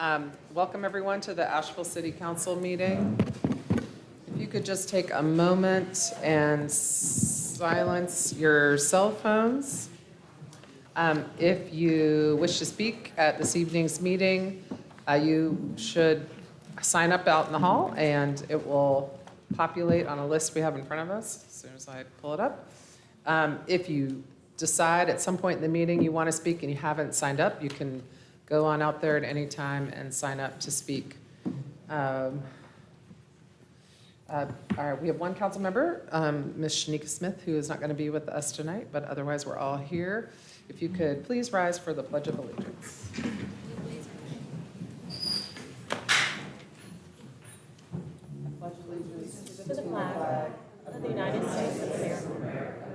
Welcome everyone to the Asheville City Council meeting. If you could just take a moment and silence your cell phones. If you wish to speak at this evening's meeting, you should sign up out in the hall and it will populate on a list we have in front of us as soon as I pull it up. If you decide at some point in the meeting you want to speak and you haven't signed up, you can go on out there at any time and sign up to speak. All right, we have one council member, Ms. Shanika Smith, who is not going to be with us tonight, but otherwise we're all here. If you could please rise for the Pledge of Allegiance. I pledge allegiance to the flag of the United States of America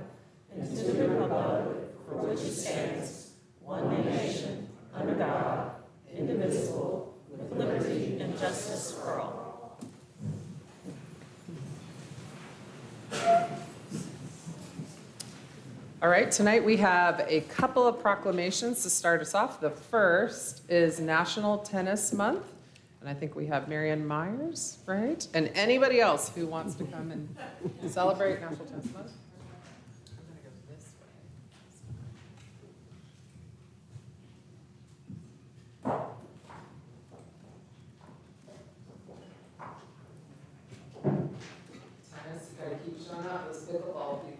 and to the republic for which it stands, one nation, under God, indivisible, with liberty and justice for all. All right, tonight we have a couple of proclamations to start us off. The first is National Tennis Month, and I think we have Marianne Myers, right? And anybody else who wants to come and celebrate National Tennis Month. I'm gonna go this way. Tennis, you gotta keep showing up, those pickleball people.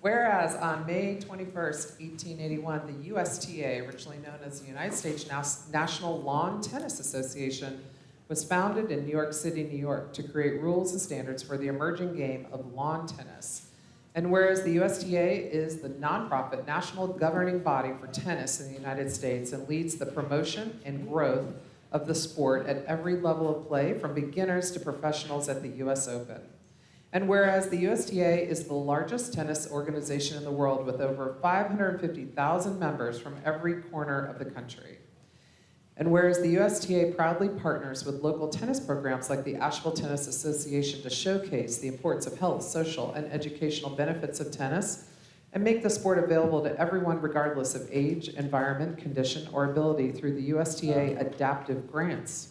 Whereas on May 21st, 1881, the USTA, originally known as the United States National Lawn Tennis Association, was founded in New York City, New York, to create rules and standards for the emerging game of lawn tennis. And whereas the USTA is the nonprofit national governing body for tennis in the United States and leads the promotion and growth of the sport at every level of play, from beginners to professionals at the US Open. And whereas the USTA is the largest tennis organization in the world with over 550,000 members from every corner of the country. And whereas the USTA proudly partners with local tennis programs like the Asheville Tennis Association to showcase the importance of health, social, and educational benefits of tennis and make the sport available to everyone regardless of age, environment, condition, or ability through the USTA adaptive grants.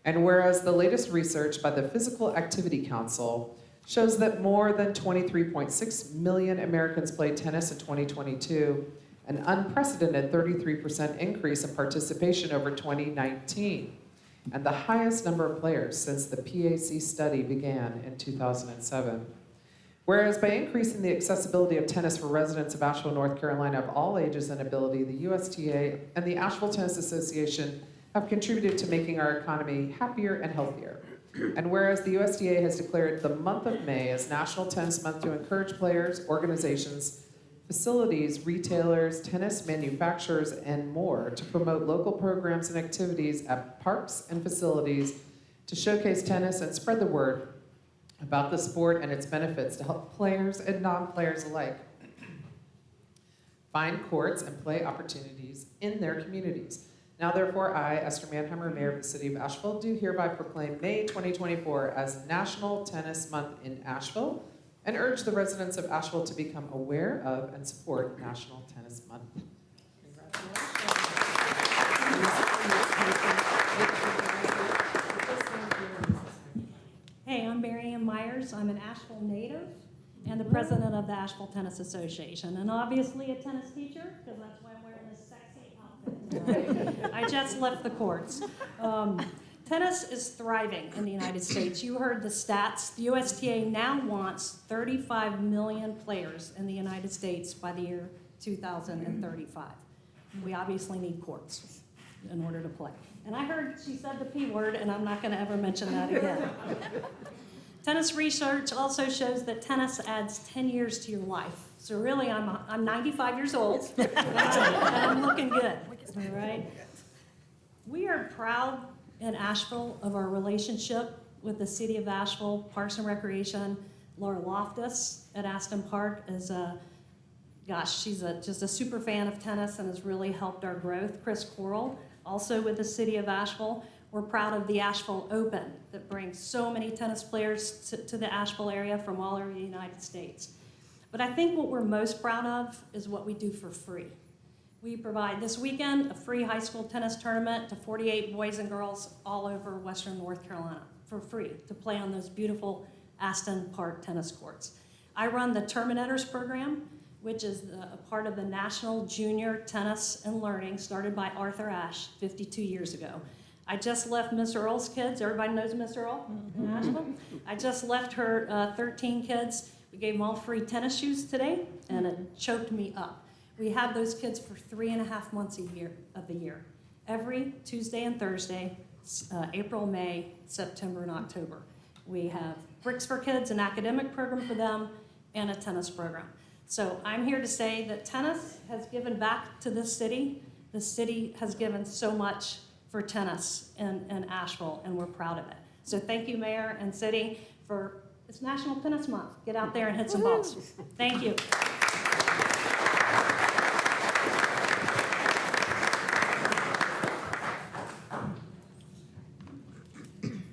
And whereas the latest research by the Physical Activity Council shows that more than 23.6 million Americans played tennis in 2022, an unprecedented 33% increase in participation over 2019, and the highest number of players since the PAC study began in 2007. Whereas by increasing the accessibility of tennis for residents of Asheville, North Carolina of all ages and ability, the USTA and the Asheville Tennis Association have contributed to making our economy happier and healthier. And whereas the USDA has declared the month of May as National Tennis Month to encourage players, organizations, facilities, retailers, tennis manufacturers, and more to promote local programs and activities at parks and facilities to showcase tennis and spread the word about the sport and its benefits to help players and non-players alike find courts and play opportunities in their communities. Now, therefore, I, Esther Manheimer, Mayor of the City of Asheville, do hereby proclaim May 2024 as National Tennis Month in Asheville and urge the residents of Asheville to become aware of and support National Tennis Month. Congratulations. Hey, I'm Marianne Myers. I'm an Asheville native and the president of the Asheville Tennis Association, and obviously a tennis teacher, because that's why I'm wearing this sexy outfit. I just left the courts. Tennis is thriving in the United States. You heard the stats. The USTA now wants 35 million players in the United States by the year 2035. We obviously need courts in order to play. And I heard she said the P word, and I'm not going to ever mention that again. Tennis research also shows that tennis adds 10 years to your life. So really, I'm 95 years old, and I'm looking good, all right? We are proud in Asheville of our relationship with the City of Asheville, Parks and Recreation. Laura Loftus at Aston Park is she's just a super fan of tennis and has really helped our growth. Chris Coral, also with the City of Asheville. We're proud of the Asheville Open that brings so many tennis players to the Asheville area from all over the United States. But I think what we're most proud of is what we do for free. We provide this weekend a free high school tennis tournament to 48 boys and girls all over Western North Carolina for free to play on those beautiful Aston Park tennis courts. I run the Terminators program, which is a part of the National Junior Tennis and Learning started by Arthur Ashe 52 years ago. I just left Miss Earl's kids. Everybody knows Miss Earl in Asheville. I just left her 13 kids. We gave them all free tennis shoes today, and it choked me up. We have those kids for 3.5 months of the year. Every Tuesday and Thursday, April, May, September, and October. We have Bricks for Kids, an academic program for them, and a tennis program. So I'm here to say that tennis has given back to this city. The city has given so much for tennis in Asheville, and we're proud of it. So thank you, Mayor and City, for it's National Tennis Month. Get out there and hit some balls. Thank you.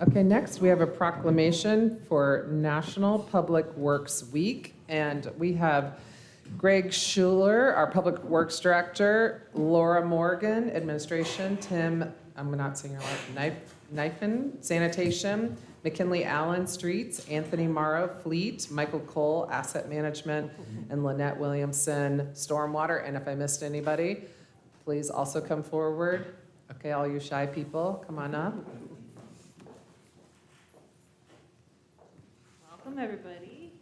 Okay, next we have a proclamation for National Public Works Week, and we have Greg Schuler, our Public Works Director, Laura Morgan, Administration, Tim, I'm not saying your right, Knifen, Sanitation, McKinley Allen, Streets, Anthony Morrow, Fleet, Michael Cole, Asset Management, and Lynette Williamson, Stormwater. And if I missed anybody, please also come forward. Okay, all you shy people, come on up. Welcome, everybody.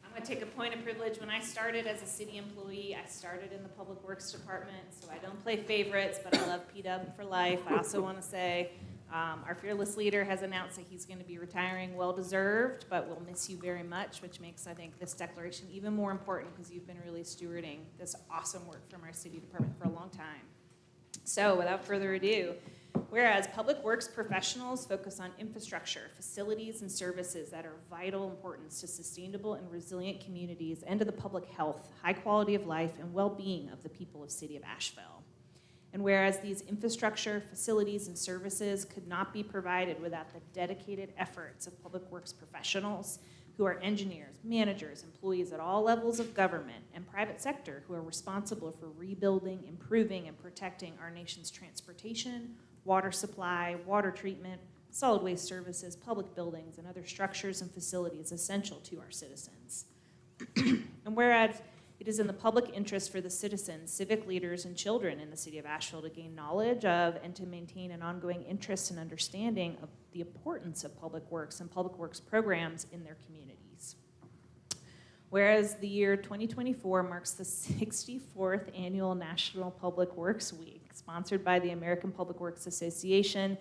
I'm going to take a point of privilege. When I started as a city employee, I started in the Public Works Department, so I don't play favorites, but I love P-Dub for life. I also want to say our fearless leader has announced that he's going to be retiring, well-deserved, but we'll miss you very much, which makes, I think, this declaration even more important because you've been really stewarding this awesome work from our city department for a long time. So without further ado, whereas public works professionals focus on infrastructure, facilities, and services that are of vital importance to sustainable and resilient communities and to the public health, high quality of life, and well-being of the people of City of Asheville. And whereas these infrastructure, facilities, and services could not be provided without the dedicated efforts of public works professionals who are engineers, managers, employees at all levels of government and private sector who are responsible for rebuilding, improving, and protecting our nation's transportation, water supply, water treatment, solid waste services, public buildings, and other structures and facilities essential to our citizens. And whereas it is in the public interest for the citizens, civic leaders, and children in the city of Asheville to gain knowledge of and to maintain an ongoing interest and understanding of the importance of public works and public works programs in their communities. Whereas the year 2024 marks the 64th annual National Public Works Week, sponsored by the American Public Works Association,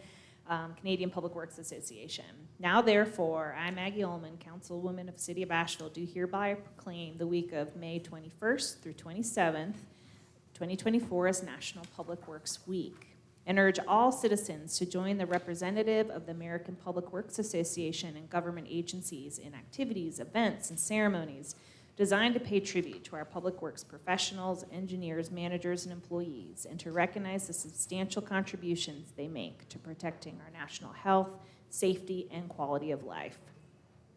Canadian Public Works Association. Now, therefore, I, Maggie Ullman, Councilwoman of the City of Asheville, do hereby proclaim the week of May 21st through 27th, 2024 as National Public Works Week, and urge all citizens to join the representative of the American Public Works Association and government agencies in activities, events, and ceremonies designed to pay tribute to our public works professionals, engineers, managers, and employees, and to recognize the substantial contributions they make to protecting our national health, safety, and quality of life.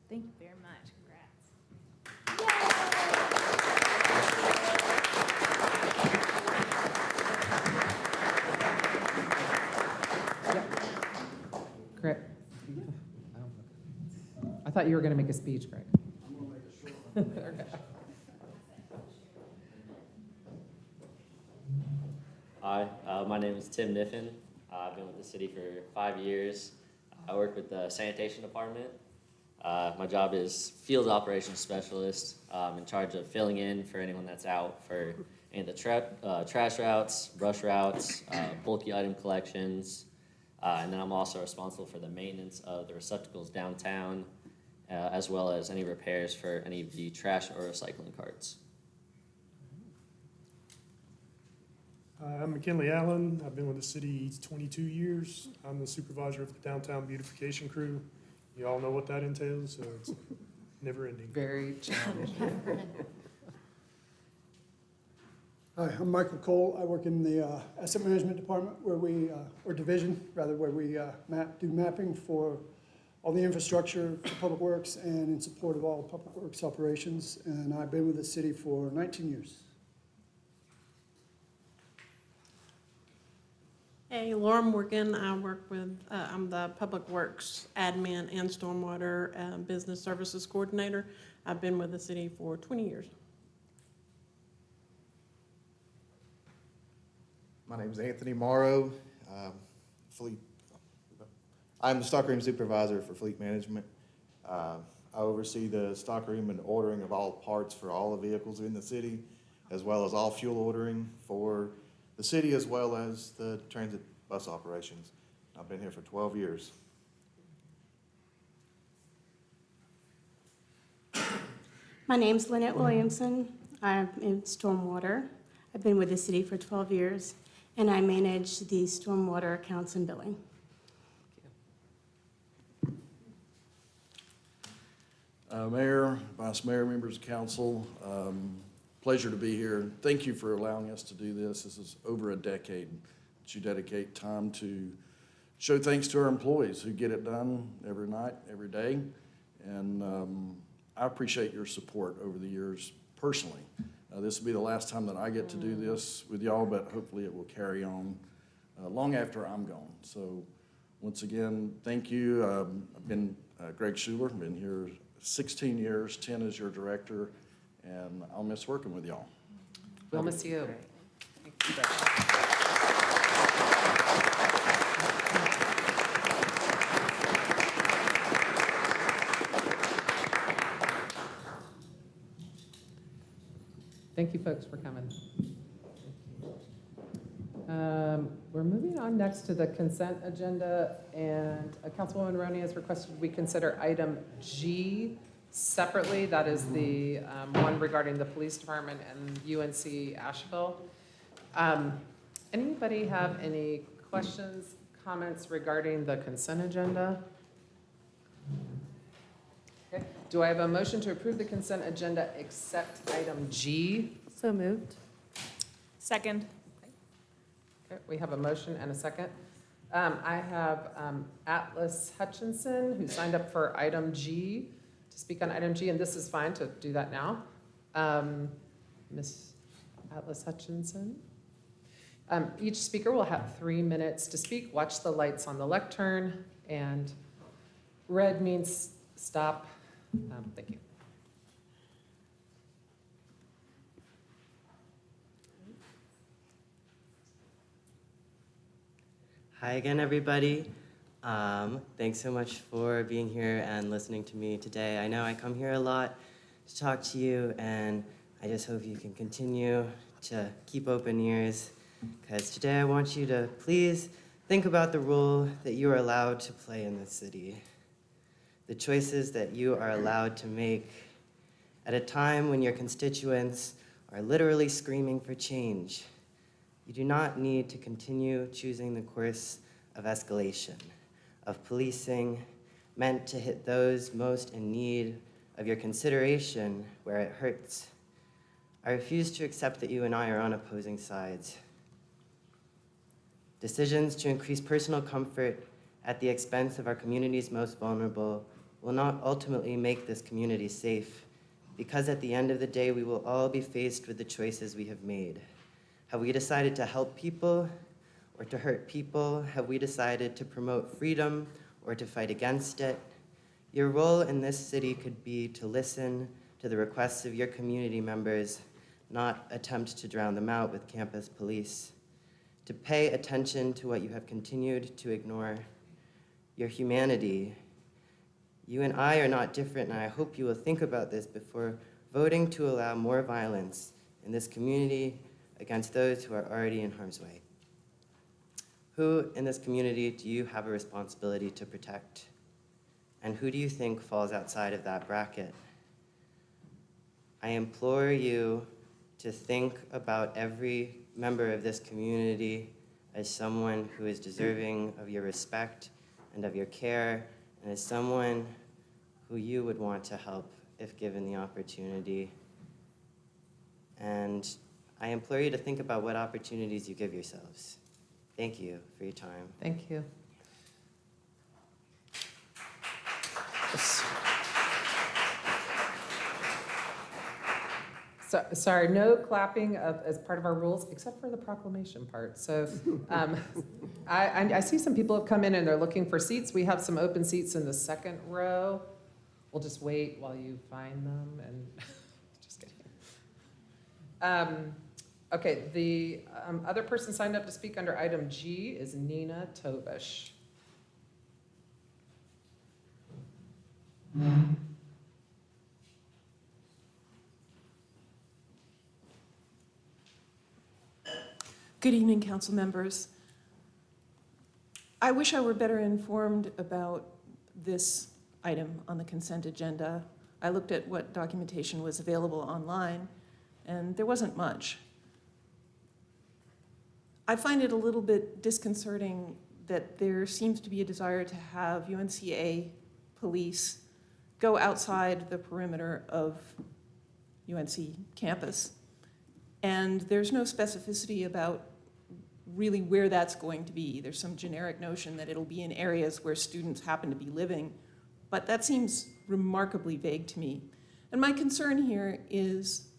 Thank you very much. Great. I thought you were going to make a speech, Greg. I'm going to make a short one. Okay. Hi, my name is Tim Kniffen. I've been with the city for 5 years. I work with the sanitation department. My job is field operations specialist. I'm in charge of filling in for anyone that's out for any of the trash routes, brush routes, bulky item collections, and then I'm also responsible for the maintenance of the receptacles downtown, as well as any repairs for any of the trash or recycling carts. I'm McKinley Allen. I've been with the city 22 years. I'm the supervisor of the downtown beautification crew. You all know what that entails, so it's never ending. Very challenging. Hi, I'm Michael Cole. I work in the asset management department where or division rather, where we do mapping for all the infrastructure for public works and in support of all public works operations. And I've been with the city for 19 years. Hey, Laura Morgan. I work with, I'm the Public Works Admin and Stormwater Business Services Coordinator. I've been with the city for 20 years. My name is Anthony Morrow. I'm the stockroom supervisor for fleet management. I oversee the stockroom and ordering of all parts for all the vehicles in the city, as well as all fuel ordering for the city, as well as the transit bus operations. I've been here for 12 years. My name's Lynette Williamson. I'm in Stormwater. I've been with the city for 12 years, and I manage the stormwater accounts and billing. Mayor, Vice Mayor, members of council, pleasure to be here. Thank you for allowing us to do this. This is over a decade that you dedicate time to show thanks to our employees who get it done every night, every day. And I appreciate your support over the years personally. This will be the last time that I get to do this with y'all, but hopefully it will carry on long after I'm gone. So once again, thank you. I've been Greg Schuler, been here 16 years, 10 as your director, and I'll miss working with y'all. We'll miss you. Thank you, Greg. Thank you, folks, for coming. We're moving on next to the consent agenda, and Councilwoman Roney has requested we consider item G separately. That is the one regarding the police department and UNC Asheville. Anybody have any questions, comments regarding the consent agenda? Okay. Do I have a motion to approve the consent agenda except item G? So moved. Second. Okay, we have a motion and a second. I have Atlas Hutchinson, who signed up for item G, to speak on item G, and this is fine to do that now. Ms. Atlas Hutchinson. Each speaker will have 3 minutes to speak. Watch the lights on the lectern, and red means stop. Thank you. Hi again, everybody. Thanks so much for being here and listening to me today. I know I come here a lot to talk to you, and I just hope you can continue to keep open ears, because today I want you to please think about the role that you are allowed to play in this city, the choices that you are allowed to make at a time when your constituents are literally screaming for change. You do not need to continue choosing the course of escalation, of policing meant to hit those most in need of your consideration where it hurts. I refuse to accept that you and I are on opposing sides. Decisions to increase personal comfort at the expense of our community's most vulnerable will not ultimately make this community safe, because at the end of the day, we will all be faced with the choices we have made. Have we decided to help people or to hurt people? Have we decided to promote freedom or to fight against it? Your role in this city could be to listen to the requests of your community members, not attempt to drown them out with campus police. To pay attention to what you have continued to ignore, your humanity. You and I are not different, and I hope you will think about this before voting to allow more violence in this community against those who are already in harm's way. Who in this community do you have a responsibility to protect? And who do you think falls outside of that bracket? I implore you to think about every member of this community as someone who is deserving of your respect and of your care, and as someone who you would want to help if given the opportunity. And I implore you to think about what opportunities you give yourselves. Thank you for your time. Thank you. Sorry, no clapping as part of our rules, except for the proclamation part. So I see some people have come in and they're looking for seats. We have some open seats in the second row. We'll just wait while you find them and just kidding. Okay, the other person signed up to speak under item G is Nina Tobish. Good evening, council members. I wish I were better informed about this item on the consent agenda. I looked at what documentation was available online, and there wasn't much. I find it a little bit disconcerting that there seems to be a desire to have UNCA police go outside the perimeter of UNC campus. And there's no specificity about really where that's going to be. There's some generic notion that it'll be in areas where students happen to be living, but that seems remarkably vague to me. And my concern here is,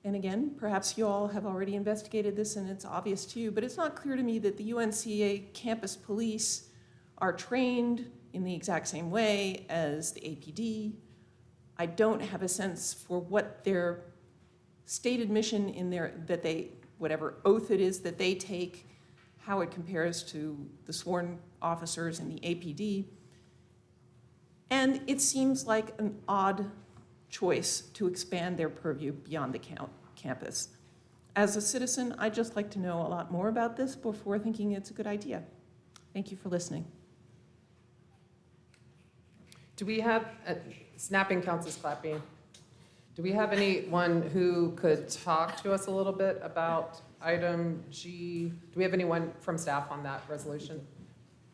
and again, perhaps you all have already investigated this and it's obvious to you, but it's not clear to me that the UNCA campus police are trained in the exact same way as the APD. I don't have a sense for what their stated mission in their, that they, whatever oath it is that they take, how it compares to the sworn officers in the APD. And it seems like an odd choice to expand their purview beyond the campus. As a citizen, I'd just like to know a lot more about this before thinking it's a good idea. Thank you for listening. Do we have, snapping counts as clapping. Do we have anyone who could talk to us a little bit about item G? Do we have anyone from staff on that resolution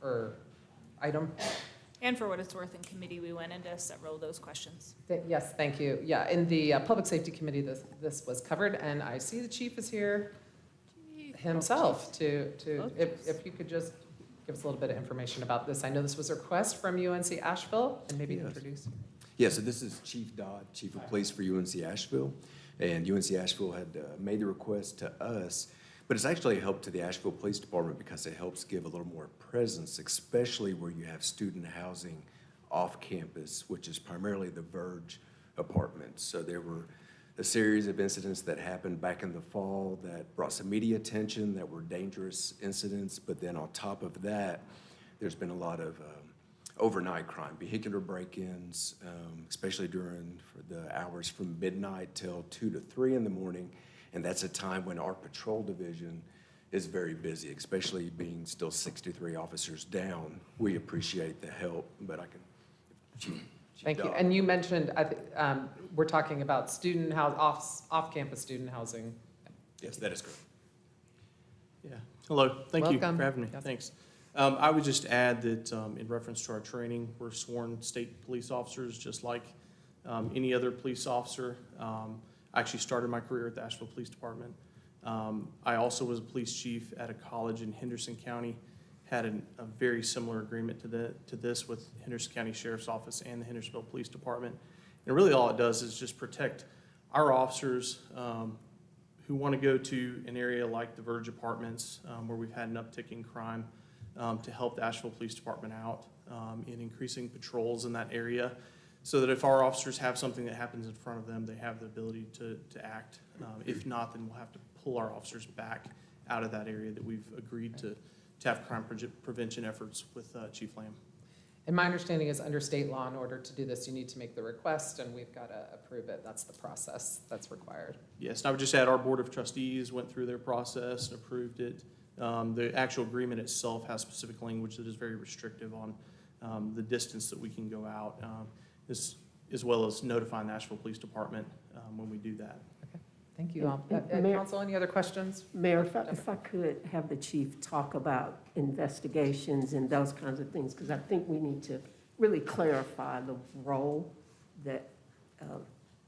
or item? And for what it's worth, in committee, we went into several of those questions. Yes, thank you. Yeah, in the Public Safety Committee, this was covered, and I see the chief is here himself if you could just give us a little bit of information about this. I know this was a request from UNC Asheville, and maybe introduce. Yeah, so this is Chief Dodd, Chief of Police for UNC Asheville, and UNC Asheville had made the request to us, but it's actually a help to the Asheville Police Department because it helps give a little more presence, especially where you have student housing off campus, which is primarily the Verge apartments. So there were a series of incidents that happened back in the fall that brought some media attention that were dangerous incidents, but then on top of that, there's been a lot of overnight crime, vehicular break-ins, especially during the hours from midnight till 2 to 3 in the morning. And that's a time when our patrol division is very busy, especially being still 63 officers down. We appreciate the help, but I can. Chief Thank you. Dodd. And you mentioned, we're talking about student house, off-campus student housing. Yes, that is correct. Yeah. Hello. Thank you Welcome. for having me. Yes. Thanks. I would just add that in reference to our training, we're sworn state police officers, just like any other police officer. I actually started my career at the Asheville Police Department. I also was a police chief at a college in Henderson County, had a very similar agreement to this with Henderson County Sheriff's Office and the Hendersonville Police Department. And really all it does is just protect our officers who want to go to an area like the Verge Apartments, where we've had an uptick in crime, to help the Asheville Police Department out in increasing patrols in that area, so that if our officers have something that happens in front of them, they have the ability to act. If not, then we'll have to pull our officers back out of that area that we've agreed to have crime prevention efforts with Chief Lamb. And my understanding is under state law, in order to do this, you need to make the request and we've got to approve it. That's the process that's required. Yes, and I would just add our Board of Trustees went through their process and approved it. The actual agreement itself has specific language that is very restrictive on the distance that we can go out, as well as notifying the Asheville Police Department when we do that. Okay, thank you all. Mayor- Council, any other questions? Mayor, if I could have the chief talk about investigations and those kinds of things, because I think we need to really clarify the role that,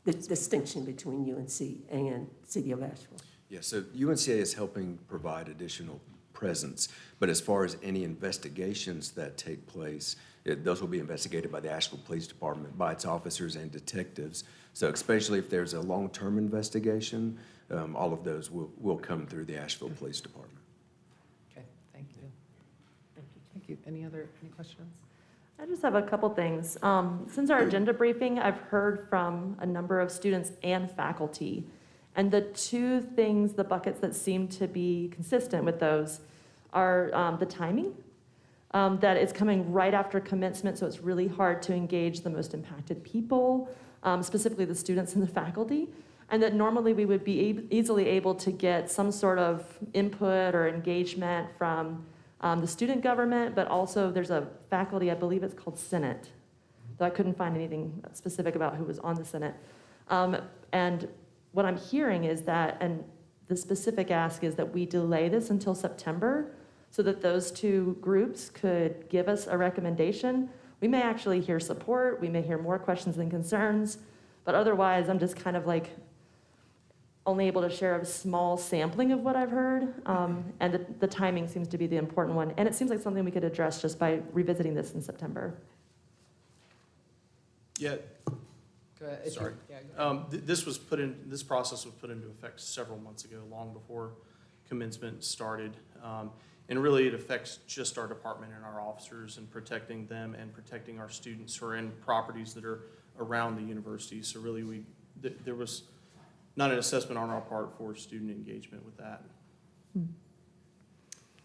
the distinction between UNC and City of Asheville. Yeah, so UNCA is helping provide additional presence. But as far as any investigations that take place, those will be investigated by the Asheville Police Department, by its officers and detectives. So especially if there's a long-term investigation, all of those will come through the Asheville Police Department. Okay, thank you. Thank you. Any questions? I just have a couple things. Since our agenda briefing, I've heard from a number of students and faculty. And the two things, the buckets that seem to be consistent with those are the timing, that it's coming right after commencement, so it's really hard to engage the most impacted people, specifically the students and the faculty, and that normally we would be easily able to get some sort of input or engagement from the student government, but also there's a faculty, I believe it's called Senate, though I couldn't find anything specific about who was on the Senate. And what I'm hearing is that, and the specific ask is that we delay this until September so that those two groups could give us a recommendation. We may actually hear support, we may hear more questions and concerns, but otherwise I'm just kind of like only able to share a small sampling of what I've heard, and the timing seems to be the important one. And it seems like something we could address just by revisiting this in September. Yeah. Go ahead. Sorry. Yeah, go ahead. This process was put into effect several months ago, long before commencement started. And really it affects just our department and our officers and protecting them and protecting our students who are in properties that are around the university. So really there was not an assessment on our part for student engagement with that.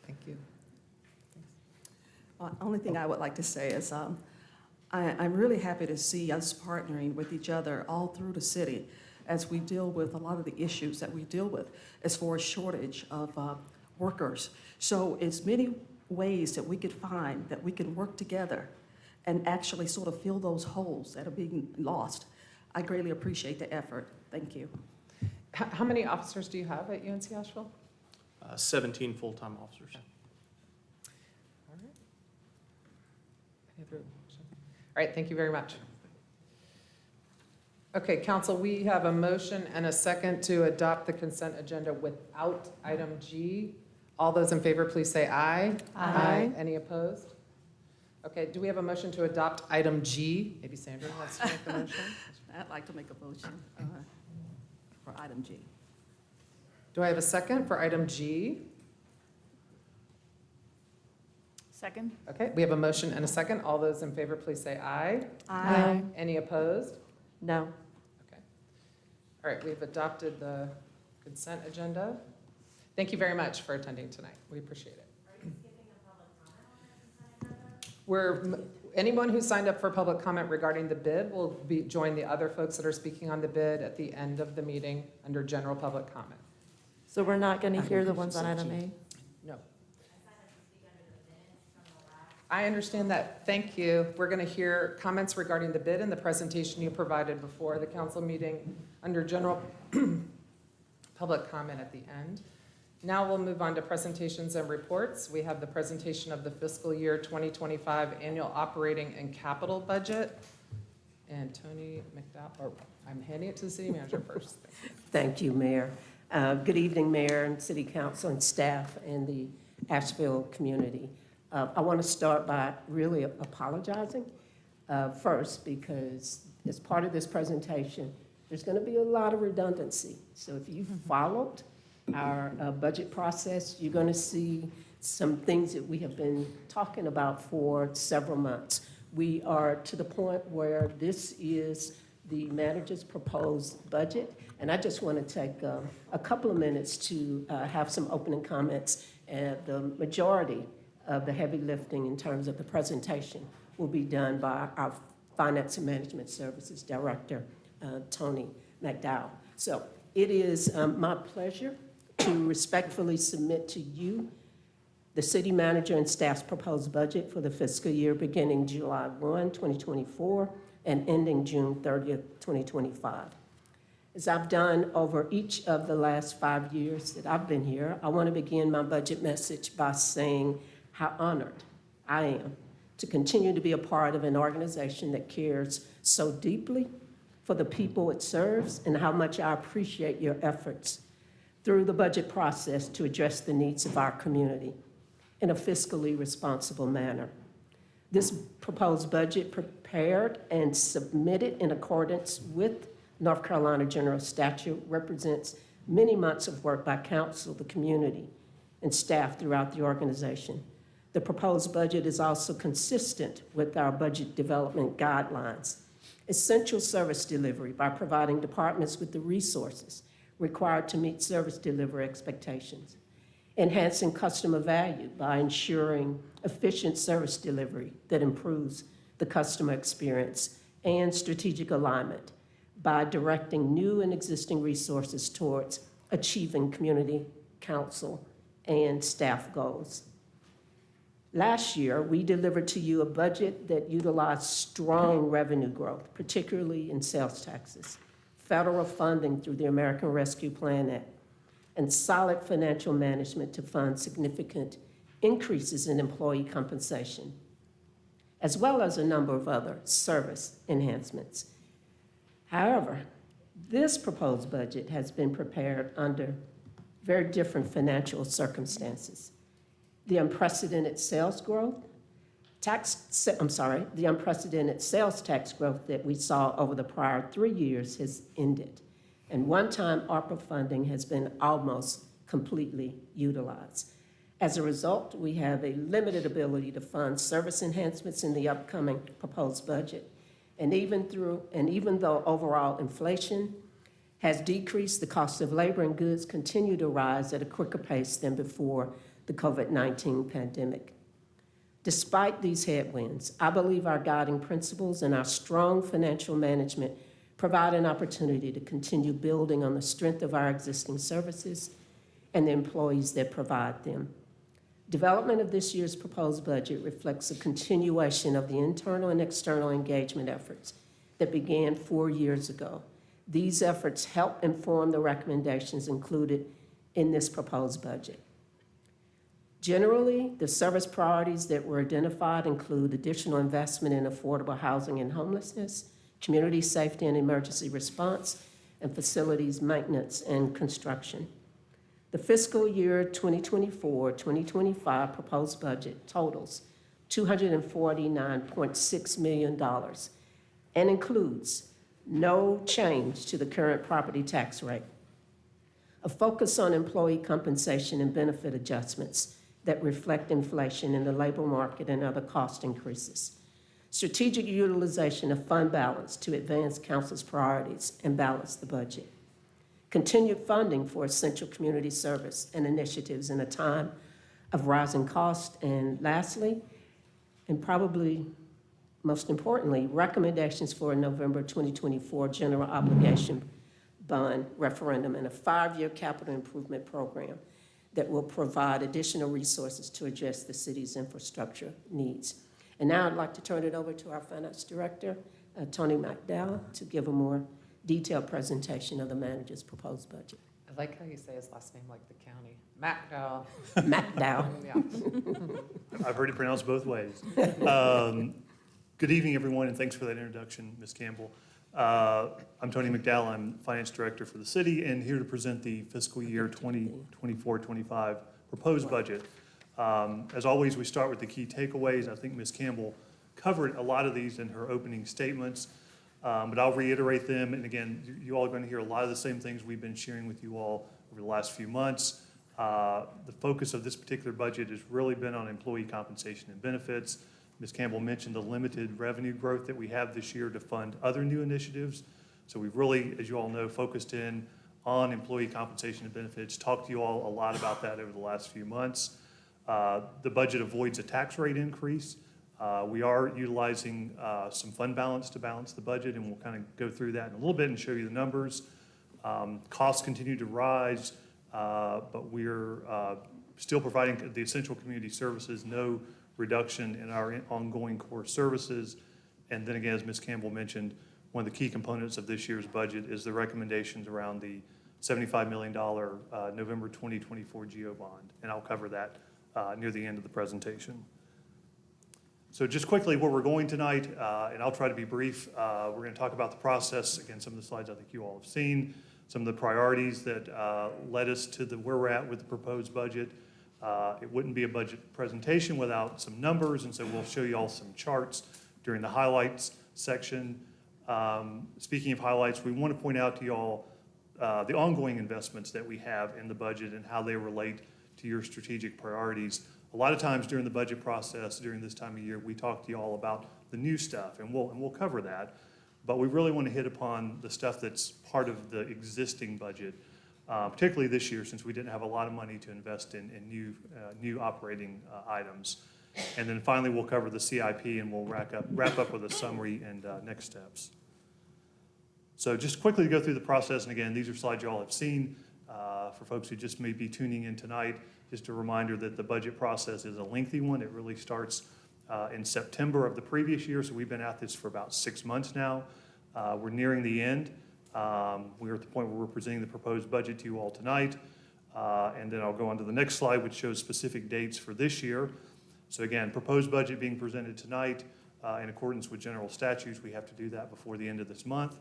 Thank you. Only thing I would like to say is I'm really happy to see us partnering with each other all through the city as we deal with a lot of the issues that we deal with as far as shortage of workers. So it's many ways that we could find that we can work together and actually sort of fill those holes that are being lost. I greatly appreciate the effort. Thank you. How many officers do you have at UNC Asheville? 17 full-time officers. All right. Any other questions? All right, thank you very much. Okay, council, we have a motion and a second to adopt the consent agenda without item G. All those in favor, please say aye. Aye. Any opposed? Okay, do we have a motion to adopt item G? Maybe Sandra wants to make the motion. I'd like to make a motion for item G. Do I have a second for item G? Second? Okay, we have a motion and a second. All those in favor, please say aye. Aye. Any opposed? No. Okay. All right, we've adopted the consent agenda. Thank you very much for attending tonight. We appreciate it. Are you skipping a public comment on that consent agenda? Anyone who signed up for public comment regarding the bid will join the other folks that are speaking on the bid at the end of the meeting under general public comment. So we're not going to hear the ones on item A? No. I understand that. Thank you. We're going to hear comments regarding the bid and the presentation you provided before the council meeting under general public comment at the end. Now we'll move on to presentations and reports. We have the presentation of the fiscal year 2025 annual operating and capital budget. And Tony McDowell, I'm handing it to the city manager first. Thank you, Mayor. Good evening, Mayor and City Council and staff and the Asheville community. I want to start by really apologizing first, because as part of this presentation, there's going to be a lot of redundancy. So if you followed our budget process, you're going to see some things that we have been talking about for several months. We are to the point where this is the manager's proposed budget, and I just want to take a couple of minutes to have some opening comments. And the majority of the heavy lifting in terms of the presentation will be done by our Finance and Management Services Director, Tony McDowell. So it is my pleasure to respectfully submit to you the city manager and staff's proposed budget for the fiscal year beginning July 1, 2024, and ending June 30th, 2025. As I've done over each of the last 5 years that I've been here, I want to begin my budget message by saying how honored I am to continue to be a part of an organization that cares so deeply for the people it serves, and how much I appreciate your efforts. through the budget process to address the needs of our community in a fiscally responsible manner. This proposed budget, prepared and submitted in accordance with North Carolina General Statute, represents many months of work by council, the community, and staff throughout the organization. The proposed budget is also consistent with our budget development guidelines. Essential service delivery by providing departments with the resources required to meet service delivery expectations. Enhancing customer value by ensuring efficient service delivery that improves the customer experience, and strategic alignment by directing new and existing resources towards achieving community council and staff goals. Last year, we delivered to you a budget that utilized strong revenue growth, particularly in sales taxes, federal funding through the American Rescue Plan Act, and solid financial management to fund significant increases in employee compensation, as well as a number of other service enhancements. However, this proposed budget has been prepared under very different financial circumstances. The unprecedented sales tax growth that we saw over the prior 3 years has ended, and one-time ARPA funding has been almost completely utilized. As a result, we have a limited ability to fund service enhancements in the upcoming proposed budget. And even though overall inflation has decreased, the cost of labor and goods continue to rise at a quicker pace than before the COVID-19 pandemic. Despite these headwinds, I believe our guiding principles and our strong financial management provide an opportunity to continue building on the strength of our existing services and the employees that provide them. Development of this year's proposed budget reflects a continuation of the internal and external engagement efforts that began 4 years ago. These efforts help inform the recommendations included in this proposed budget. Generally, the service priorities that were identified include additional investment in affordable housing and homelessness, community safety and emergency response, and facilities maintenance and construction. The fiscal year 2024-2025 proposed budget totals $249.6 million and includes no change to the current property tax rate, a focus on employee compensation and benefit adjustments that reflect inflation in the labor market and other cost increases, strategic utilization of fund balance to advance council's priorities and balance the budget, continued funding for essential community service and initiatives in a time of rising costs, and lastly, and probably most importantly, recommendations for a November 2024 general obligation bond referendum and a 5-year capital improvement program that will provide additional resources to address the city's infrastructure needs. And now I'd like to turn it over to our finance director, Tony McDowell, to give a more detailed presentation of the manager's proposed budget. I like how you say his last name like the county. McDowell. McDowell. Yeah. I've heard it pronounced both ways. Good evening, everyone, and thanks for that introduction, Ms. Campbell. I'm Tony McDowell. I'm Finance Director for the city and here to present the fiscal year 2024-25 proposed budget. As always, we start with the key takeaways. I think Ms. Campbell covered a lot of these in her opening statements, but I'll reiterate them. And again, you all are going to hear a lot of the same things we've been sharing with you all over the last few months. The focus of this particular budget has really been on employee compensation and benefits. Ms. Campbell mentioned the limited revenue growth that we have this year to fund other new initiatives. So we've really, as you all know, focused in on employee compensation and benefits, talked to you all a lot about that over the last few months. The budget avoids a tax rate increase. We are utilizing some fund balance to balance the budget, and we'll kind of go through that in a little bit and show you the numbers. Costs continue to rise, but we're still providing the essential community services, no reduction in our ongoing core services. And then again, as Ms. Campbell mentioned, one of the key components of this year's budget is the recommendations around the $75 million November 2024 GO bond. And I'll cover that near the end of the presentation. So just quickly where we're going tonight, and I'll try to be brief. We're going to talk about the process. Again, some of the slides I think you all have seen. some of the priorities that led us to where we're at with the proposed budget. It wouldn't be a budget presentation without some numbers, and so we'll show you all some charts during the highlights section. Speaking of highlights, we want to point out to you all the ongoing investments that we have in the budget and how they relate to your strategic priorities. A lot of times during the budget process, during this time of year, we talk to you all about the new stuff, and we'll cover that. But we really want to hit upon the stuff that's part of the existing budget, particularly this year, since we didn't have a lot of money to invest in new operating items. And then finally, we'll cover the CIP, and we'll wrap up with a summary and next steps. So just quickly to go through the process, and again, these are slides you all have seen. For folks who just may be tuning in tonight, just a reminder that the budget process is a lengthy one. It really starts in September of the previous year, so we've been at this for about 6 months now. We're nearing the end. We're at the point where we're presenting the proposed budget to you all tonight. And then I'll go on to the next slide, which shows specific dates for this year. So again, proposed budget being presented tonight in accordance with general statutes. We have to do that before the end of this month.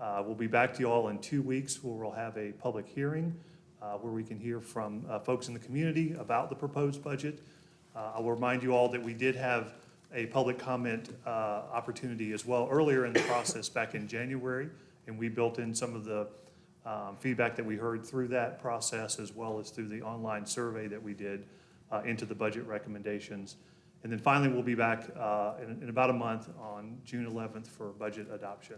We'll be back to you all in 2 weeks where we'll have a public hearing where we can hear from folks in the community about the proposed budget. I will remind you all that we did have a public comment opportunity as well earlier in the process back in January, and we built in some of the feedback that we heard through that process as well as through the online survey that we did into the budget recommendations. And then finally, we'll be back in about a month on June 11th for budget adoption.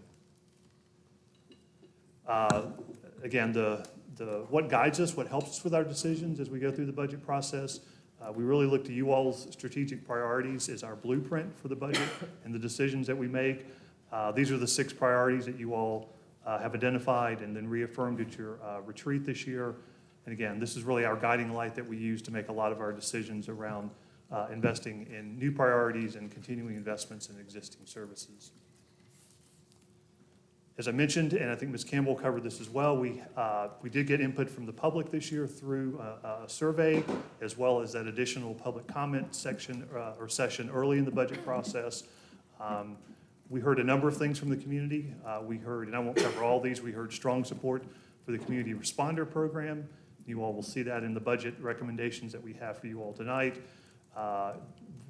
Again, what guides us, what helps us with our decisions as we go through the budget process, we really look to you all's strategic priorities as our blueprint for the budget and the decisions that we make. These are the 6 priorities that you all have identified and then reaffirmed at your retreat this year. And again, this is really our guiding light that we use to make a lot of our decisions around investing in new priorities and continuing investments in existing services. As I mentioned, and I think Ms. Campbell covered this as well, we did get input from the public this year through a survey, as well as that additional public comment section or session early in the budget process. We heard a number of things from the community. We heard, and I won't cover all these, we heard strong support for the community responder program. You all will see that in the budget recommendations that we have for you all tonight.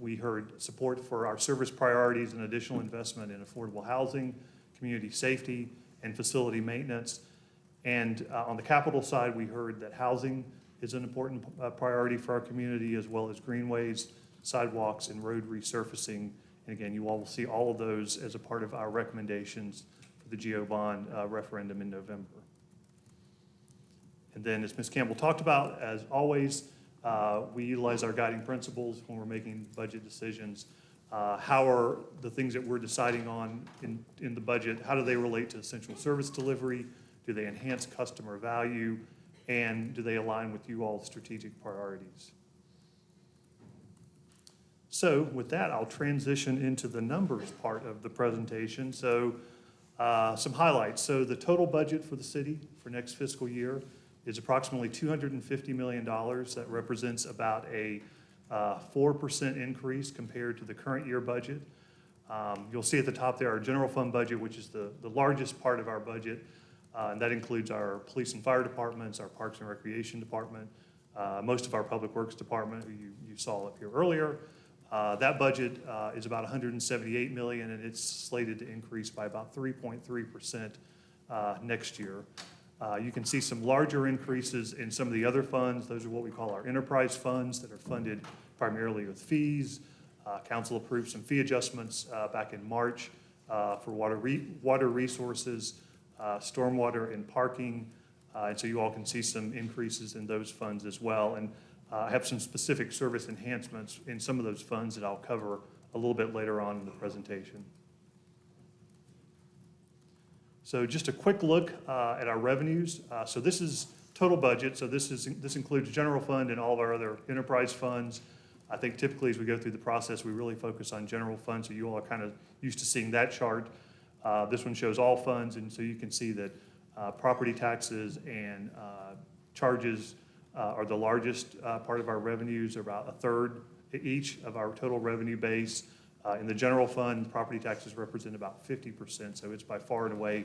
We heard support for our service priorities and additional investment in affordable housing, community safety, and facility maintenance. And on the capital side, we heard that housing is an important priority for our community, as well as greenways, sidewalks, and road resurfacing. And again, you all will see all of those as a part of our recommendations for the GO bond referendum in November. And then, as Ms. Campbell talked about, as always, we utilize our guiding principles when we're making budget decisions. How are the things that we're deciding on in the budget, how do they relate to essential service delivery? Do they enhance customer value? And do they align with you all's strategic priorities? So with that, I'll transition into the numbers part of the presentation. So some highlights. So the total budget for the city for next fiscal year is approximately $250 million. That represents about a 4% increase compared to the current year budget. You'll see at the top there our general fund budget, which is the largest part of our budget, and that includes our police and fire departments, our parks and recreation department, most of our public works department, who you saw up here earlier. That budget is about $178 million, and it's slated to increase by about 3.3% next year. You can see some larger increases in some of the other funds. Those are what we call our enterprise funds that are funded primarily with fees. Council approved some fee adjustments back in March for water resources, stormwater, and parking. And so you all can see some increases in those funds as well. And I have some specific service enhancements in some of those funds that I'll cover a little bit later on in the presentation. So just a quick look at our revenues. So this is total budget. So this includes general fund and all of our other enterprise funds. I think typically as we go through the process, we really focus on general funds. So you all are kind of used to seeing that chart. This one shows all funds, and so you can see that property taxes and charges are the largest part of our revenues, about a third each of our total revenue base. In the general fund, property taxes represent about 50%, so it's by far and away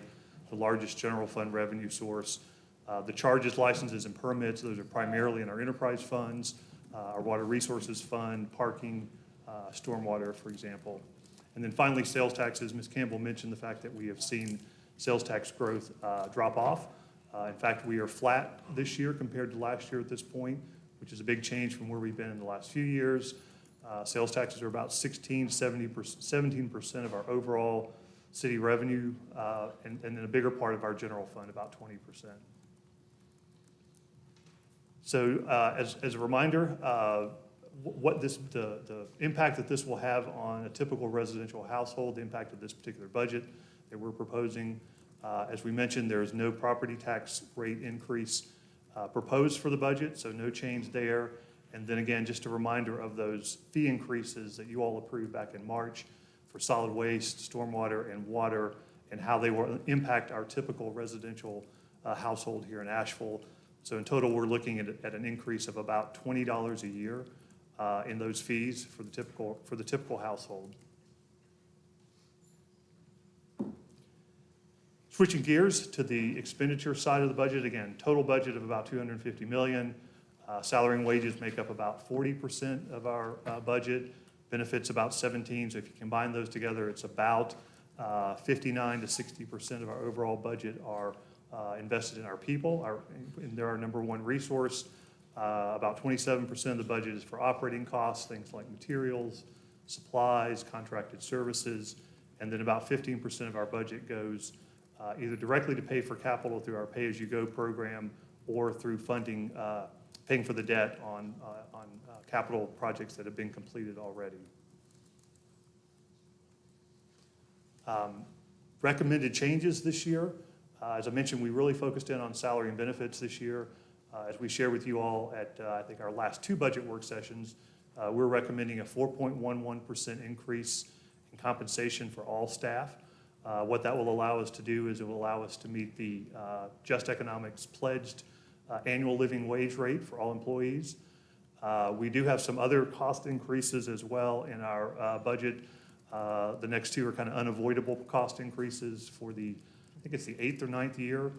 the largest general fund revenue source. The charges, licenses, and permits, those are primarily in our enterprise funds, our water resources fund, parking, stormwater, for example. And then finally, sales taxes. Ms. Campbell mentioned the fact that we have seen sales tax growth drop off. In fact, we are flat this year compared to last year at this point, which is a big change from where we've been in the last few years. Sales taxes are about 17% of our overall city revenue, and then a bigger part of our general fund, about 20%. So as a reminder, the impact that this will have on a typical residential household, the impact of this particular budget that we're proposing. As we mentioned, there is no property tax rate increase proposed for the budget, so no change there. And then again, just a reminder of those fee increases that you all approved back in March for solid waste, stormwater, and water, and how they will impact our typical residential household here in Asheville. So in total, we're looking at an increase of about $20 a year in those fees for the typical household. Switching gears to the expenditure side of the budget, again, total budget of about $250 million. Salary and wages make up about 40% of our budget, benefits about 17%. So if you combine those together, it's about 59 to 60% of our overall budget are invested in our people, and they're our number one resource. About 27% of the budget is for operating costs, things like materials, supplies, contracted services, and then about 15% of our budget goes either directly to pay for capital through our pay-as-you-go program or through funding, paying for the debt on capital projects that have been completed already. Recommended changes this year. As I mentioned, we really focused in on salary and benefits this year. As we shared with you all at, I think, our last two budget work sessions, we're recommending a 4.11% increase in compensation for all staff. What that will allow us to do is it will allow us to meet the Just Economics pledged annual living wage rate for all employees. We do have some other cost increases as well in our budget. The next two are kind of unavoidable cost increases for I think it's the 8th or 9th year.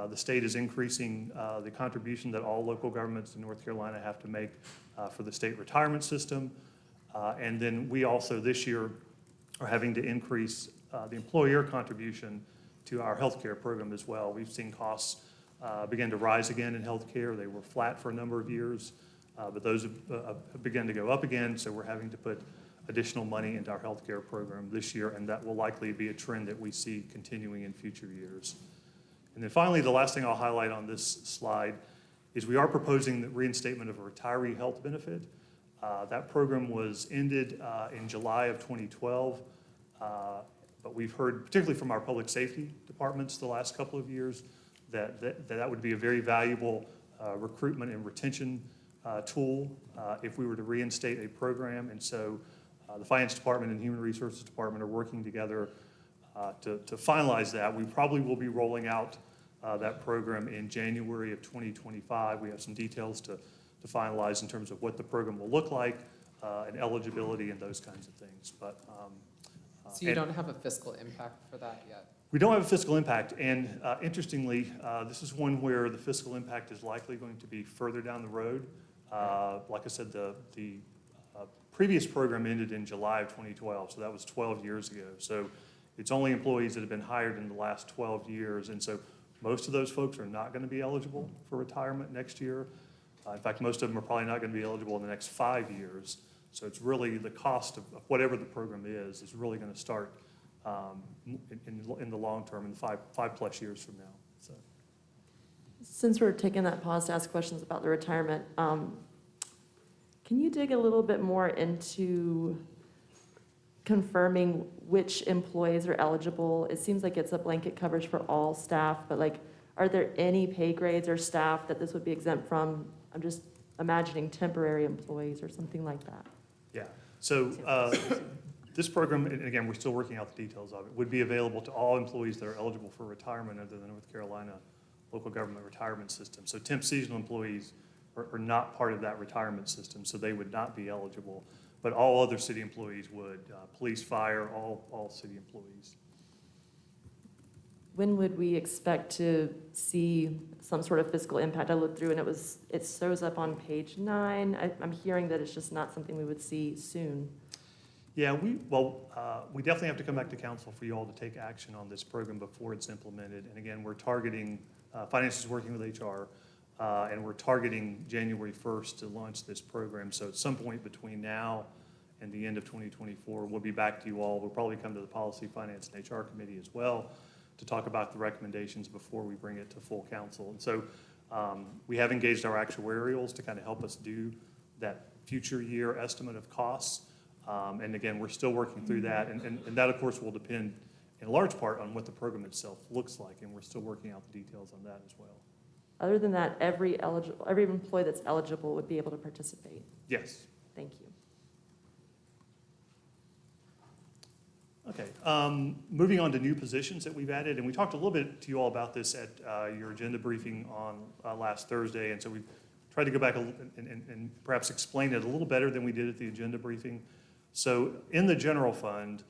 The state is increasing the contribution that all local governments in North Carolina have to make for the state retirement system. And then we also this year are having to increase the employer contribution to our healthcare program as well. We've seen costs begin to rise again in healthcare. They were flat for a number of years, but those have begun to go up again, so we're having to put additional money into our healthcare program this year, and that will likely be a trend that we see continuing in future years. And then finally, the last thing I'll highlight on this slide is we are proposing the reinstatement of a retiree health benefit. That program was ended in July of 2012, but we've heard, particularly from our public safety departments the last couple of years, that would be a very valuable recruitment and retention tool if we were to reinstate a program. And so the Finance Department and Human Resources Department are working together to finalize that. We probably will be rolling out that program in January of 2025. We have some details to finalize in terms of what the program will look like and eligibility and those kinds of things. But so you don't have a fiscal impact for that yet? We don't have a fiscal impact, and interestingly, this is one where the fiscal impact is likely going to be further down the road. Like I said, the previous program ended in July of 2012, so that was 12 years ago. So it's only employees that have been hired in the last 12 years, and so most of those folks are not going to be eligible for retirement next year. In fact, most of them are probably not going to be eligible in the next 5 years. So it's really the cost of whatever the program is really going to start in the long term, in 5+ years from now. So. Since we're taking that pause to ask questions about the retirement, can you dig a little bit more into confirming which employees are eligible? It seems like it's a blanket coverage for all staff, but like, are there any pay grades or staff that this would be exempt from? I'm just imagining temporary employees or something like that. Yeah, so this program, and again, we're still working out the details of it, would be available to all employees that are eligible for retirement under the North Carolina local government retirement system. So temp seasonal employees are not part of that retirement system, so they would not be eligible. But all other city employees would, police, fire, all city employees. when would we expect to see some sort of fiscal impact? I looked through and it shows up on page 9. I'm hearing that it's just not something we would see soon. Yeah, we definitely have to come back to council for you all to take action on this program before it's implemented. And again, we're targeting, finance is working with HR, and we're targeting January 1st to launch this program. So at some point between now and the end of 2024, we'll be back to you all. We'll probably come to the Policy, Finance, and HR Committee as well to talk about the recommendations before we bring it to full council. And so we have engaged our actuarials to kind of help us do that future year estimate of costs. And again, we're still working through that. And that, of course, will depend in large part on what the program itself looks like. And we're still working out the details on that as well. Other than that, every employee that's eligible would be able to participate. Yes. Thank you. Okay, moving on to new positions that we've added, and we talked a little bit to you all about this at your agenda briefing on last Thursday, and so we've tried to go back and perhaps explain it a little better than we did at the agenda briefing. So in the general fund,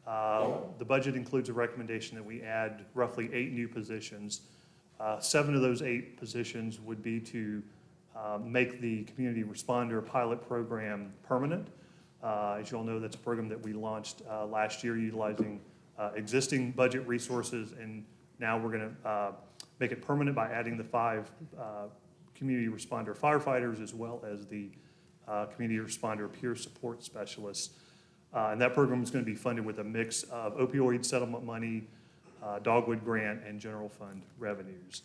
the budget includes a recommendation that we add roughly 8 new positions. 7 of those 8 positions would be to make the community responder pilot program permanent. As you all know, that's a program that we launched last year utilizing existing budget resources, and now we're going to make it permanent by adding the 5 community responder firefighters as well as the community responder peer support specialists. And that program is going to be funded with a mix of opioid settlement money, Dogwood grant, and general fund revenues.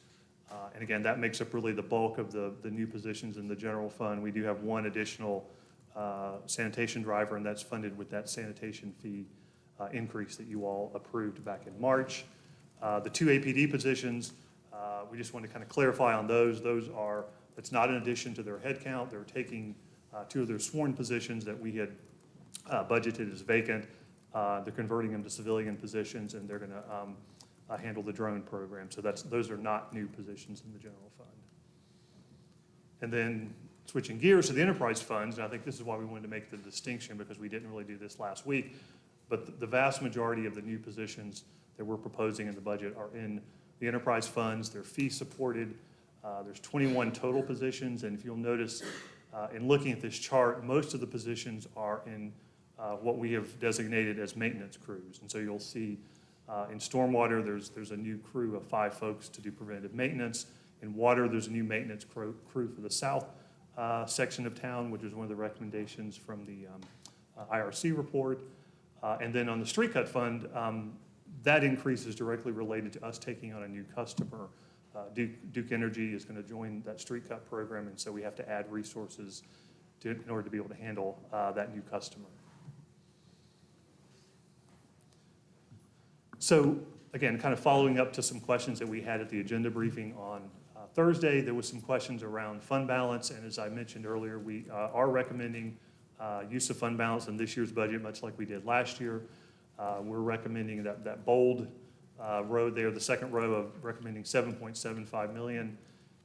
And again, that makes up really the bulk of the new positions in the general fund. We do have 1 additional sanitation driver, and that's funded with that sanitation fee increase that you all approved back in March. The 2 APD positions, we just want to kind of clarify on those. It's not in addition to their headcount. They're taking 2 of their sworn positions that we had budgeted as vacant. They're converting them to civilian positions, and they're going to handle the drone program. So those are not new positions in the general fund. And then switching gears to the enterprise funds, and I think this is why we wanted to make the distinction, because we didn't really do this last week, but the vast majority of the new positions that we're proposing in the budget are in the enterprise funds. They're fee supported. There's 21 total positions, and if you'll notice in looking at this chart, most of the positions are in what we have designated as maintenance crews. And so you'll see in stormwater, there's a new crew of 5 folks to do preventive maintenance. In water, there's a new maintenance crew for the south section of town, which is one of the recommendations from the IRC report. And then on the street cut fund, that increase is directly related to us taking on a new customer. Duke Energy is going to join that street cut program, and so we have to add resources in order to be able to handle that new customer. So again, kind of following up to some questions that we had at the agenda briefing on Thursday, there was some questions around fund balance, and as I mentioned earlier, we are recommending use of fund balance in this year's budget, much like we did last year. We're recommending that bold row there, the second row of recommending $7.75 million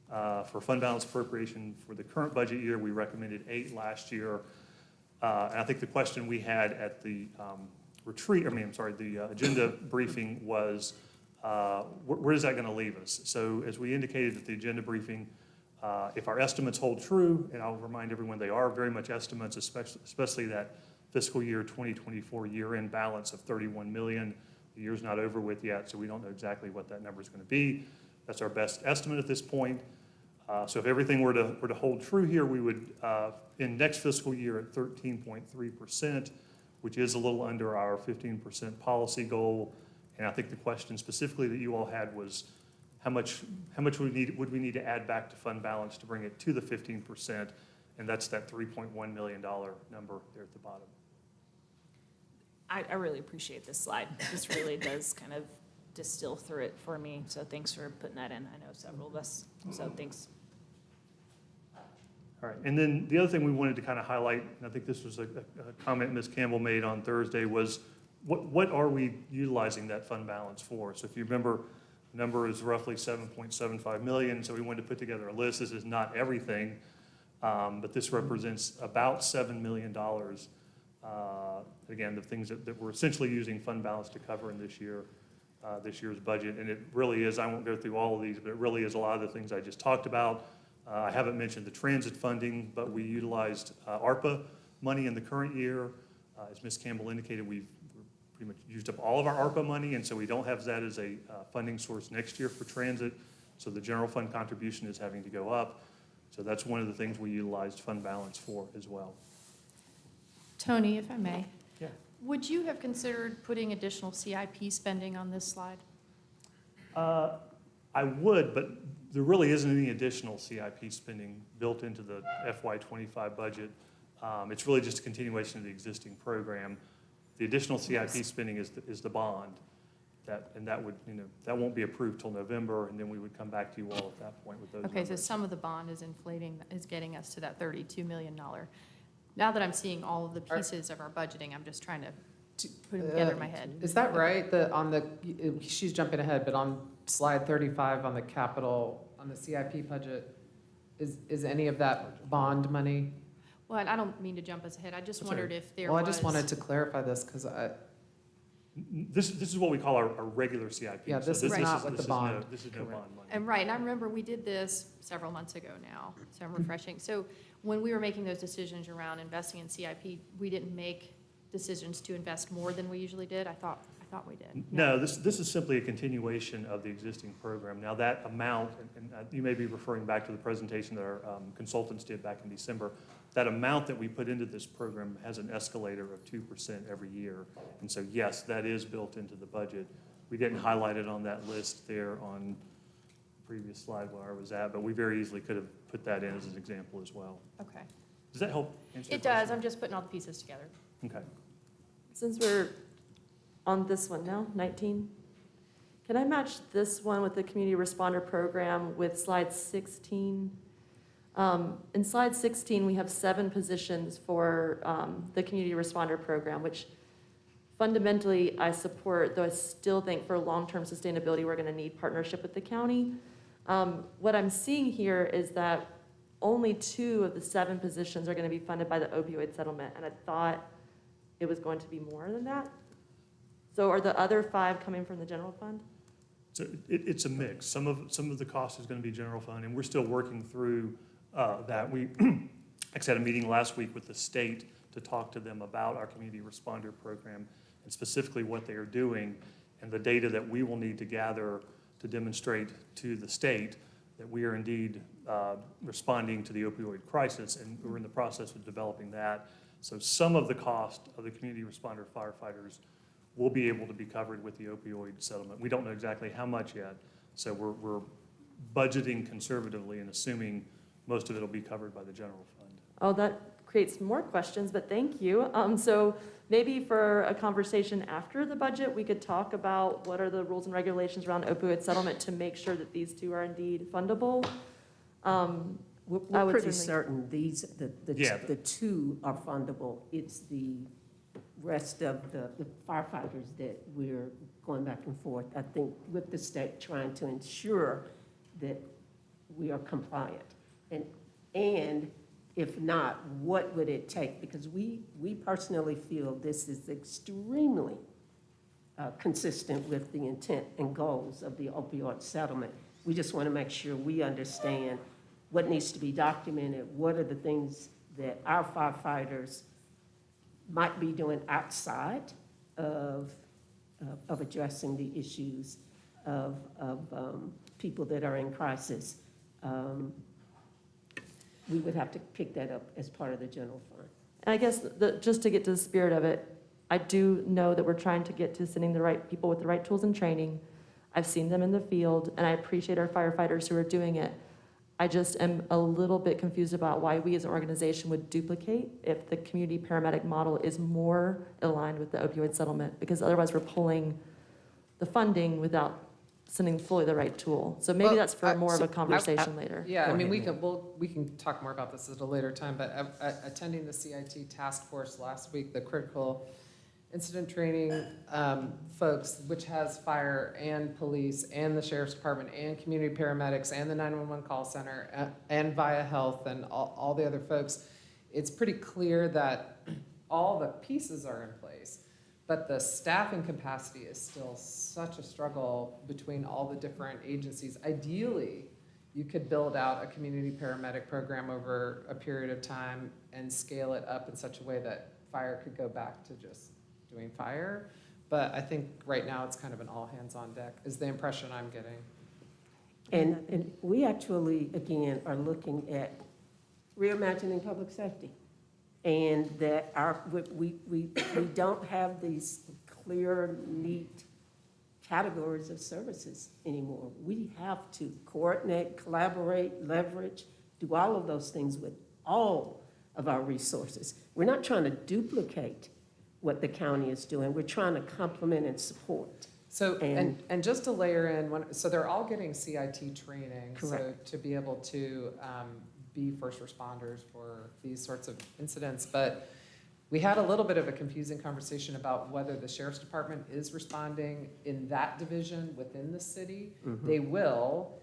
for fund balance appropriation for the current budget year. We recommended 8 last year. And I think the question we had at the the agenda briefing was, where is that going to leave us? So as we indicated at the agenda briefing, if our estimates hold true, and I'll remind everyone they are very much estimates, especially that fiscal year 2024 year-end balance of $31 million. The year's not over with yet, so we don't know exactly what that number is going to be. That's our best estimate at this point. So if everything were to hold true here, we would end next fiscal year at 13.3%, which is a little under our 15% policy goal. And I think the question specifically that you all had was, how much would we need to add back to fund balance to bring it to the 15%? And that's that $3.1 million number there at the bottom. I really appreciate this slide. This really does kind of distill through it for me. So thanks for putting that in. I know several of us, so thanks. All right, and then the other thing we wanted to kind of highlight, and I think this was a comment Ms. Campbell made on Thursday, was what are we utilizing that fund balance for? So if you remember, the number is roughly $7.75 million, so we wanted to put together a list. This is not everything, but this represents about $7 million. Again, the things that we're essentially using fund balance to cover in this year. this year's budget, and it really is, I won't go through all of these, but it really is a lot of the things I just talked about. I haven't mentioned the transit funding, but we utilized ARPA money in the current year. As Ms. Campbell indicated, we've pretty much used up all of our ARPA money, and so we don't have that as a funding source next year for transit. So the general fund contribution is having to go up. So that's one of the things we utilized fund balance for as well. Tony, if I may. Yeah. Would you have considered putting additional CIP spending on this slide? I would, but there really isn't any additional CIP spending built into the FY25 budget. It's really just a continuation of the existing program. The additional CIP spending is the bond. That would, that won't be approved till November, and then we would come back to you all at that point with those Okay, so numbers. some of the bond is inflating, is getting us to that $32 million. Now that I'm seeing all of the pieces of our budgeting, I'm just trying to put them together in my head. Is that right? She's jumping ahead, but on slide 35 on the capital, on the CIP budget, is any of that bond money? Well, I don't mean to jump us ahead. I just wondered if there was. Well, I just wanted to clarify this because This is what we call our regular CIP. Yeah, this is not with the bond. This is no bond money. And right, and I remember we did this several months ago now, so I'm refreshing. So when we were making those decisions around investing in CIP, we didn't make decisions to invest more than we usually did. I thought we did. No, this is simply a continuation of the existing program. Now that amount, and you may be referring back to the presentation that our consultants did back in December, that amount that we put into this program has an escalator of 2% every year. And so yes, that is built into the budget. We didn't highlight it on that list there on the previous slide where I was at, but we very easily could have put that in as an example as well. Okay. Does that help answer your It does. question? I'm just putting all the pieces together. Okay. Since we're on this one now, 19, can I match this one with the community responder program with slide 16? In slide 16, we have 7 positions for the community responder program, which fundamentally I support, though I still think for long-term sustainability, we're gonna need partnership with the county. What I'm seeing here is that only 2 of the 7 positions are gonna be funded by the opioid settlement, and I thought it was going to be more than that. So are the other 5 coming from the general fund? So it's a mix. Some of the cost is going to be general fund, and we're still working through that. We actually had a meeting last week with the state to talk to them about our community responder program and specifically what they are doing and the data that we will need to gather to demonstrate to the state that we are indeed responding to the opioid crisis, and we're in the process of developing that. So some of the cost of the community responder firefighters will be able to be covered with the opioid settlement. We don't know exactly how much yet, so we're budgeting conservatively and assuming most of it will be covered by the general fund. Oh, that creates more questions, but thank you. So maybe for a conversation after the budget, we could talk about what are the rules and regulations around opioid settlement to make sure that these 2 are indeed fundable. We're pretty certain the 2 are fundable. It's the rest of the firefighters that we're going back and forth, I think, with the state, trying to ensure that we are compliant. And if not, what would it take? Because we personally feel this is extremely consistent with the intent and goals of the opioid settlement. We just want to make sure we understand what needs to be documented, what are the things that our firefighters might be doing outside of addressing the issues of people that are in crisis. We would have to pick that up as part of the general fund. And I guess just to get to the spirit of it, I do know that we're trying to get to sending the right people with the right tools and training. I've seen them in the field, and I appreciate our firefighters who are doing it. I just am a little bit confused about why we as an organization would duplicate if the community paramedic model is more aligned with the opioid settlement, because otherwise we're pulling the funding without sending fully the right tool. So maybe that's for more of a conversation later. Yeah, I mean, we can talk more about this at a later time, but attending the CIT task force last week, the critical incident training folks, which has fire and police and the sheriff's department and community paramedics and the 911 call center and Via Health and all the other folks, it's pretty clear that all the pieces are in place, But the staffing capacity is still such a struggle between all the different agencies. Ideally, you could build out a community paramedic program over a period of time and scale it up in such a way that fire could go back to just doing fire. But I think right now it's kind of an all hands on deck, is the impression I'm getting. And we actually, again, are looking at reimagining public safety. And that we don't have these clear, neat categories of services anymore. We have to coordinate, collaborate, leverage, do all of those things with all of our resources. We're not trying to duplicate what the county is doing. We're trying to complement and support. So, and just to layer in, so they're all getting CIT training. Correct. So to be able to be first responders for these sorts of incidents. But we had a little bit of a confusing conversation about whether the sheriff's department is responding in that division within the city. Mhm. They will,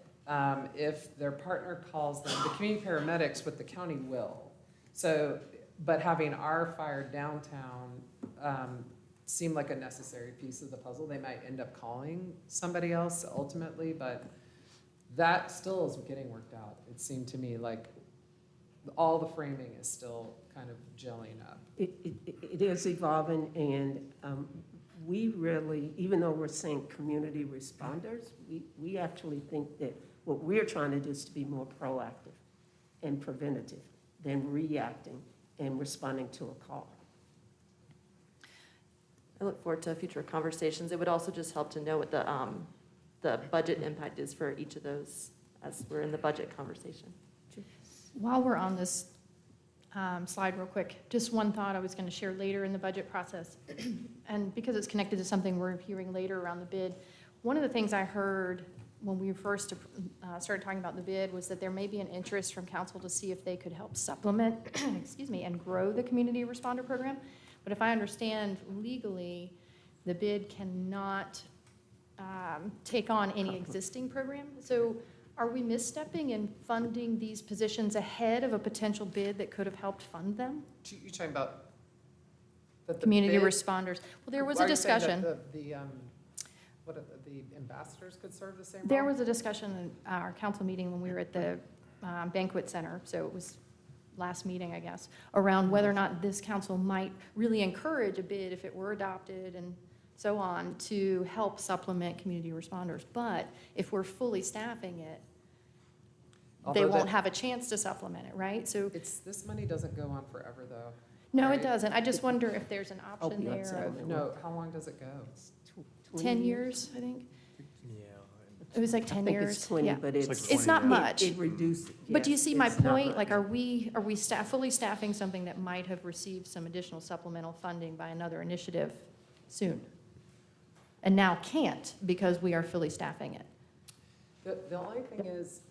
if their partner calls them, the community paramedics with the county will. So, but having our fire downtown seemed like a necessary piece of the puzzle. They might end up calling somebody else ultimately, but that still is getting worked out. It seemed to me like all the framing is still kind of gelling up. It is evolving, and we really, even though we're saying community responders, we actually think that what we're trying to do is to be more proactive and preventative than reacting and responding to a call. I look forward to future conversations. It would also just help to know what the budget impact is for each of those as we're in the budget conversation. While we're on this slide real quick, just one thought I was going to share later in the budget process. And because it's connected to something we're hearing later around the bid, one of the things I heard when we first started talking about the bid was that there may be an interest from council to see if they could help supplement, excuse me, and grow the community responder program. But if I understand legally, the bid cannot take on any existing program. So are we misstepping in funding these positions ahead of a potential bid that could have helped fund them? You're talking about the Community bid? responders. Well, there was Are a you saying discussion. that the ambassadors could serve the same role? There was a discussion in our council meeting when we were at the banquet center, so it was last meeting, I guess, around whether or not this council might really encourage a bid if it were adopted and so on to help supplement community responders. But if we're fully staffing it, they won't have a chance to supplement it, right? So this money doesn't go on forever though. no, right? it doesn't. I just wonder if there's an option there of No, how long does it go? 10 years, I think. Yeah. It was like 10 I think years. it's 20, yeah. but It's not much. It reduced. But do you yes, see my it's not point? much. Like, are we fully staffing something that might have received some additional supplemental funding by another initiative soon? And now can't because we are fully staffing it. The only thing is,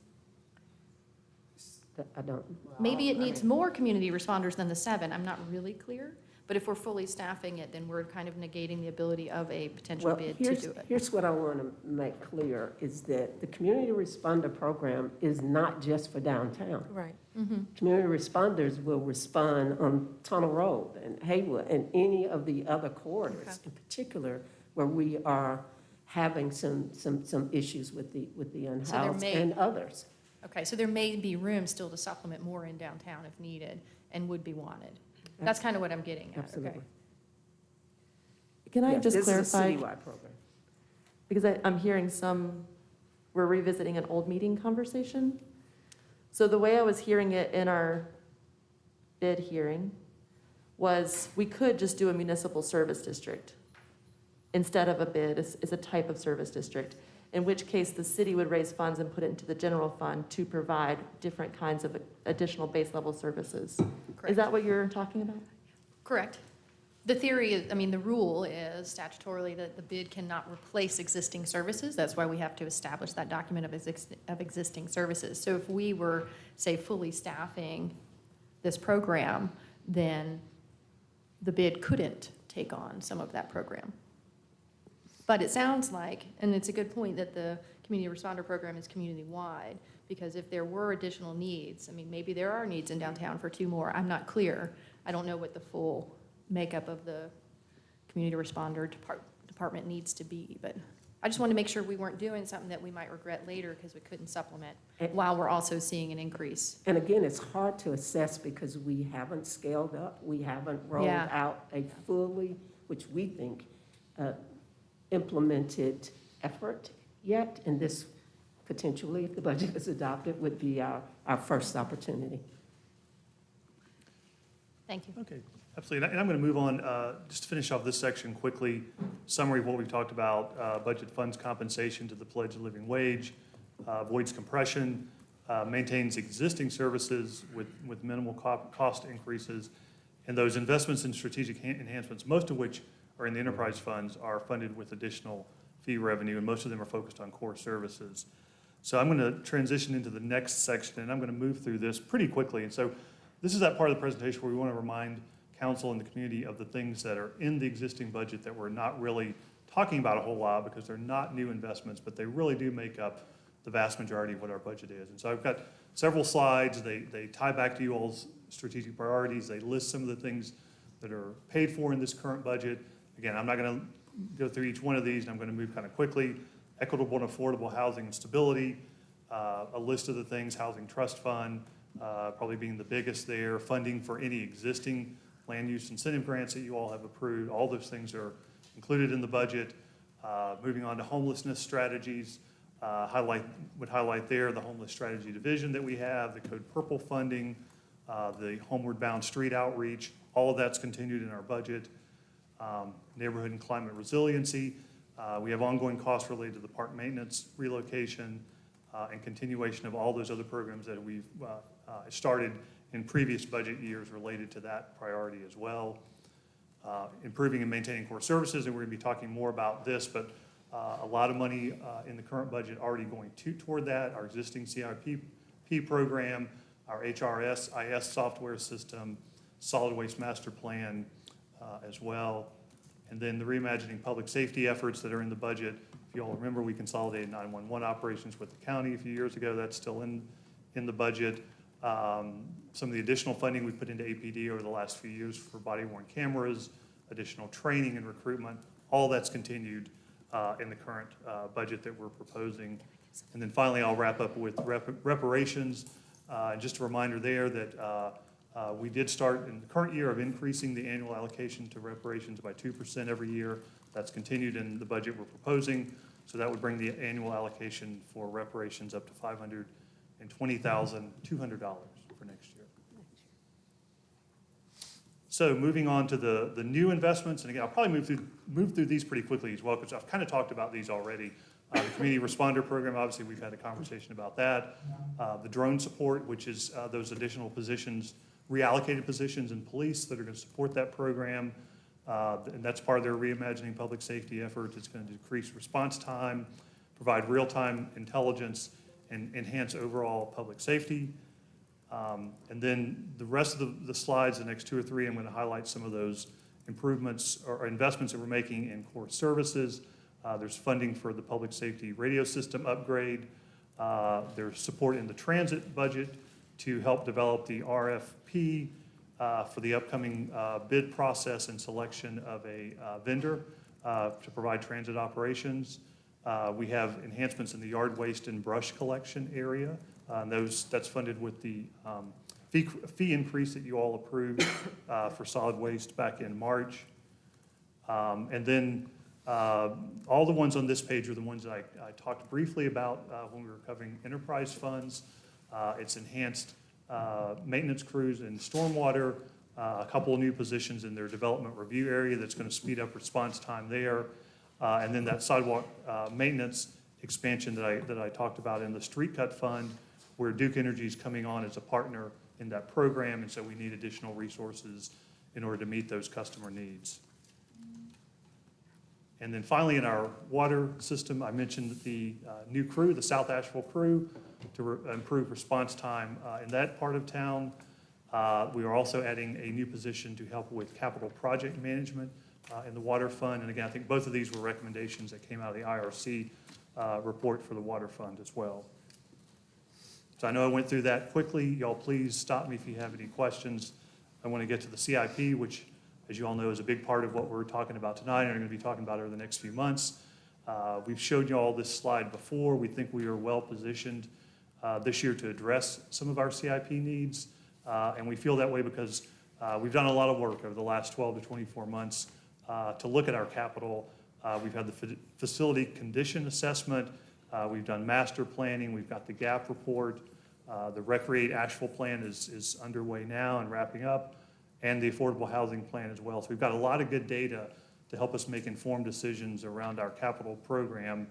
I don't. Maybe it needs more community responders than the 7. I'm not really clear. But if we're fully staffing it, then we're kind of negating the ability of a potential Well, bid to do it. here's what I want to make clear, is that the community responder program is not just for downtown. Right. Mm-hmm. Community responders will respond on Tunnel Road and Haywood and any of the other corridors, Okay. in particular, where we are having some issues with the unhoused and others. Okay, so there may be room still to supplement more in downtown if needed and would be wanted. That's kind of what I'm getting at, okay? Absolutely. Can I Yes, just this is a clarify? citywide program. Because I'm hearing we're revisiting an old meeting conversation. So the way I was hearing it in our bid hearing was we could just do a municipal service district instead of a bid, is a type of service district, in which case the city would raise funds and put it into the general fund to provide different kinds of additional base level services. Correct. Is that what you're talking about? Correct. The theory is, the rule is statutorily that the bid cannot replace existing services. That's why we have to establish that document of existing services. So if we were, say, fully staffing this program, then the bid couldn't take on some of that program. But it sounds like, and it's a good point, that the community responder program is community-wide, because if there were additional needs, maybe there are needs in downtown for 2 more. I'm not clear. I don't know what the full makeup of the community responder department needs to be. But I just wanted to make sure we weren't doing something that we might regret later because we couldn't supplement while we're also seeing an increase. And again, it's hard to assess because we haven't scaled up. We haven't rolled out a fully, which we think, implemented effort yet. And this potentially, if the budget is adopted, would be our first opportunity. Thank you. Okay, absolutely. And I'm going to move on, just to finish off this section quickly. Summary of what we've talked about, budget funds compensation to the pledge of living wage, avoids compression, maintains existing services with minimal cost increases, and those investments in strategic enhancements, most of which are in the enterprise funds, are funded with additional fee revenue, and most of them are focused on core services. So I'm going to transition into the next section, and I'm going to move through this pretty quickly. And so this is that part of the presentation where we want to remind council and the community of the things that are in the existing budget that we're not really talking about a whole lot because they're not new investments, but they really do make up the vast majority of what our budget is. And so I've got several slides. They tie back to you all's strategic priorities. They list some of the things that are paid for in this current budget. Again, I'm not going to go through each one of these, and I'm going to move kind of quickly. Equitable and affordable housing and stability, a list of the things, housing trust fund, probably being the biggest there, funding for any existing land use incentive grants that you all have approved. All those things are included in the budget. Moving on to homelessness strategies, would highlight there the homeless strategy division that we have, the Code Purple funding, the homeward bound street outreach. All of that's continued in our budget. Neighborhood and climate resiliency. We have ongoing costs related to the park maintenance relocation and continuation of all those other programs that we've started in previous budget years related to that priority as well. Improving and maintaining core services, and we're going to be talking more about this, but a lot of money in the current budget already going toward that. Our existing CIP program, our HRIS software system, solid waste master plan as well. And then the reimagining public safety efforts that are in the budget. If you all remember, we consolidated 911 operations with the county a few years ago. That's still in the budget. Some of the additional funding we put into APD over the last few years for body-worn cameras, additional training and recruitment, all that's continued in the current budget that we're proposing. And then finally, I'll wrap up with reparations. Just a reminder there that we did start in the current year of increasing the annual allocation to reparations by 2% every year. That's continued in the budget we're proposing. So that would bring the annual allocation for reparations up to $520,200 for next year. So moving on to the new investments, and again, I'll probably move through these pretty quickly as well because I've kind of talked about these already. The community responder program, obviously we've had a conversation about that. The drone support, which is those additional positions, reallocated positions in police that are going to support that program. And that's part of their reimagining public safety effort. It's going to decrease response time, provide real-time intelligence, and enhance overall public safety. And then the rest of the slides, the next two or three, I'm going to highlight some of those improvements or investments that we're making in core services. There's funding for the public safety radio system upgrade. There's support in the transit budget to help develop the RFP for the upcoming bid process and selection of a vendor to provide transit operations. We have enhancements in the yard waste and brush collection area. That's funded with the fee increase that you all approved for solid waste back in March. And then all the ones on this page are the ones that I talked briefly about when we were covering enterprise funds. It's enhanced maintenance crews in stormwater, a couple of new positions in their development review area that's going to speed up response time there. And then that sidewalk maintenance expansion that I talked about in the street cut fund, where Duke Energy is coming on as a partner in that program, and so we need additional resources in order to meet those customer needs. And then finally, in our water system, I mentioned the new crew, the South Asheville crew, to improve response time in that part of town. We are also adding a new position to help with capital project management in the water fund. And again, I think both of these were recommendations that came out of the IRC report for the water fund as well. So I know I went through that quickly. Y'all please stop me if you have any questions. I want to get to the CIP, which as you all know, is a big part of what we're talking about tonight and are going to be talking about over the next few months. We've showed you all this slide before. We think we are well positioned this year to address some of our CIP needs. And we feel that way because we've done a lot of work over the last 12 to 24 months to look at our capital. We've had the facility condition assessment. We've done master planning. We've got the gap report. The Recreate Asheville plan is underway now and wrapping up, and the affordable housing plan as well. So we've got a lot of good data to help us make informed decisions around our capital program.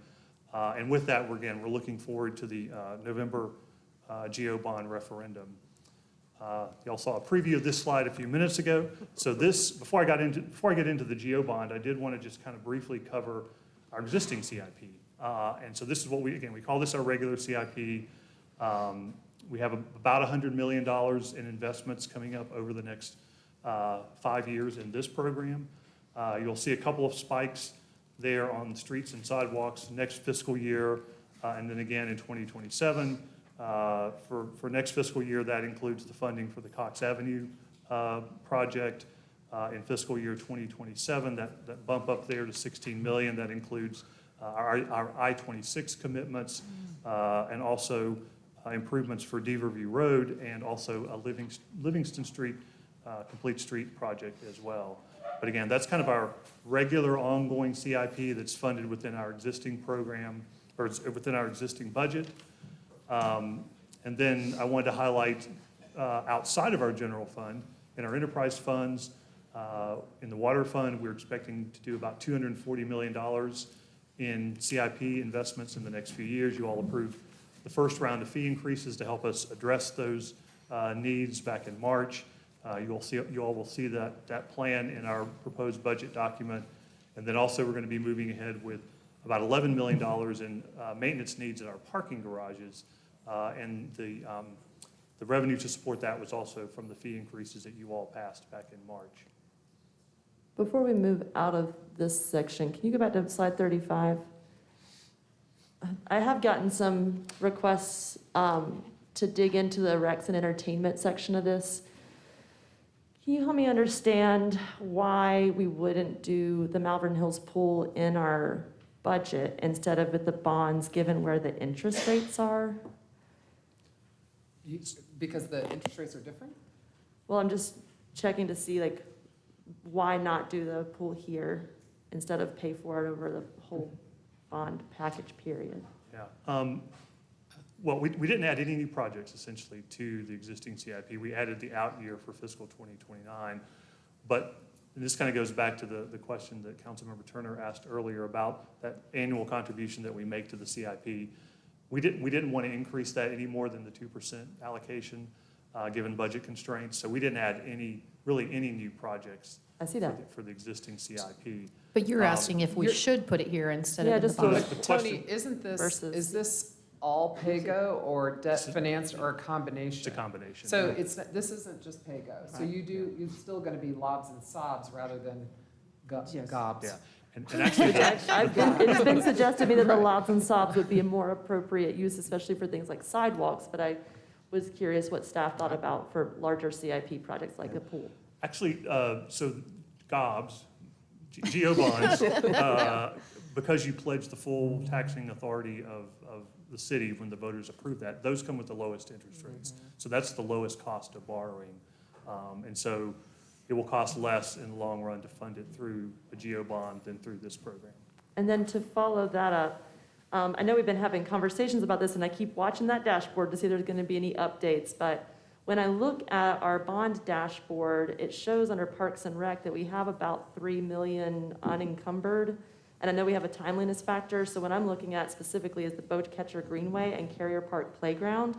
And with that, we're looking forward to the November GO bond referendum. Y'all saw a preview of this slide a few minutes ago. So this, before I get into the GO bond, I did want to just kind of briefly cover our existing CIP. And so this is what we call this our regular CIP. We have about $100 million in investments coming up over the next 5 years in this program. You'll see a couple of spikes there on streets and sidewalks next fiscal year, and then again in 2027. For next fiscal year, that includes the funding for the Cox Avenue project. In fiscal year 2027, that bump up there to 16 million, that includes our I-26 commitments and also improvements for Deaverview Road and also a Livingston Street complete street project as well. But again, that's kind of our regular ongoing CIP that's funded within our existing program or within our existing budget. And then I wanted to highlight outside of our general fund, in our enterprise funds, in the water fund, we're expecting to do about $240 million in CIP investments in the next few years. You all approved the first round of fee increases to help us address those needs back in March. You all will see that plan in our proposed budget document. And then also we're going to be moving ahead with about $11 million in maintenance needs at our parking garages. And the revenue to support that was also from the fee increases that you all passed back in March. Before we move out of this section, can you go back to slide 35? I have gotten some requests to dig into the Recs and Entertainment section of this. Can you help me understand why we wouldn't do the Malvern Hills pool in our budget instead of with the bonds, given where the interest rates are? Because the interest rates are different? Well, I'm just checking to see, like, why not do the pool here instead of pay for it over the whole bond package period? Yeah. Well, we didn't add any new projects essentially to the existing CIP. We added the out year for fiscal 2029. But this kind of goes back to the question that Councilmember Turner asked earlier about that annual contribution that we make to the CIP. We didn't want to increase that any more than the 2% allocation given budget constraints. So we didn't add any new projects. I see that. For the existing CIP. But you're asking if we should put it here instead of in the just bond. Tony, is this all PAYGO or debt financed or a combination? It's a combination. So this isn't just PAYGO. So you're still going to be lobs and sobs rather than gobs. Yeah. And actually, it's been suggested to me that the lobs and sobs would be a more appropriate use, especially for things like sidewalks, but I was curious what staff thought about for larger CIP projects like a pool. Actually, so GOBs, GO bonds, because you pledge the full taxing authority of the city when the voters approve that, those come with the lowest interest rates. So that's the lowest cost of borrowing. And so it will cost less in the long run to fund it through a GO bond than through this program. And then to follow that up, I know we've been having conversations about this and I keep watching that dashboard to see if there's going to be any updates, but when I look at our bond dashboard, it shows under Parks and Rec that we have about 3 million unencumbered. And I know we have a timeliness factor, so what I'm looking at specifically is the Boat Catcher Greenway and Carrier Park Playground.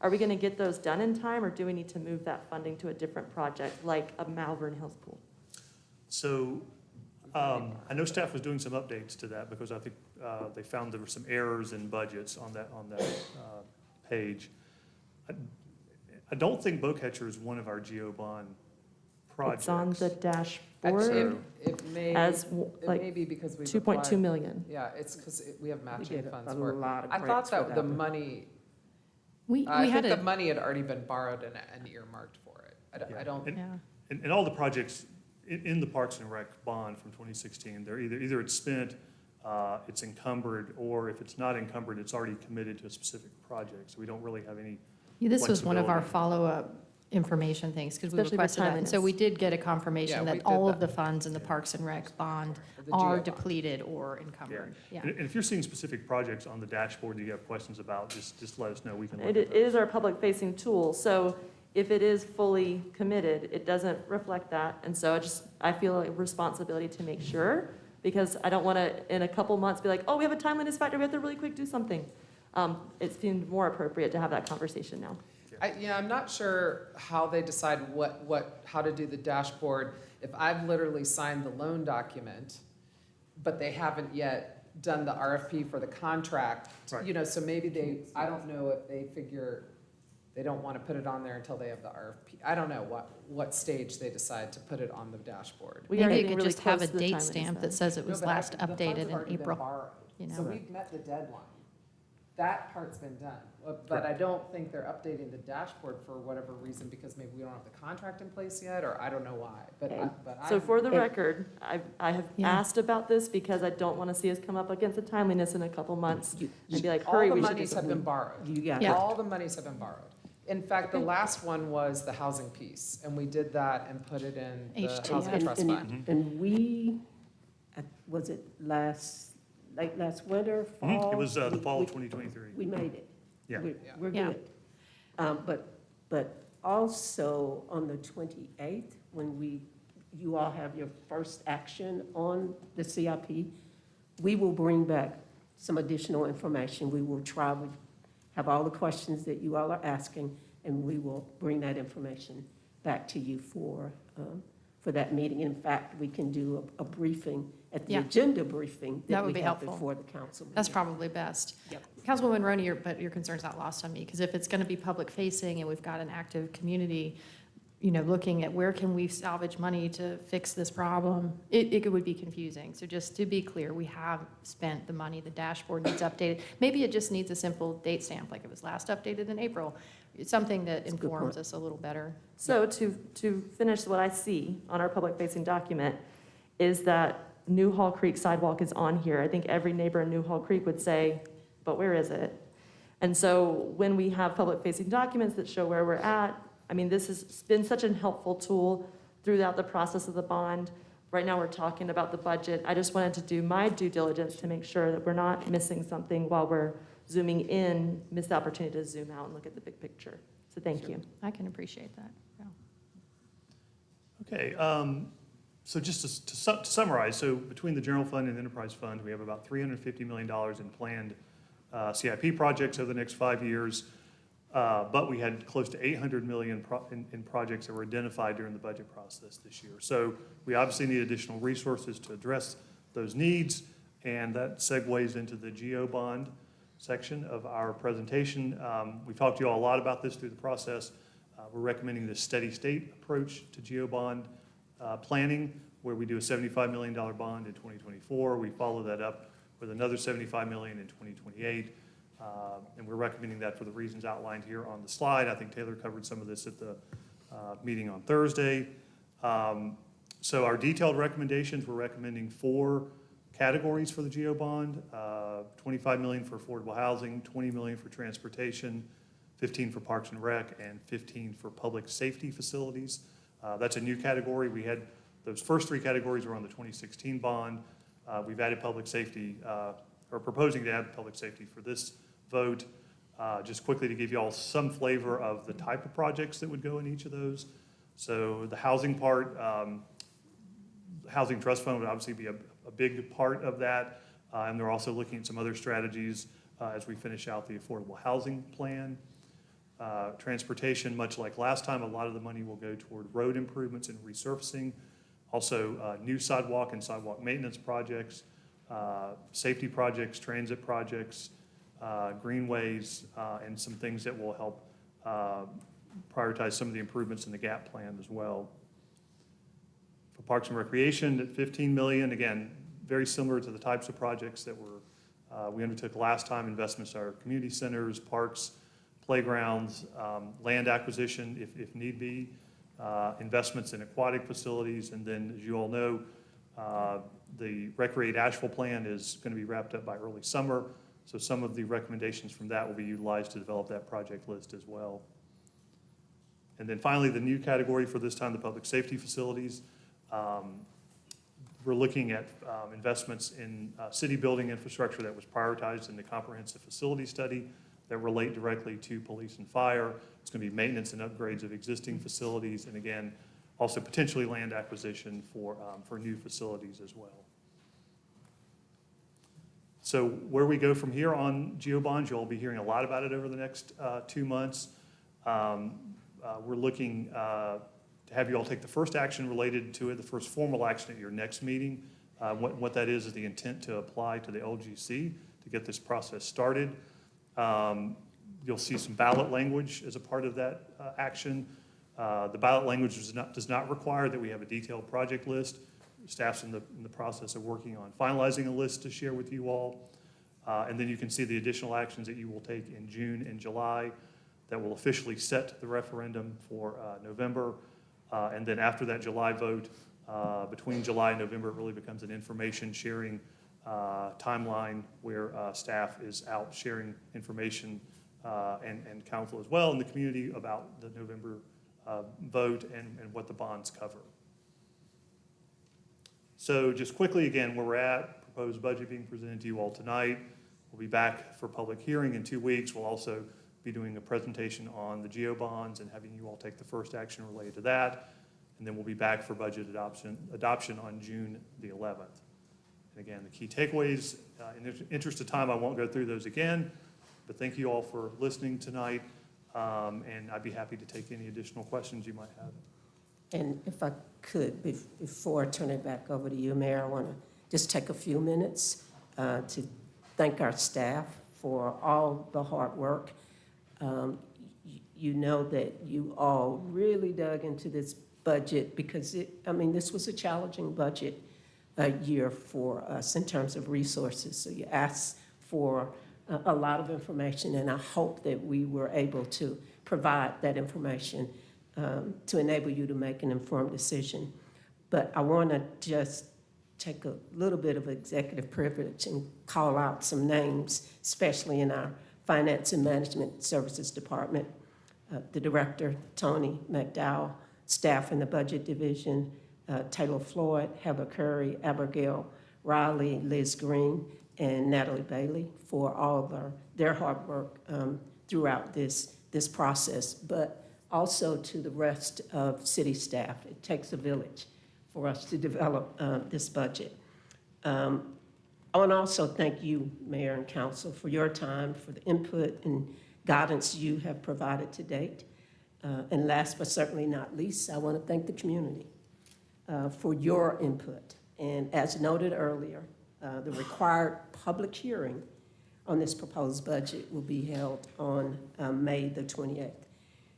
Are we gonna get those done in time, or do we need to move that funding to a different project, like a Malvern Hills pool? So I know staff was doing some updates to that because I think they found there were some errors in budgets on that page. I don't think Boat Catcher is one of our GO bond projects. It's on the dashboard. Actually, it may be because we've 2.2 million. Yeah, it's because we have matching get funds a for it. lot of I thought grants for that the that. money, We I had think a, the money had already been borrowed and earmarked for it. I don't. And all the projects in the Parks and Rec bond from 2016, they're either it's spent, it's encumbered, or if it's not encumbered, it's already committed to a specific project. So we don't really have any Yeah, this was one of our flexibility. follow-up information things, because we Especially for requested that. And so timeliness. we did get a Yeah, confirmation we that did all of that. the funds in the Parks and Rec bond The are GO bond. depleted or encumbered. Yeah. And if you're seeing specific projects on the dashboard that you have questions about, just let us know. We can look It at those. is our public-facing tool, so if it is fully committed, it doesn't reflect that. And so I feel a responsibility to make sure, because I don't want to, in a couple months, be like, oh, we have a timeliness factor, we have to really quick do something. It seemed more appropriate to have that conversation now. I'm not sure how they decide how to do the dashboard. If I've literally signed the loan document, but they haven't yet done the RFP for the contract, Right. So maybe I don't know if they figure they don't want to put it on there until they have the RFP. I don't know what stage they decide to put it on the dashboard. We are Maybe it getting could really just have close a to the date timeliness stamp then. that says it No, was but last the funds updated have in already been April. borrowed. You So know. we've met the deadline. That part's been done, but I don't think they're updating the dashboard for whatever reason, because maybe we don't have the contract in place yet, or I don't know why, Okay. but So I'm- for the record, I have Yeah. asked about this because I don't want to see us come up against a timeliness in a couple months and be like, all hurry, the we should do monies have something. been borrowed. You got Yeah. All the monies have been borrowed. In fact, the last one was the housing piece, and we did that and put it in the HTF. housing trust fund. And we, was it late last winter, fall? It was the fall We- of 2023. We made it. Yeah. We're Yeah. good. But also on the 28th, when you all have your first action on the CIP, we will bring back some additional information. We will have all the questions that you all are asking, and we will bring that information back to you for that meeting. In fact, we can do a briefing at the Yeah. agenda briefing That that would we be have helpful. before the council meeting. That's probably best. Yep. Councilwoman Roney, your concern's not lost on me, because if it's going to be public facing and we've got an active community, looking at where can we salvage money to fix this problem, it would be confusing. So just to be clear, we have spent the money, the dashboard needs updated. Maybe it just needs a simple date stamp, like it was last updated in April. It's something that That's a good informs point. us a little better. So to finish what I see on our public-facing document is that New Hall Creek sidewalk is on here. I think every neighbor in New Hall Creek would say, but where is it? And so when we have public-facing documents that show where we're at, this has been such a helpful tool throughout the process of the bond. Right now, we're talking about the budget. I just wanted to do my due diligence to make sure that we're not missing something while we're zooming in, miss the opportunity to zoom out and look at the big picture. So thank you. I can appreciate that. Yeah. Okay, so just to summarize, so between the general fund and the enterprise fund, we have about $350 million in planned CIP projects over the next 5 years. But we had close to $800 million in projects that were identified during the budget process this year. So we obviously need additional resources to address those needs, and that segues into the GO bond section of our presentation. We talked to you all a lot about this through the process. We're recommending this steady state approach to GO bond planning, where we do a $75 million bond in 2024. We follow that up with another $75 million in 2028. And we're recommending that for the reasons outlined here on the slide. I think Taylor covered some of this at the meeting on Thursday. So our detailed recommendations, we're recommending 4 categories for the GO bond, $25 million for affordable housing, $20 million for transportation, 15 for parks and rec, and 15 for public safety facilities. That's a new category. We had those first 3 categories were on the 2016 bond. We've added public safety, or proposing to add public safety for this vote. Just quickly to give you all some flavor of the type of projects that would go in each of those. So the housing part, housing trust fund would obviously be a big part of that. And they're also looking at some other strategies as we finish out the affordable housing plan. Transportation, much like last time, a lot of the money will go toward road improvements and resurfacing. Also new sidewalk and sidewalk maintenance projects, safety projects, transit projects, greenways, and some things that will help prioritize some of the improvements in the GAP plan as well. For Parks and Recreation at $15 million, again, very similar to the types of projects that we undertook last time, investments in our community centers, parks, playgrounds, land acquisition if need be, investments in aquatic facilities, and then, as you all know, the Recreate Asheville plan is going to be wrapped up by early summer, so some of the recommendations from that will be utilized to develop that project list as well. And then finally, the new category for this time, the public safety facilities. We're looking at investments in city building infrastructure that was prioritized in the comprehensive facility study that relate directly to police and fire. It's going to be maintenance and upgrades of existing facilities, and again, also potentially land acquisition for new facilities as well. So where we go from here on GeoBonds, you'll be hearing a lot about it over the next 2 months. We're looking to have you all take the first action related to it, the first formal action at your next meeting. What that is the intent to apply to the LGC to get this process started. You'll see some ballot language as a part of that action. The ballot language does not require that we have a detailed project list. Staff's in the process of working on finalizing a list to share with you all. And then you can see the additional actions that you will take in June and July that will officially set the referendum for November. And then after that July vote, between July and November, it really becomes an information sharing timeline where staff is out sharing information and counsel as well in the community about the November vote and what the bonds cover. So just quickly again, where we're at, proposed budget being presented to you all tonight. We'll be back for public hearing in 2 weeks. We'll also be doing a presentation on the GeoBonds and having you all take the first action related to that. And then we'll be back for budget adoption on June the 11th. And again, the key takeaways, in the interest of time, I won't go through those again, but thank you all for listening tonight. And I'd be happy to take any additional questions you might have. And if I could, before I turn it back over to you, Mayor, I want to just take a few minutes to thank our staff for all the hard work. You know that you all really dug into this budget because this was a challenging budget year for us in terms of resources. So you asked for a lot of information, and I hope that we were able to provide that information to enable you to make an informed decision. But I want to just take a little bit of executive privilege and call out some names, especially in our Finance and Management Services Department. The Director, Tony McDowell, staff in the Budget Division, Taylor Floyd, Heather Curry, Abigail Riley, Liz Green, and Natalie Bailey for all of their hard work throughout this process, but also to the rest of city staff. It takes a village for us to develop this budget. I want to also thank you, Mayor and Council, for your time, for the input and guidance you have provided to date. And last but certainly not least, I want to thank the community for your input. And as noted earlier, the required public hearing on this proposed budget will be held on May the 28th.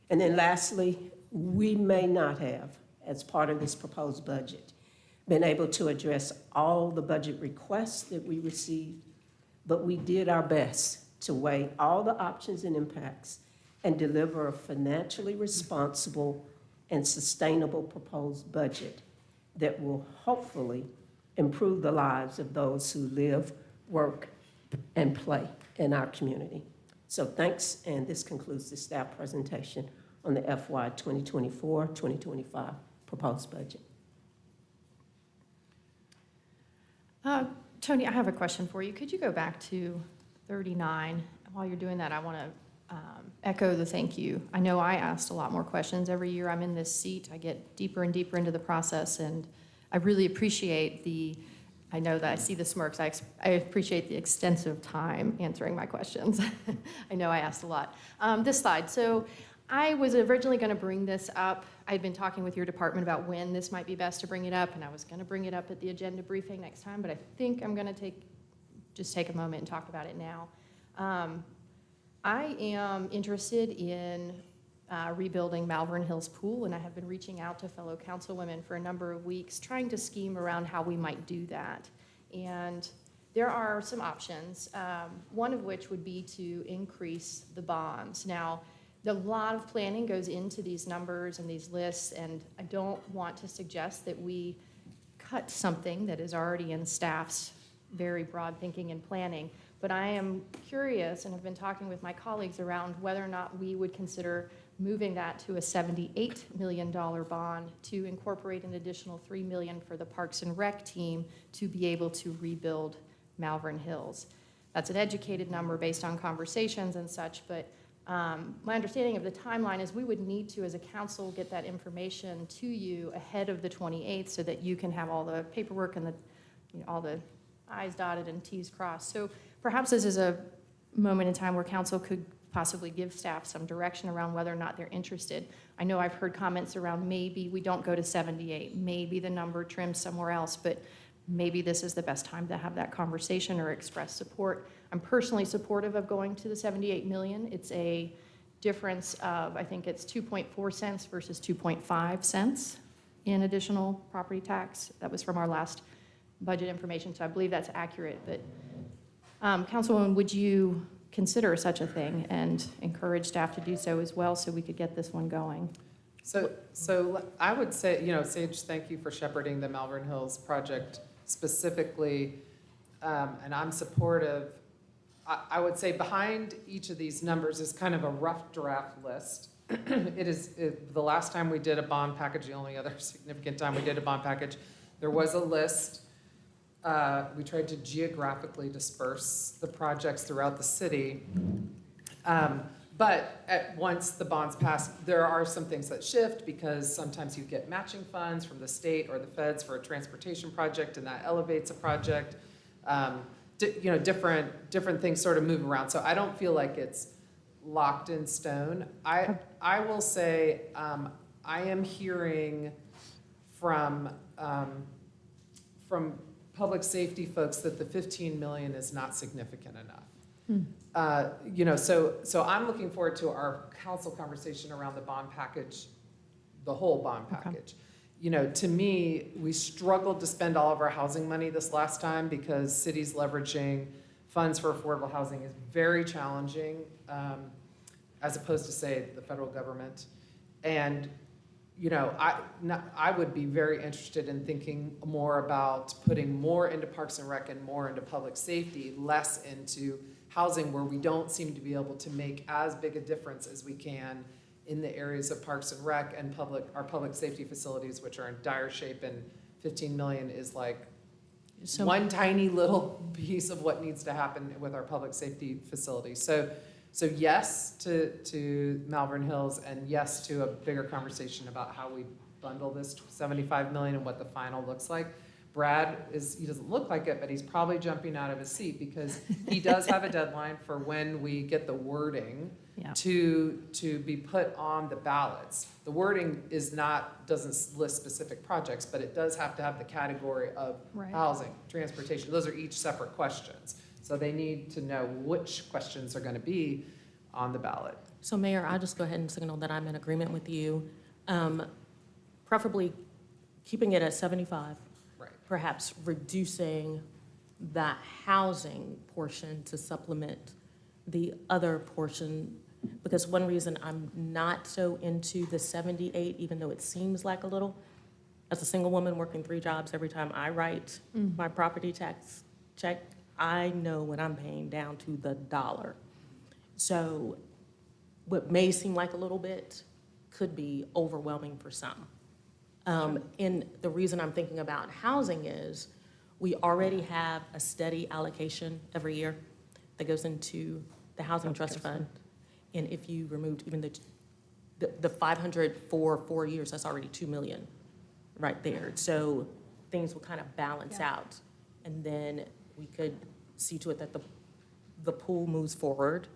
And then lastly, we may not have, as part of this proposed budget, been able to address all the budget requests that we received, but we did our best to weigh all the options and impacts and deliver a financially responsible and sustainable proposed budget that will hopefully improve the lives of those who live, work, and play in our community. So thanks, and this concludes the staff presentation on the FY 2024-2025 proposed budget. Tony, I have a question for you. Could you go back to 39? While you're doing that, I want to echo the thank you. I know I asked a lot more questions every year I'm in this seat. I get deeper and deeper into the process, and I really appreciate I know that I see the smirks. I appreciate the extensive time answering my questions. I know I asked a lot. This slide. So I was originally going to bring this up. I'd been talking with your department about when this might be best to bring it up, and I was going to bring it up at the agenda briefing next time, but I think I'm going to just take a moment and talk about it now. I am interested in rebuilding Malvern Hills Pool, and I have been reaching out to fellow councilwomen for a number of weeks, trying to scheme around how we might do that. And there are some options, one of which would be to increase the bonds. Now, a lot of planning goes into these numbers and these lists, and I don't want to suggest that we cut something that is already in staff's very broad thinking and planning. But I am curious, and have been talking with my colleagues around whether or not we would consider moving that to a $78 million bond to incorporate an additional $3 million for the Parks and Rec team to be able to rebuild Malvern Hills. That's an educated number based on conversations and such, but my understanding of the timeline is we would need to, as a council, get that information to you ahead of the 28th so that you can have all the paperwork and all the I's dotted and T's crossed. So perhaps this is a moment in time where council could possibly give staff some direction around whether or not they're interested. I know I've heard comments around maybe we don't go to 78, maybe the number trims somewhere else, but maybe this is the best time to have that conversation or express support. I'm personally supportive of going to the 78 million. It's a difference of, I think it's 2.4 cents versus 2.5 cents in additional property tax. That was from our last budget information, so I believe that's accurate. But Councilwoman, would you consider such a thing and encourage staff to do so as well so we could get this one going? So I would say, Sage, thank you for shepherding the Malvern Hills project specifically, and I'm supportive. I would say behind each of these numbers is kind of a rough draft list. The last time we did a bond package, the only other significant time we did a bond package, there was a list. We tried to geographically disperse the projects throughout the city. But once the bonds pass, there are some things that shift because sometimes you get matching funds from the state or the feds for a transportation project, and that elevates a project. Different things sort of move around. So I don't feel like it's locked in stone. I will say I am hearing from public safety folks that the 15 million is not significant enough. So I'm looking forward to our council conversation around the bond package, the whole bond package. To me, we struggled to spend all of our housing money this last time because cities leveraging funds for affordable housing is very challenging, as opposed to, say, the federal government. And I would be very interested in thinking more about putting more into Parks and Rec and more into public safety, less into housing, where we don't seem to be able to make as big a difference as we can in the areas of Parks and Rec and our public safety facilities, which are in dire shape, and 15 million is like one tiny little piece of what needs to happen with our public safety facilities. So yes to Malvern Hills, and yes to a bigger conversation about how we bundle this 75 million and what the final looks like. Brad he doesn't look like it, but he's probably jumping out of his seat because he does have a deadline for when we get the wording to be put on the ballots. The wording doesn't list specific projects, but it does have to have the category of housing, transportation. Those are each separate questions. So they need to know which questions are going to be on the ballot. So Mayor, I'll just go ahead and signal that I'm in agreement with you. Preferably keeping it at 75. Right. Perhaps reducing that housing portion to supplement the other portion. Because one reason I'm not so into the 78, even though it seems like a little, as a single woman working 3 jobs, every time I write my property tax check, I know what I'm paying down to the dollar. So what may seem like a little bit could be overwhelming for some. And the reason I'm thinking about housing is we already have a steady allocation every year that goes into the Housing Trust Fund. And if you removed even the 500 for 4 years, that's already 2 million right there. So things will kind of balance out. And then we could see to it that the pool moves forward,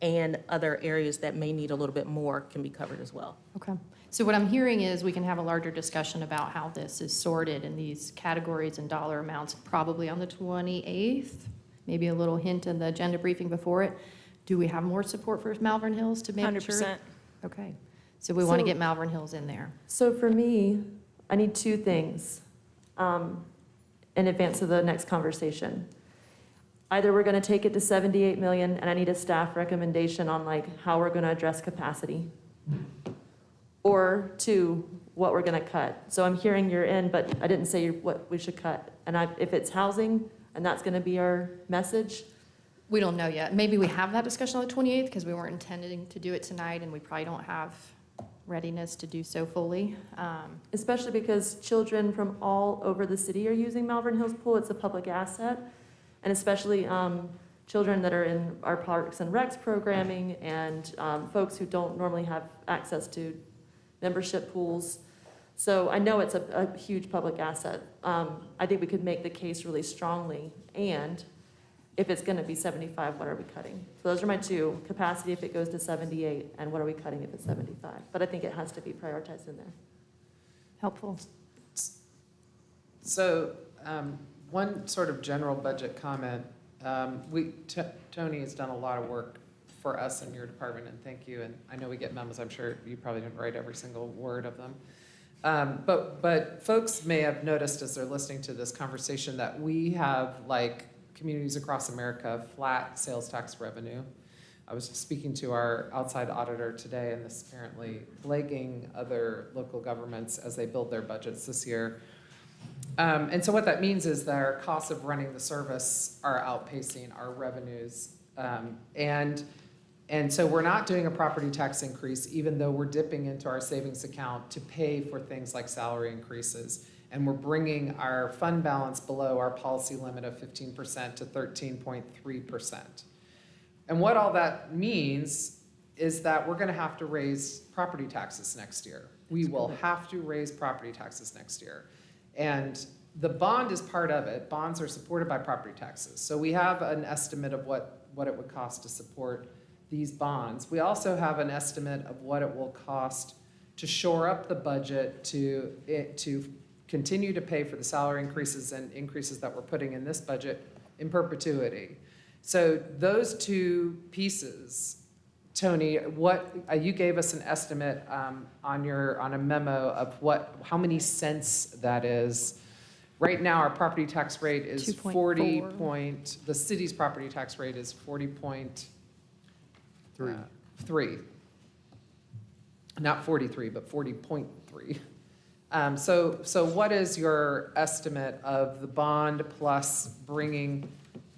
and other areas that may need a little bit more can be covered as well. Okay. So what I'm hearing is we can have a larger discussion about how this is sorted in these categories and dollar amounts probably on the 28th, maybe a little hint in the agenda briefing before it. Do we have more support for Malvern Hills to make 100%. sure? Okay. So we want to get Malvern Hills in there. So for me, I need 2 things in advance of the next conversation. either we're gonna take it to 78 million, and I need a staff recommendation on like how we're gonna address capacity. Or two, what we're gonna cut. So I'm hearing you're in, but I didn't say what we should cut. And if it's housing, and that's gonna be our message, We don't know yet. Maybe we have that discussion on the 28th because we weren't intending to do it tonight and we probably don't have readiness to do so fully. especially because children from all over the city are using Malvern Hills Pool. It's a public asset. And especially children that are in our Parks and Recs programming and folks who don't normally have access to membership pools. So I know it's a huge public asset. I think we could make the case really strongly. And if it's going to be 75, what are we cutting? So those are my two: capacity if it goes to 78, and what are we cutting if it's 75? But I think it has to be prioritized in there. Helpful. So, one sort of general budget comment. Tony has done a lot of work for us in your department, and thank you. And I know we get memos. I'm sure you probably didn't write every single word of them. But folks may have noticed as they're listening to this conversation that we have, like communities across America, flat sales tax revenue. I was speaking to our outside auditor today, and this apparently plaguing other local governments as they build their budgets this year. And so what that means is that our costs of running the service are outpacing our revenues. And so we're not doing a property tax increase, even though we're dipping into our savings account to pay for things like salary increases. And we're bringing our fund balance below our policy limit of 15% to 13.3%. And what all that means is that we're gonna have to raise property taxes next year. We will have to raise property taxes next year. And the bond is part of it. Bonds are supported by property taxes. So we have an estimate of what it would cost to support these bonds. We also have an estimate of what it will cost to shore up the budget to continue to pay for the salary increases and increases that we're putting in this budget in perpetuity. So those two pieces, Tony, you gave us an estimate on a memo of how many cents that is. Right now, our property tax rate is 2.4. the city's property tax rate is 40.3. Not 43, but 40.3. So what is your estimate of the bond plus bringing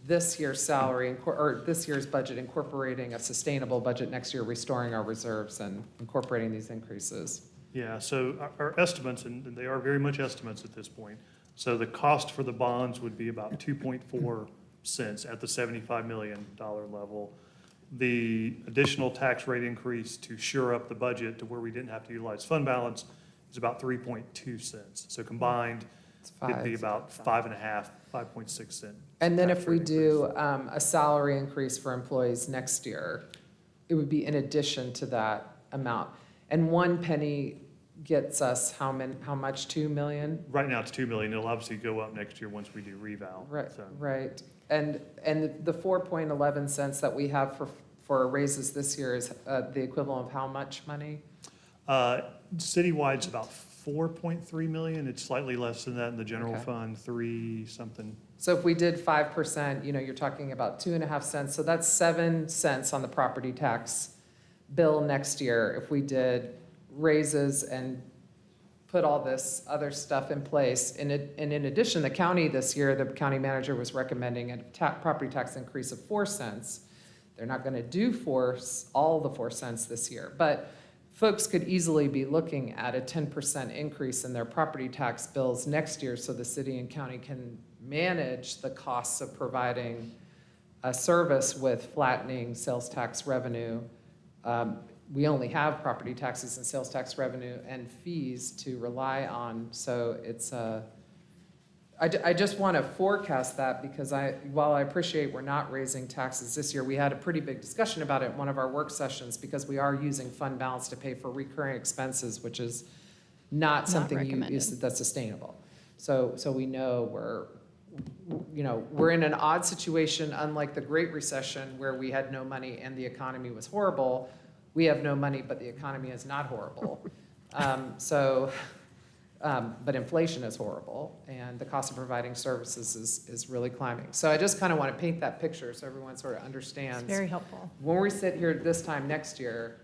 this year's salary, or this year's budget, incorporating a sustainable budget next year, restoring our reserves and incorporating these increases? Yeah, so our estimates, and they are very much estimates at this point. So the cost for the bonds would be about 2.4 cents at the $75 million level. The additional tax rate increase to shore up the budget to where we didn't have to utilize fund balance is about 3.2 cents. So combined, it'd be about 5.6 cents. And then if we do a salary increase for employees next year, it would be in addition to that amount. And 1 penny gets us how much, 2 million? Right now it's 2 million. It'll obviously go up next year once we do reval. Right, So, right. And the 4.11 cents that we have for raises this year is the equivalent of how much money? Citywide, it's about 4.3 million. It's slightly less than that in the general Okay. fund, 3 something. So if we did 5%, you're talking about 2.5 cents. So that's 7 cents on the property tax bill next year if we did raises and put all this other stuff in place. And in addition, the county this year, the county manager was recommending a property tax increase of 4 cents. They're not going to do all the 4 cents this year, but folks could easily be looking at a 10% increase in their property tax bills next year so the city and county can manage the costs of providing a service with flattening sales tax revenue. We only have property taxes and sales tax revenue and fees to rely on, so it's I just want to forecast that because while I appreciate we're not raising taxes this year, we had a pretty big discussion about it in one of our work sessions because we are using fund balance to pay for recurring expenses, which is not something that's sustainable. So we know we're in an odd situation, unlike the Great Recession where we had no money and the economy was horrible. We have no money, but the economy is not horrible. So But inflation is horrible, and the cost of providing services is really climbing. So I just kind of want to paint that picture so everyone sort of understands. It's very helpful. When we sit here this time next year,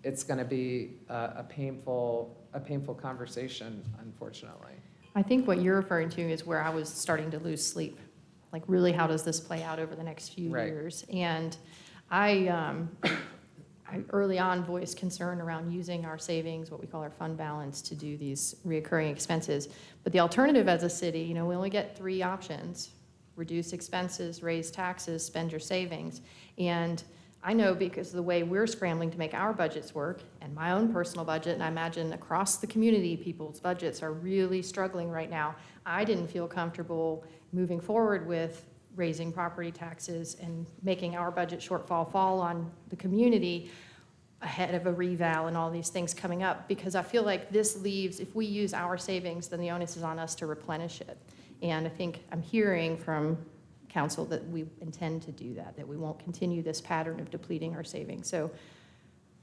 it's going to be a painful conversation, unfortunately. I think what you're referring to is where I was starting to lose sleep. Like, really, how does this play out over the next few Right. years? And I early on voiced concern around using our savings, what we call our fund balance, to do these reoccurring expenses. But the alternative as a city, we only get 3 options: reduce expenses, raise taxes, spend your savings. And I know, because of the way we're scrambling to make our budgets work, and my own personal budget, and I imagine across the community, people's budgets are really struggling right now. I didn't feel comfortable moving forward with raising property taxes and making our budget shortfall fall on the community ahead of a reval and all these things coming up, because I feel like this leaves, if we use our savings, then the onus is on us to replenish it. And I think I'm hearing from council that we intend to do that we won't continue this pattern of depleting our savings. So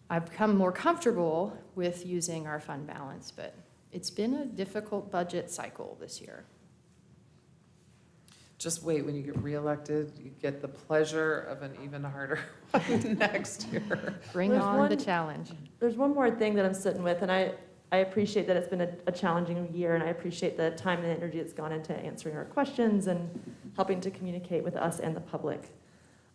I've become more comfortable with using our fund balance, but it's been a difficult budget cycle this year. Just wait, when you get reelected, you get the pleasure of an even harder one next year. Bring on the challenge. There's one more thing that I'm sitting with, and I appreciate that it's been a challenging year, and I appreciate the time and energy that's gone into answering our questions and helping to communicate with us and the public.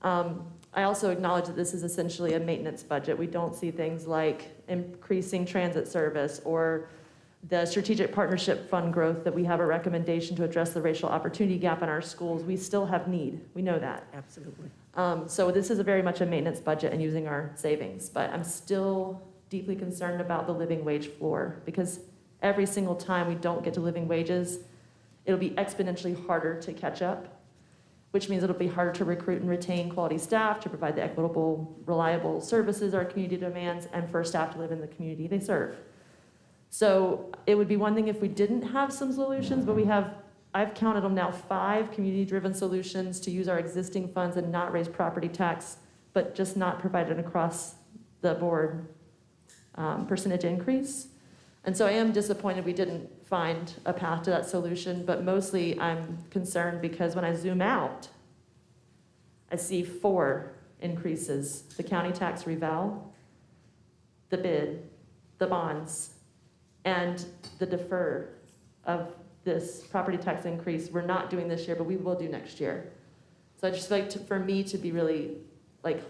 I also acknowledge that this is essentially a maintenance budget. We don't see things like increasing transit service or the strategic partnership fund growth that we have a recommendation to address the racial opportunity gap in our schools. We still have need. We know that. Absolutely. So this is very much a maintenance budget and using our savings, but I'm still deeply concerned about the living wage floor, because every single time we don't get to living wages, it'll be exponentially harder to catch up, which means it'll be harder to recruit and retain quality staff to provide the equitable, reliable services our community demands, and for staff to live in the community they serve. So it would be one thing if we didn't have some solutions, but I've counted them now 5 community-driven solutions to use our existing funds and not raise property tax, but just not provide an across-the-board percentage increase. And so I am disappointed we didn't find a path to that solution, but mostly I'm concerned because when I zoom out, I see 4 increases: the county tax reval, the bid, the bonds, and the defer of this property tax increase. We're not doing this year, but we will do next year. So I just like for me to be really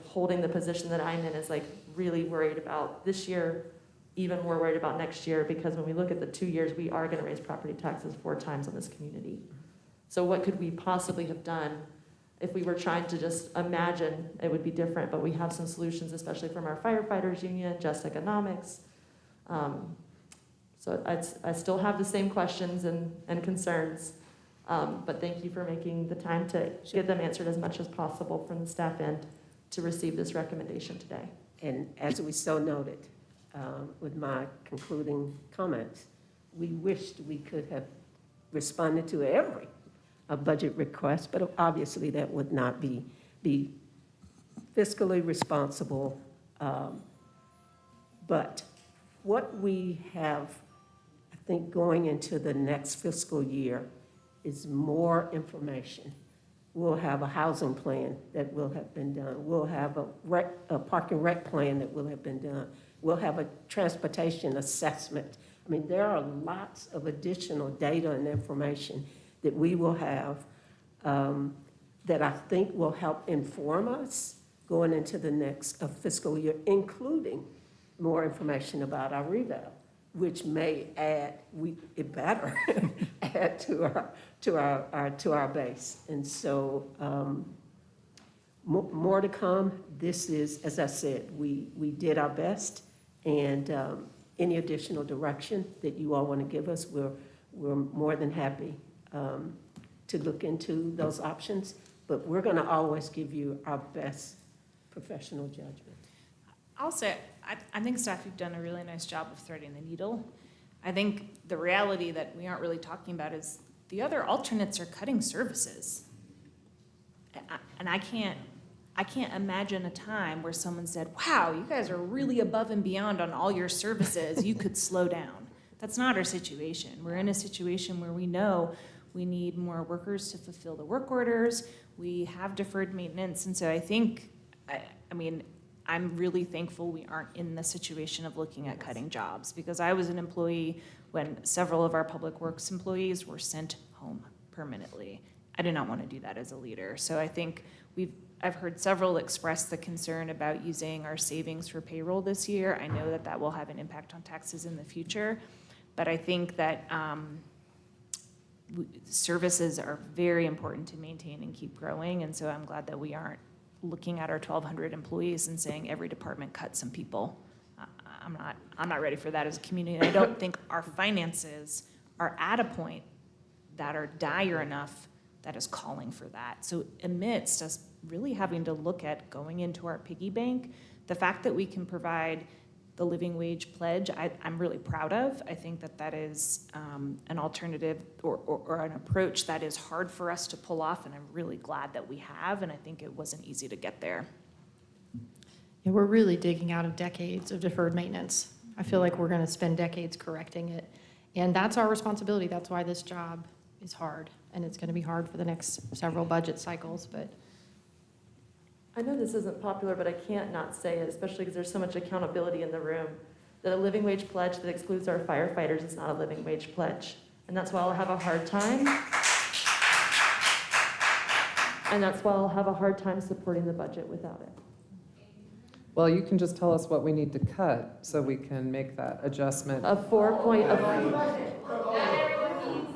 holding the position that I'm in is really worried about this year, even more worried about next year, because when we look at the 2 years, we are going to raise property taxes 4 times on this community. So what could we possibly have done if we were trying to just imagine it would be different? But we have some solutions, especially from our firefighters union, Just Economics. So I still have the same questions and concerns, but thank you for making the time to get them answered as much as possible from the staff end to receive this recommendation today. And as we so noted, with my concluding comments, we wished we could have responded to every budget request, but obviously that would not be fiscally responsible. But what we have, I think, going into the next fiscal year is more information. We'll have a housing plan that will have been done. We'll have a park and rec plan that will have been done. We'll have a transportation assessment. I mean, there are lots of additional data and information that we will have that I think will help inform us going into the next fiscal year, including more information about our reval, which may add, it better add to our base. And so more to come. This is, as I said, we did our best, and any additional direction that you all want to give us, we're more than happy to look into those options. But we're going to always give you our best professional judgment. I'll say, I think staff, you've done a really nice job of threading the needle. I think the reality that we aren't really talking about is the other alternates are cutting services. And I can't imagine a time where someone said, wow, you guys are really above and beyond on all your services. You could slow down. That's not our situation. We're in a situation where we know we need more workers to fulfill the work orders. We have deferred maintenance. And so I think, I mean, I'm really thankful we aren't in the situation of looking at cutting jobs, because I was an employee when several of our public works employees were sent home permanently. I did not want to do that as a leader. So I think I've heard several express the concern about using our savings for payroll this year. I know that that will have an impact on taxes in the future, but I think that services are very important to maintain and keep growing, and so I'm glad that we aren't looking at our 1,200 employees and saying every department cut some people. I'm not ready for that as a community. I don't think our finances are at a point that are dire enough that is calling for that. So amidst us really having to look at going into our piggy bank, the fact that we can provide the living wage pledge, I'm really proud of. I think that that is an alternative or an approach that is hard for us to pull off, and I'm really glad that we have, and I think it wasn't easy to get there. Yeah, we're really digging out of decades of deferred maintenance. I feel like we're going to spend decades correcting it, and that's our responsibility. That's why this job is hard, and it's going to be hard for the next several budget cycles, but I know this isn't popular, but I can't not say it, especially because there's so much accountability in the room, that a living wage pledge that excludes our firefighters is not a living wage pledge. And that's why I'll have a hard time. And that's why I'll have a hard time supporting the budget without it. Well, you can just tell us what we need to cut so we can make that adjustment. A 4 point of.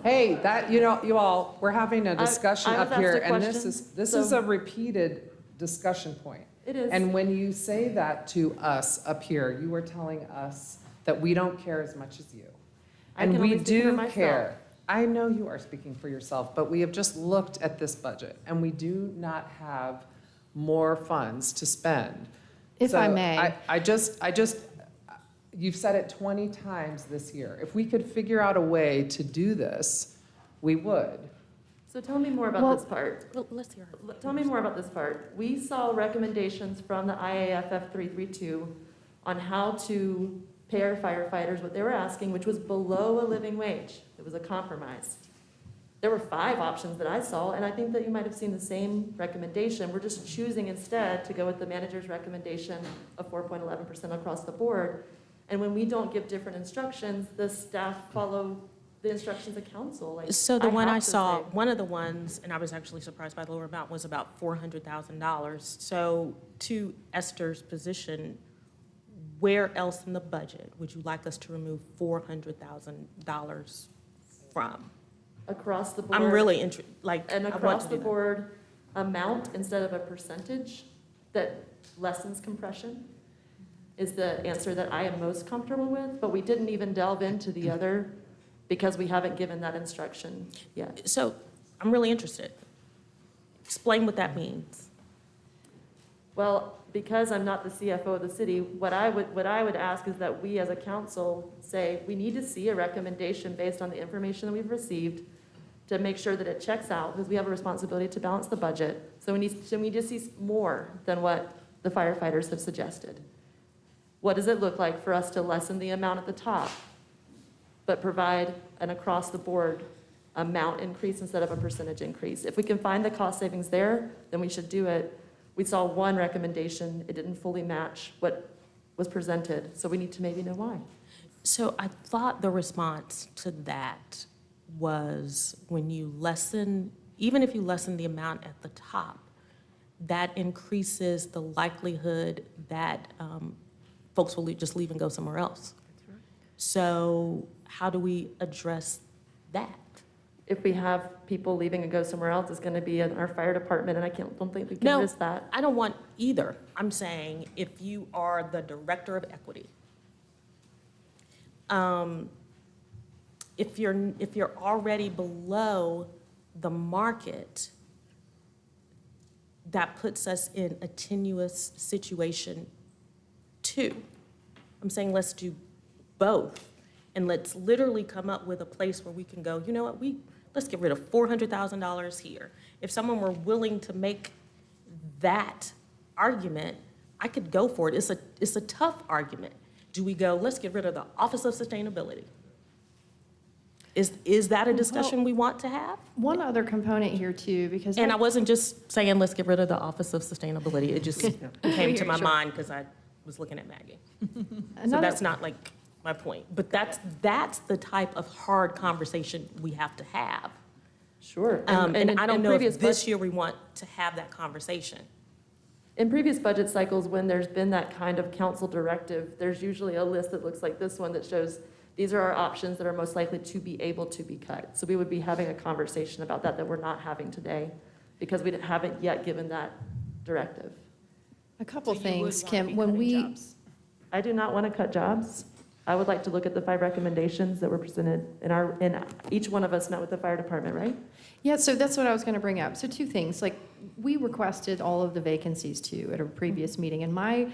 Hey, that, you know, you all, we're having a discussion I was up here, asked a and question, this is a repeated discussion point. It is. And when you say that to us up here, you are telling us that we don't care as much as you. I And can we only speak for do myself. care. I know you are speaking for yourself, but we have just looked at this budget, and we do not have more funds to spend. If I may. You've said it 20 times this year. If we could figure out a way to do this, we would. So tell me more about this part. Well, let's hear it. Tell me more about this part. We saw recommendations from the IAFF 332 on how to pay our firefighters what they were asking, which was below a living wage. It was a compromise. There were 5 options that I saw, and I think that you might have seen the same recommendation. We're just choosing instead to go with the manager's recommendation of 4.11% across the board. And when we don't give different instructions, the staff follow the instructions of council. Like, So the one have I to saw, say- one of the ones, and I was actually surprised by the lower amount, was about $400,000. So to Esther's position, where else in the budget would you like us to remove $400,000 from? Across the board. I'm really An I want across to the do that. board amount instead of a percentage that lessens compression is the answer that I am most comfortable with, but we didn't even delve into the other because we haven't given that instruction yet. So I'm really interested. Explain what that means. Well, because I'm not the CFO of the city, what I would ask is that we as a council say, we need to see a recommendation based on the information that we've received to make sure that it checks out, because we have a responsibility to balance the budget. So we need to see more than what the firefighters have suggested. What does it look like for us to lessen the amount at the top, but provide an across-the-board amount increase instead of a percentage increase? If we can find the cost savings there, then we should do it. We saw one recommendation, it didn't fully match what was presented, so we need to maybe know why. So I thought the response to that was when you lessen, even if you lessen the amount at the top, that increases the likelihood that folks will just leave and go somewhere else. So how do we address that? If we have people leaving and go somewhere else, it's gonna be in our fire department, and don't think we can risk that. I don't want either. I'm saying if you are the director of equity, if you're already below the market, that puts us in a tenuous situation too. I'm saying let's do both, and let's literally come up with a place where we can go, you know what, let's get rid of $400,000 here. If someone were willing to make that argument, I could go for it. It's a tough argument. Do we go, let's get rid of the Office of Sustainability? Is that a discussion we want to have? One other component here too, because. And I wasn't just saying, let's get rid of the Office of Sustainability. It just came to my Sure. mind because I was looking at Maggie. So Another- that's not like my point. But that's the type of hard conversation we have to have. Sure. And I don't in know previous if this year we want to have that conversation. In previous budget cycles, when there's been that kind of council directive, there's usually a list that looks like this one that shows these are our options that are most likely to be able to be cut. So we would be having a conversation about that we're not having today because we haven't yet given that directive. A couple So you would things, wanna Kim, be when cutting we. jobs. I do not want to cut jobs. I would like to look at the 5 recommendations that were presented in each one of us met with the fire department, right? Yeah, so that's what I was going to bring up. So two things, like, we requested all of the vacancies too at a previous meeting, and my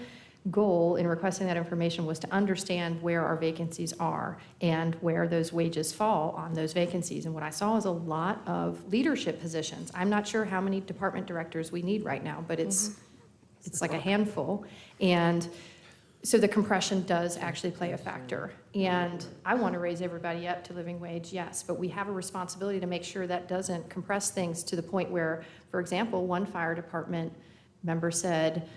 goal in requesting that information was to understand where our vacancies are and where those wages fall on those vacancies. And what I saw is a lot of leadership positions. I'm not sure how many department directors we need right now, but it's like a handful. And so the compression does actually play a factor. And I want to raise everybody up to living wage, yes, but we have a responsibility to make sure that doesn't compress things to the point where, for example, one fire department member said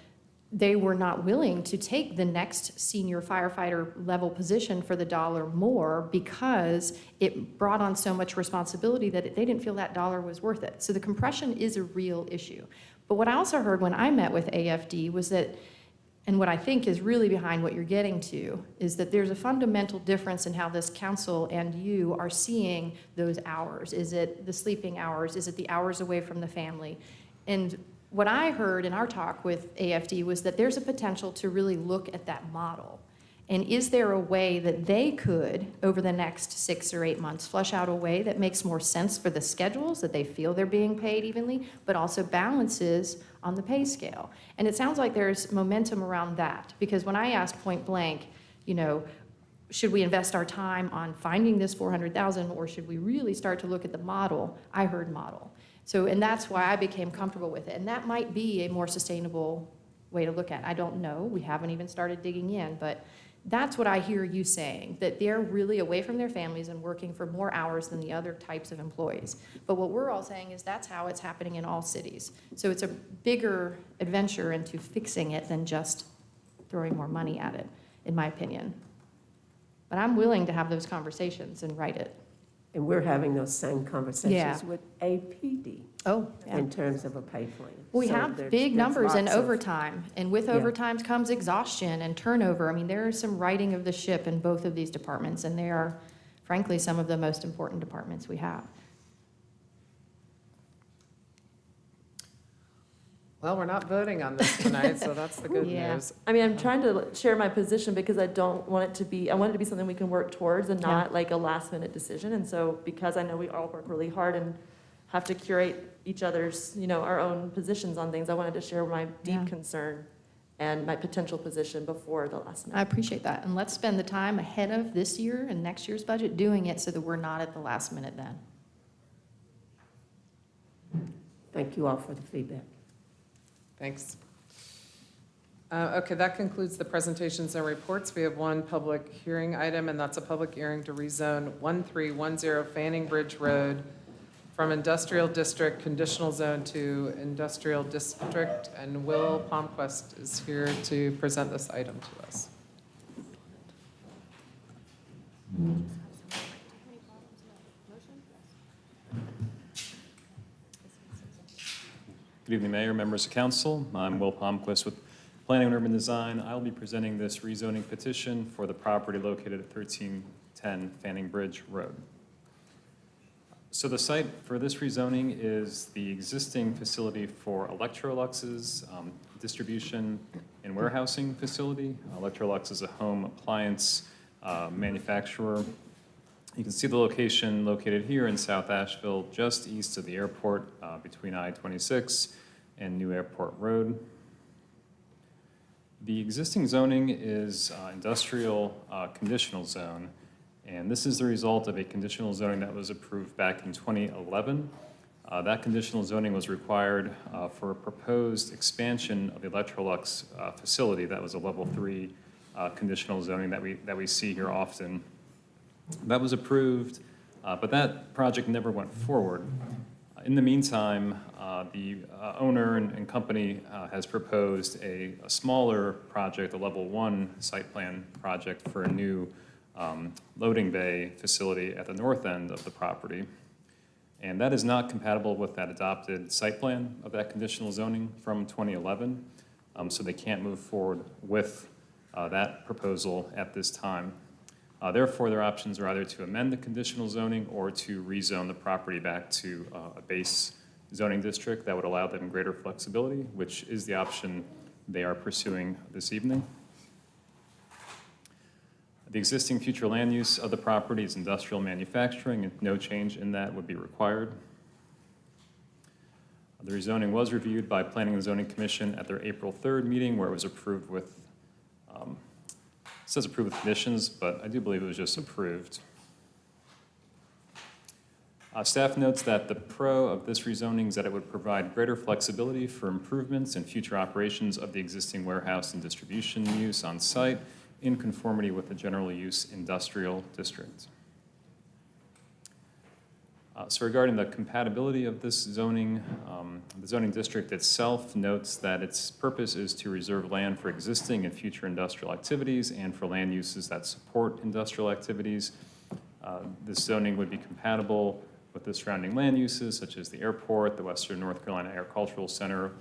they were not willing to take the next senior firefighter level position for the dollar more because it brought on so much responsibility that they didn't feel that dollar was worth it. So the compression is a real issue. But what I also heard when I met with AFD was that, and what I think is really behind what you're getting to, is that there's a fundamental difference in how this council and you are seeing those hours. Is it the sleeping hours? Is it the hours away from the family? And what I heard in our talk with AFD was that there's a potential to really look at that model. And is there a way that they could, over the next 6 or 8 months, flesh out a way that makes more sense for the schedules, that they feel they're being paid evenly, but also balances on the pay scale? And it sounds like there's momentum around that, because when I asked point blank, you know, should we invest our time on finding this 400,000, or should we really start to look at the model? I heard model. So, and that's why I became comfortable with it. And that might be a more sustainable way to look at it. I don't know. We haven't even started digging in, but that's what I hear you saying, that they're really away from their families and working for more hours than the other types of employees. But what we're all saying is that's how it's happening in all cities. So it's a bigger adventure into fixing it than just throwing more money at it, in my opinion. But I'm willing to have those conversations and write it. And we're having those same conversations Yeah. with APD. Oh, yeah. In terms of a pay plan. We So have there's- big there's numbers in lots of- overtime, and with Yeah. overtime comes exhaustion and turnover. I mean, there is some righting of the ship in both of these departments, and they are frankly some of the most important departments we have. Well, we're not voting on this tonight, so that's the good Yeah. news. I mean, I'm trying to share my position because I want it to be something we can work towards and not like a last minute decision. And so because I know we all work really hard and have to curate each other's, our own positions on things, I wanted to share my deep concern and my potential position before the last I minute. appreciate that, and let's spend the time ahead of this year and next year's budget doing it so that we're not at the last minute then. Thank you all for the feedback. Thanks. Okay, that concludes the presentations and reports. We have one public hearing item, and that's a public hearing to rezone 1310 Fanning Bridge Road from Industrial District Conditional Zone to Industrial District, and Will Palmquist is here to present this item to us. Good evening, Mayor, members of council. I'm Will Palmquist with Planning and Urban Design. I'll be presenting this rezoning petition for the property located at 1310 Fanning Bridge Road. So the site for this rezoning is the existing facility for Electrolux's distribution and warehousing facility. Electrolux is a home appliance manufacturer. You can see the location located here in South Asheville, just east of the airport, between I-26 and New Airport Road. The existing zoning is industrial conditional zone, and this is the result of a conditional zoning that was approved back in 2011. That conditional zoning was required for a proposed expansion of the Electrolux facility. That was a level 3 conditional zoning that we see here often. That was approved but that project never went forward. In the meantime, the owner and company has proposed a smaller project, a level 1 site plan project for a new loading bay facility at the north end of the property. And that is not compatible with that adopted site plan of that conditional zoning from 2011. So they can't move forward with that proposal at this time. Therefore, their options are either to amend the conditional zoning or to rezone the property back to a base zoning district that would allow them greater flexibility, which is the option they are pursuing this evening. The existing future land use of the property is industrial manufacturing, and no change in that would be required. The rezoning was reviewed by Planning and Zoning Commission at their April 3rd meeting, where it was approved with, it says approved with conditions, but I do believe it was just approved. Staff notes that the pro of this rezoning is that it would provide greater flexibility for improvements and future operations of the existing warehouse and distribution use on site, in conformity with the general use industrial district. So regarding the compatibility of this zoning, the zoning district itself notes that its purpose is to reserve land for existing and future industrial activities and for land uses that support industrial activities. This zoning would be compatible with the surrounding land uses such as the airport, the Western North Carolina Agricultural Center,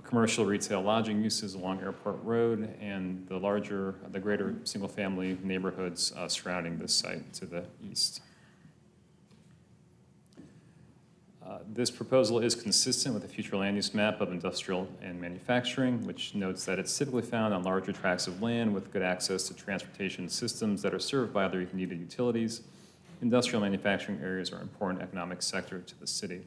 commercial retail lodging uses along Airport Road, and the greater single-family neighborhoods surrounding this site to the east. This proposal is consistent with the future land use map of industrial and manufacturing, which notes that it's typically found on larger tracts of land with good access to transportation systems that are served by other needed utilities. Industrial manufacturing areas are an important economic sector to the city.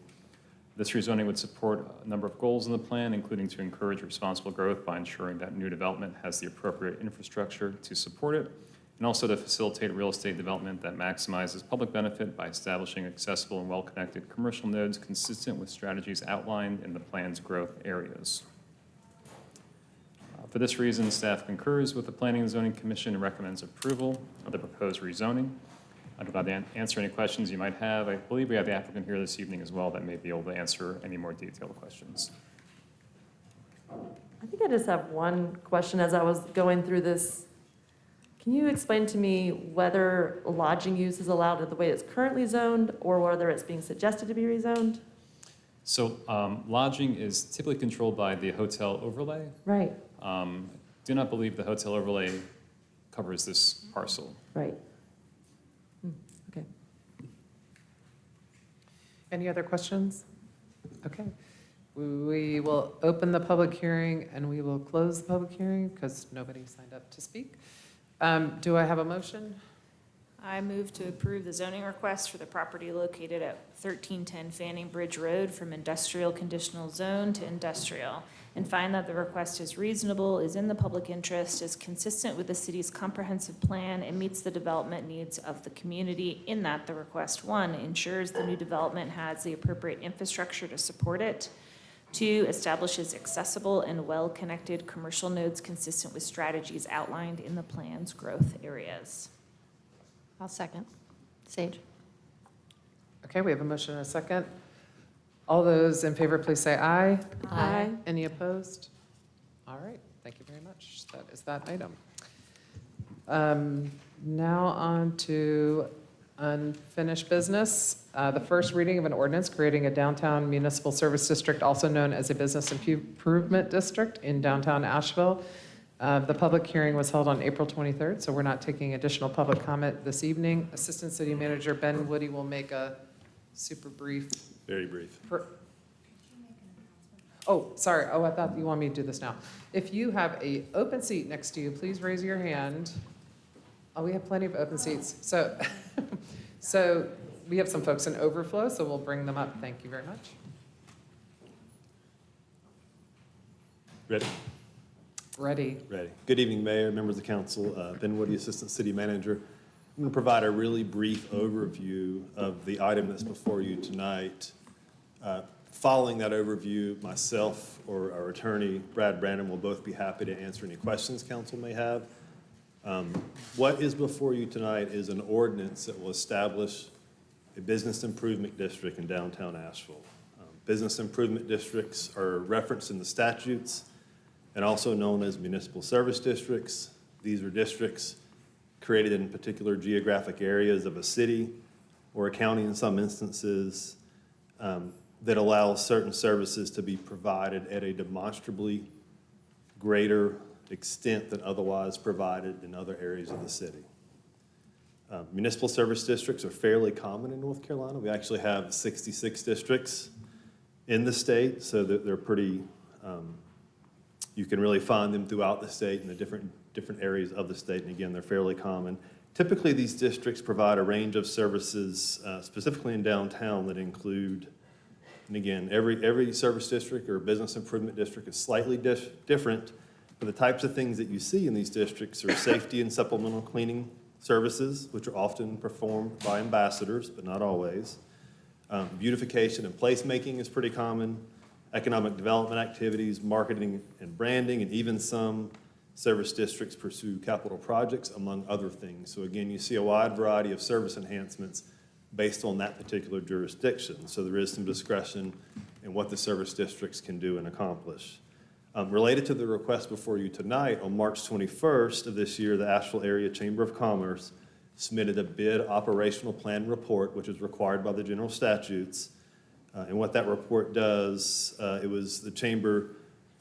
This rezoning would support a number of goals in the plan, including to encourage responsible growth by ensuring that new development has the appropriate infrastructure to support it, and also to facilitate real estate development that maximizes public benefit by establishing accessible and well-connected commercial nodes consistent with strategies outlined in the plan's growth areas. For this reason, staff concurs with the Planning and Zoning Commission and recommends approval of the proposed rezoning. I'd be glad to answer any questions you might have. I believe we have the applicant here this evening as well that may be able to answer any more detailed questions. I think I just have one question as I was going through this. Can you explain to me whether lodging use is allowed the way it's currently zoned or whether it's being suggested to be rezoned? So lodging is typically controlled by the hotel overlay. Right. Do not believe the hotel overlay covers this parcel. Right. Okay. Any other questions? Okay. We will open the public hearing and we will close the public hearing because nobody signed up to speak. Do I have a motion? I move to approve the zoning request for the property located at 1310 Fanning Bridge Road from industrial conditional zone to industrial, and find that the request is reasonable, is in the public interest, is consistent with the city's comprehensive plan, and meets the development needs of the community, in that the request, 1, ensures the new development has the appropriate infrastructure to support it, 2, establishes accessible and well-connected commercial nodes consistent with strategies outlined in the plan's growth areas. I'll second. Sage. Okay, we have a motion and a second. All those in favor, please say aye. Aye. Any opposed? All right, thank you very much. That is that item. Now on to unfinished business. The first reading of an ordinance creating a downtown municipal service district, also known as a business improvement district in downtown Asheville. The public hearing was held on April 23rd, so we're not taking additional public comment this evening. Assistant City Manager Ben Woody will make a super brief. Very brief. Oh, sorry. Oh, I thought you wanted me to do this now. If you have an open seat next to you, please raise your hand. Oh, we have plenty of open seats. So we have some folks in overflow, so we'll bring them up. Thank you very much. Ready? Ready. Ready. Good evening, Mayor, members of the council. Ben Woody, Assistant City Manager. I'm going to provide a really brief overview of the item that's before you tonight. Following that overview, myself or our attorney, Brad Brandon, will both be happy to answer any questions council may have. What is before you tonight is an ordinance that will establish a business improvement district in downtown Asheville. Business improvement districts are referenced in the statutes and also known as municipal service districts. These are districts created in particular geographic areas of a city or a county in some instances that allow certain services to be provided at a demonstrably greater extent than otherwise provided in other areas of the city. Municipal service districts are fairly common in North Carolina. We actually have 66 districts in the state, so that they're pretty, you can really find them throughout the state in the different areas of the state, and again, they're fairly common. Typically, these districts provide a range of services, specifically in downtown, that include, and again, every service district or business improvement district is slightly different, but the types of things that you see in these districts are safety and supplemental cleaning services, which are often performed by ambassadors, but not always. Beautification and placemaking is pretty common. Economic development activities, marketing and branding, and even some service districts pursue capital projects, among other things. So again, you see a wide variety of service enhancements based on that particular jurisdiction. So there is some discretion in what the service districts can do and accomplish. Related to the request before you tonight, on March 21st of this year, the Asheville Area Chamber of Commerce submitted a bid operational plan report, which is required by the general statutes. And what that report does, it was the chamber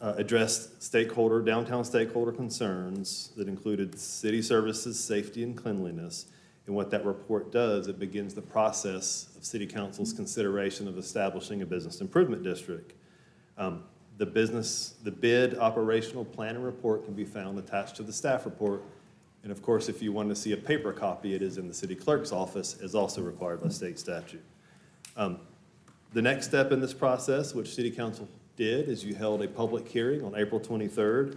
addressed downtown stakeholder concerns that included city services, safety, and cleanliness. And what that report does, it begins the process of City Council's consideration of establishing a business improvement district. The bid operational plan and report can be found attached to the staff report. And of course, if you want to see a paper copy, it is in the city clerk's office, as also required by state statute. The next step in this process, which City Council did, is you held a public hearing on April 23rd.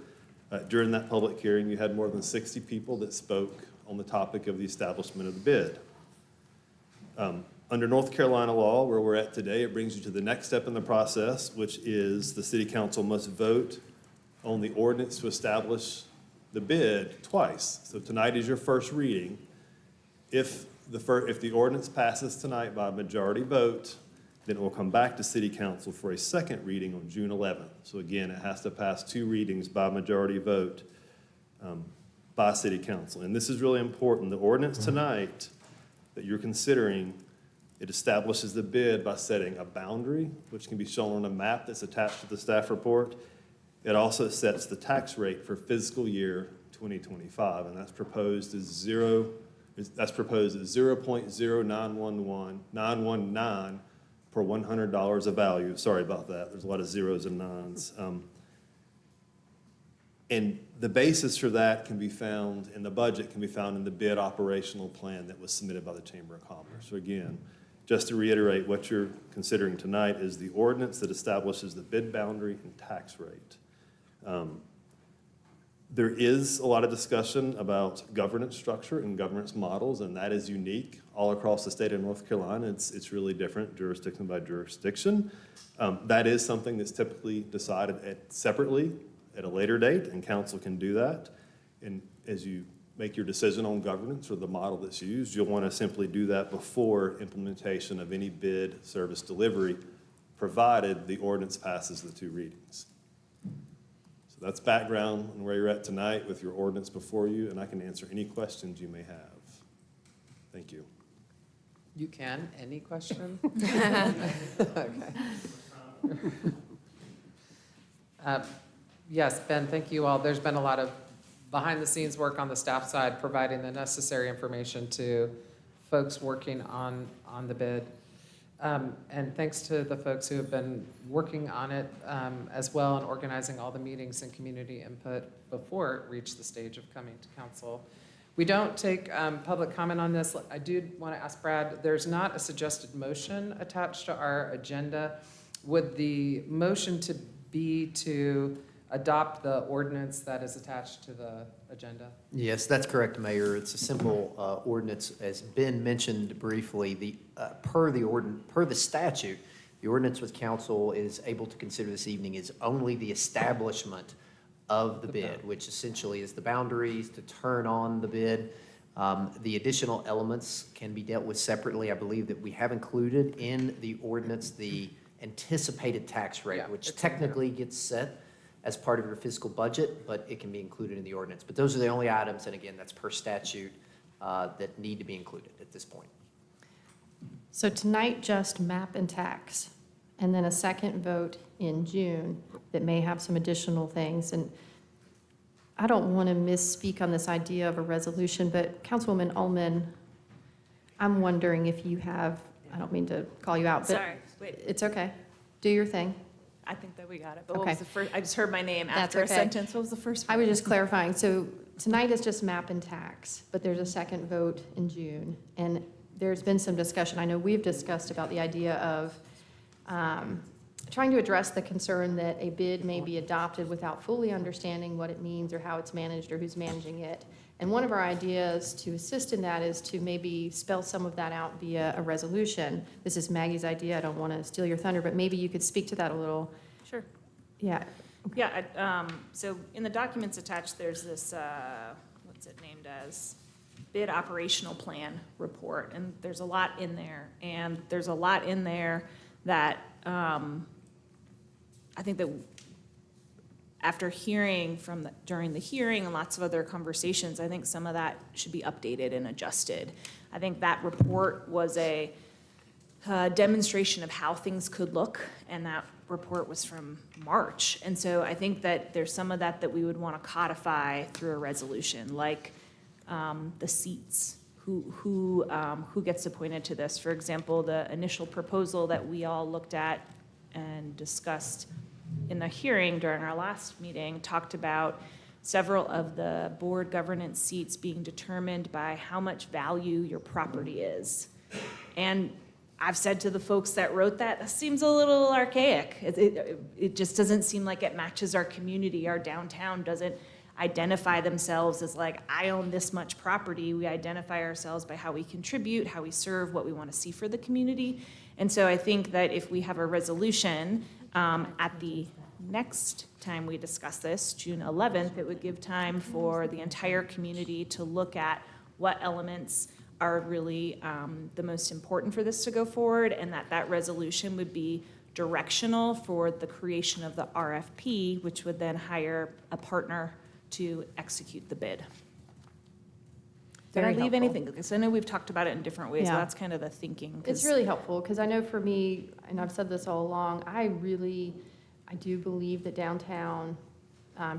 During that public hearing, you had more than 60 people that spoke on the topic of the establishment of the bid. Under North Carolina law, where we're at today, it brings you to the next step in the process, which is the City Council must vote on the ordinance to establish the bid twice. So tonight is your first reading. If the ordinance passes tonight by a majority vote, then it will come back to City Council for a second reading on June 11th. So again, it has to pass 2 readings by majority vote by City Council. And this is really important. The ordinance tonight that you're considering, it establishes the bid by setting a boundary, which can be shown on a map that's attached to the staff report. It also sets the tax rate for fiscal year 2025, and that's proposed as 0.0919 per $100 of value. Sorry about that. There's a lot of zeros and nines. And the basis for that can be found in the budget, can be found in the bid operational plan that was submitted by the Chamber of Commerce. So again, just to reiterate, what you're considering tonight is the ordinance that establishes the bid boundary and tax rate. There is a lot of discussion about governance structure and governance models, and that is unique all across the state of North Carolina. It's really different jurisdiction by jurisdiction. That is something that's typically decided separately at a later date, and council can do that. And as you make your decision on governance or the model that's used, you'll want to simply do that before implementation of any bid service delivery, provided the ordinance passes the 2 readings. So that's background on where you're at tonight with your ordinance before you, and I can answer any questions you may have. Thank you. You can, any question? Okay. Yes, Ben, thank you all. There's been a lot of behind-the-scenes work on the staff side, providing the necessary information to folks working on the bid. And thanks to the folks who have been working on it as well, and organizing all the meetings and community input before it reached the stage of coming to council. We don't take public comment on this. I do want to ask Brad, there's not a suggested motion attached to our agenda. Would the motion be to adopt the ordinance that is attached to the agenda? Yes, that's correct, Mayor. It's a simple ordinance, as Ben mentioned briefly. Per the statute, the ordinance with council is able to consider this evening is only the establishment of the bid, which essentially is the boundaries to turn on the bid. The additional elements can be dealt with separately. I believe that we have included in the ordinance the anticipated tax rate, Yeah, which it's in there. technically gets set as part of your fiscal budget, but it can be included in the ordinance. But those are the only items, and again, that's per statute, that need to be included at this point. So tonight, just map and tax, and then a second vote in June that may have some additional things. And I don't want to misspeak on this idea of a resolution, but Councilwoman Ullman, I'm wondering if you have, I don't mean to call you out, but Sorry, wait. it's okay. Do your thing. I think that we got it, but what Okay. was the first, I just heard my name That's after a okay. sentence. What was the first I one? was just clarifying. So tonight is just map and tax, but there's a second vote in June. And there's been some discussion, I know we've discussed about the idea of trying to address the concern that a bid may be adopted without fully understanding what it means or how it's managed or who's managing it. And one of our ideas to assist in that is to maybe spell some of that out via a resolution. This is Maggie's idea. I don't want to steal your thunder, but maybe you could speak to that a little. Sure. Yeah. Yeah, so in the documents attached, there's this, what's it named as? Bid operational plan report, and there's a lot in there. And there's a lot in there that I think that after hearing during the hearing and lots of other conversations, I think some of that should be updated and adjusted. I think that report was a demonstration of how things could look, and that report was from March. And so I think that there's some of that we would want to codify through a resolution, like the seats, who gets appointed to this. For example, the initial proposal that we all looked at and discussed in the hearing during our last meeting talked about several of the board governance seats being determined by how much value your property is. And I've said to the folks that wrote that seems a little archaic. It just doesn't seem like it matches our community. Our downtown doesn't identify themselves as like, I own this much property. We identify ourselves by how we contribute, how we serve, what we want to see for the community. And so I think that if we have a resolution at the next time we discuss this, June 11th, it would give time for the entire community to look at what elements are really the most important for this to go forward, and that resolution would be directional for the creation of the RFP, which would then hire a partner to execute the bid. Did I Very leave helpful. anything? Because I know we've talked about it in different ways, but Yeah. that's kind of the thinking. It's really helpful, because I know for me, and I've said this all along, I do believe that downtown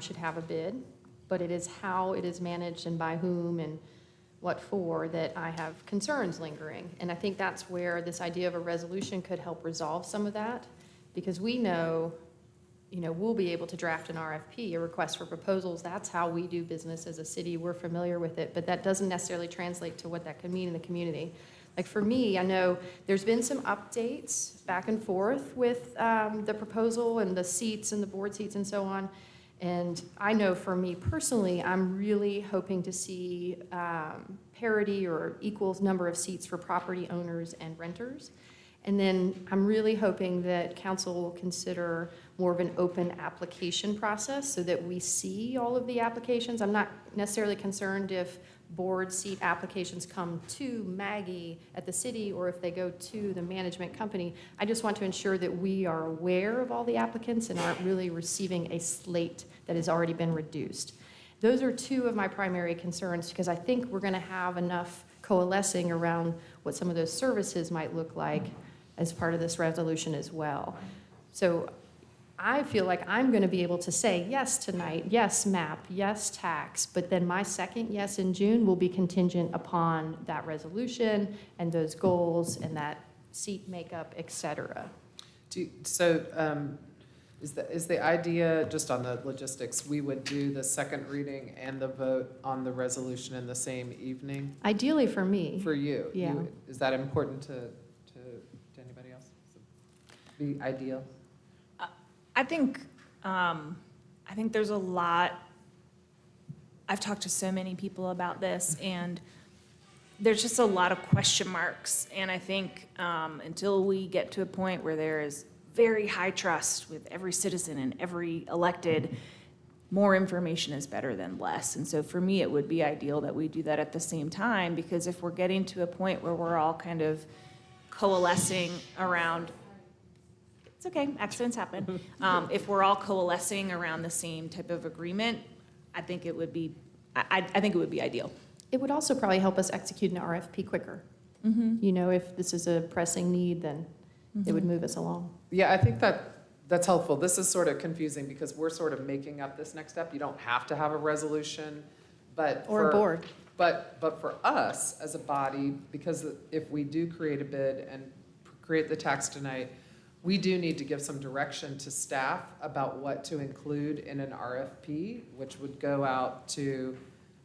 should have a bid, but it is how it is managed and by whom and what for that I have concerns lingering. And I think that's where this idea of a resolution could help resolve some of that, because we know, we'll be able to draft an RFP, a request for proposals. That's how we do business as a city. We're familiar with it, but that doesn't necessarily translate to what that could mean in the community. Like for me, I know there's been some updates back and forth with the proposal and the seats and the board seats and so on. And I know for me personally, I'm really hoping to see parity or equal number of seats for property owners and renters. And then I'm really hoping that council will consider more of an open application process so that we see all of the applications. I'm not necessarily concerned if board seat applications come to Maggie at the city or if they go to the management company. I just want to ensure that we are aware of all the applicants and aren't really receiving a slate that has already been reduced. Those are two of my primary concerns, because I think we're going to have enough coalescing around what some of those services might look like as part of this resolution as well. So I feel like I'm going to be able to say yes tonight, yes map, yes tax, but then my second yes in June will be contingent upon that resolution and those goals and that seat makeup, et cetera. Is the idea, just on the logistics, we would do the second reading and the vote on the resolution in the same evening? Ideally for me. For you? Yeah. Is that important to anybody else? Be ideal? I think there's a lot, I've talked to so many people about this, and there's just a lot of question marks. And I think until we get to a point where there is very high trust with every citizen and every elected, more information is better than less. And so for me, it would be ideal that we do that at the same time, because if we're getting to a point where we're all kind of coalescing around, it's okay, accidents happen. If we're all coalescing around the same type of agreement, I think it would be, I think it would be ideal. It would also probably help us execute an RFP quicker. Mm-hmm. You know, if this is a pressing need, then it would move us along. Yeah, I think that's helpful. This is sort of confusing because we're sort of making up this next step. You don't have to have a resolution, but Or a board. But for us as a body, because if we do create a bid and create the tax tonight, we do need to give some direction to staff about what to include in an RFP, which would go out to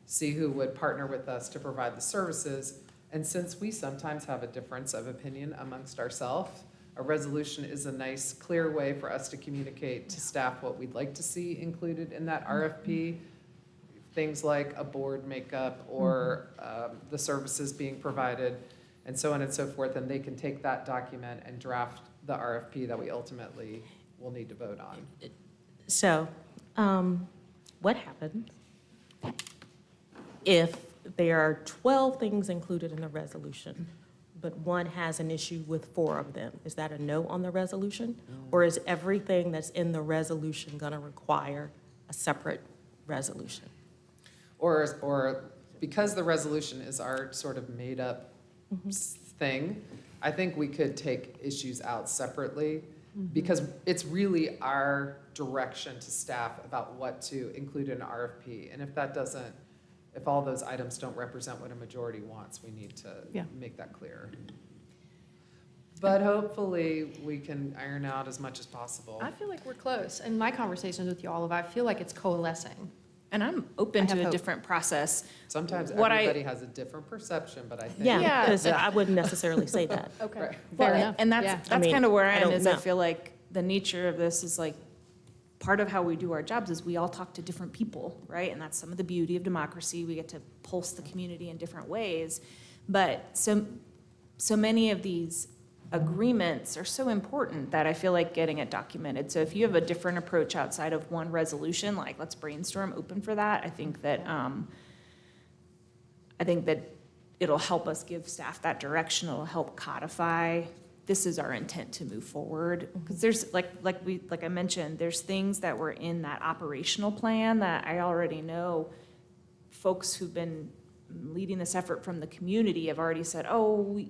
see who would partner with us to provide the services. And since we sometimes have a difference of opinion amongst ourselves, a resolution is a nice, clear way for us to communicate to staff what we'd like to see included in that RFP. Things like a board makeup or the services being provided and so on and so forth. And they can take that document and draft the RFP that we ultimately will need to vote on. So, what happens if there are 12 things included in the resolution, but one has an issue with 4 of them? Is that a no on the resolution? Or is everything that's in the resolution going to require a separate resolution? Or because the resolution is our sort of made-up thing, I think we could take issues out separately because it's really our direction to staff about what to include in an RFP. And if all those items don't represent what a majority wants, we need to make that clear. But hopefully we can iron out as much as possible. I feel like we're close. In my conversations with you all, I feel like it's coalescing. And I'm open I have to a hope. different process. Sometimes What everybody has a different perception, but I think. Yeah, because I wouldn't necessarily say that. Okay. Right. Fair Well, enough. and I that's mean, kind of where I I am, don't is I know. feel like the nature of this is like, part of how we do our jobs is we all talk to different people, right? And that's some of the beauty of democracy. We get to pulse the community in different ways. But so many of these agreements are so important that I feel like getting it documented. So if you have a different approach outside of one resolution, like let's brainstorm, open for that. I think that it'll help us give staff that direction. It'll help codify. This is our intent to move forward. Because there's like I mentioned, there's things that were in that operational plan that I already know folks who've been leading this effort from the community have already said, oh,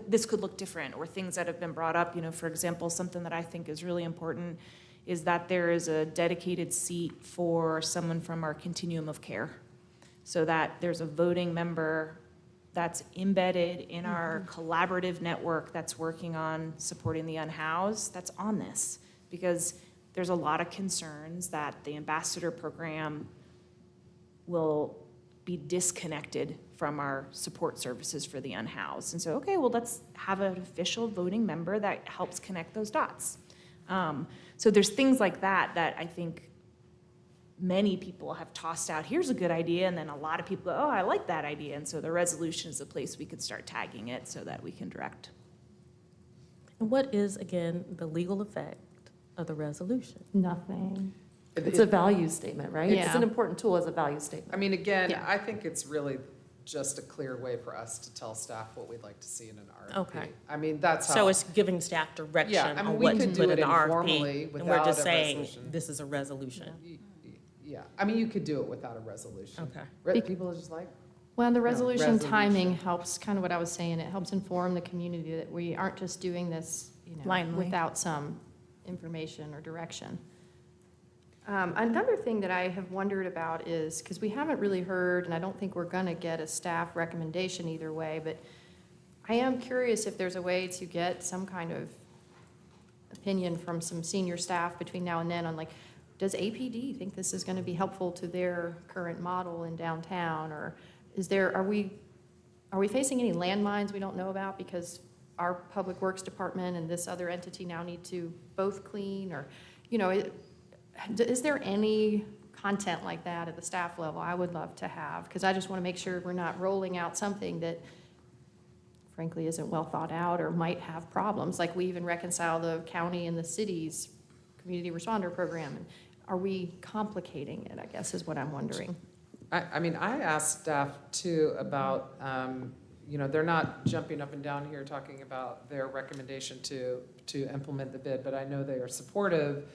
this could look different, or things that have been brought up. You know, for example, something that I think is really important is that there is a dedicated seat for someone from our continuum of care, so that there's a voting member that's embedded in our collaborative network that's working on supporting the unhoused, that's on this. Because there's a lot of concerns that the ambassador program will be disconnected from our support services for the unhoused. And so, okay, well, let's have an official voting member that helps connect those dots. So there's things like that that I think many people have tossed out, here's a good idea, and then a lot of people go, oh, I like that idea. And so the resolution is a place we could start tagging it so that we can direct. And what is, again, the legal effect of the resolution? Nothing. It's a value statement, right? Yeah. It's an important tool as a value statement. I mean, again, I think it's really just a clear way for us to tell staff what we'd like to see in an RFP. Okay. I mean, that's how. So it's giving staff direction Yeah, I mean, on we what to could do put it in the informally RFP, and we're without just a saying, resolution. this is a resolution. Yeah, I mean, you could do it without a resolution. Okay. People are just like, Well, the resolution resolution. timing helps, kind of what I was saying, it helps inform the community that we aren't just doing this, you know, Blindly. without some information or direction. Another thing that I have wondered about is, because we haven't really heard, and I don't think we're gonna get a staff recommendation either way, but I am curious if there's a way to get some kind of opinion from some senior staff between now and then on, like, does APD think this is gonna be helpful to their current model in downtown? Or are we facing any landmines we don't know about because our Public Works Department and this other entity now need to both clean? Or, you know, is there any content like that at the staff level? I would love to have, because I just want to make sure we're not rolling out something that frankly isn't well thought out or might have problems. Like, we even reconcile the county and the city's community responder program. And are we complicating it, I guess, is what I'm wondering. I mean, I asked staff too about, you know, they're not jumping up and down here talking about their recommendation to implement the bid, but I know they are supportive.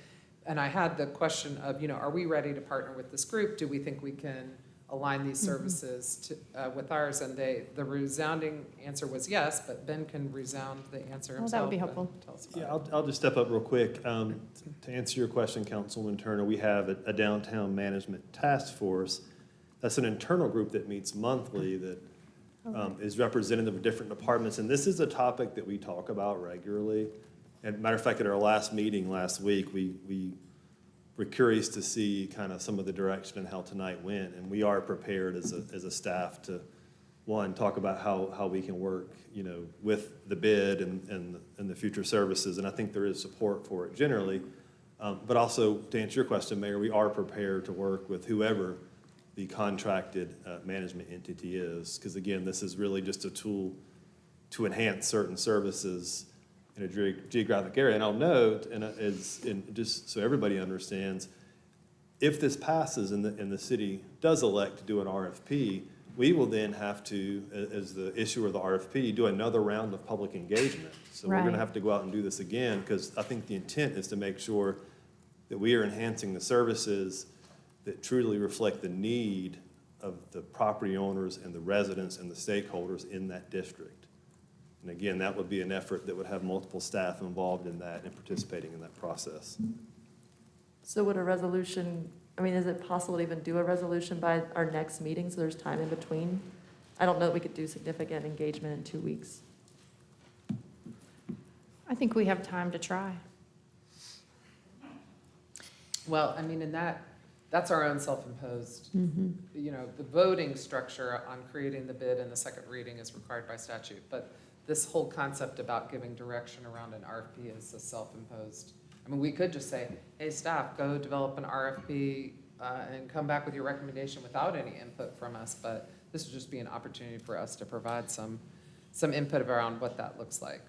And I had the question of, you know, are we ready to partner with this group? Do we think we can align these services to, with ours? And the resounding answer was yes, but Ben can resound the answer himself. Well, that would be helpful. and tell us about Yeah, it. I'll just step up real quick. To answer your question, Councilwoman Turner, we have a downtown management task force. That's an internal group that meets monthly that is representative of different departments. And this is a topic that we talk about regularly. And matter of fact, at our last meeting last week, we were curious to see kind of some of the direction and how tonight went. And we are prepared as a staff to, one, talk about how we can work, you know, with the bid and the future services. And I think there is support for it generally. But also, to answer your question, Mayor, we are prepared to work with whoever the contracted management entity is. Because again, this is really just a tool to enhance certain services in a geographic area. And I'll note, just so everybody understands, if this passes and the city does elect to do an RFP, we will then have to, as the issuer of the RFP, do another round of public engagement. So we're gonna have to go out and do this again, because I think the intent is to make sure that we are enhancing the services that truly reflect the need of the property owners and the residents and the stakeholders in that district. And again, that would be an effort that would have multiple staff involved in that and participating in that process. So would a resolution, I mean, is it possible to even do a resolution by our next meeting, so there's time in between? I don't know that we could do significant engagement in 2 weeks. I think we have time to try. Well, I mean, that's our own self-imposed, you know, the voting structure on creating the bid and the second reading is required by statute. But this whole concept about giving direction around an RFP is a self-imposed. I mean, we could just say, hey, staff, go develop an RFP and come back with your recommendation without any input from us. But this would just be an opportunity for us to provide some input around what that looks like.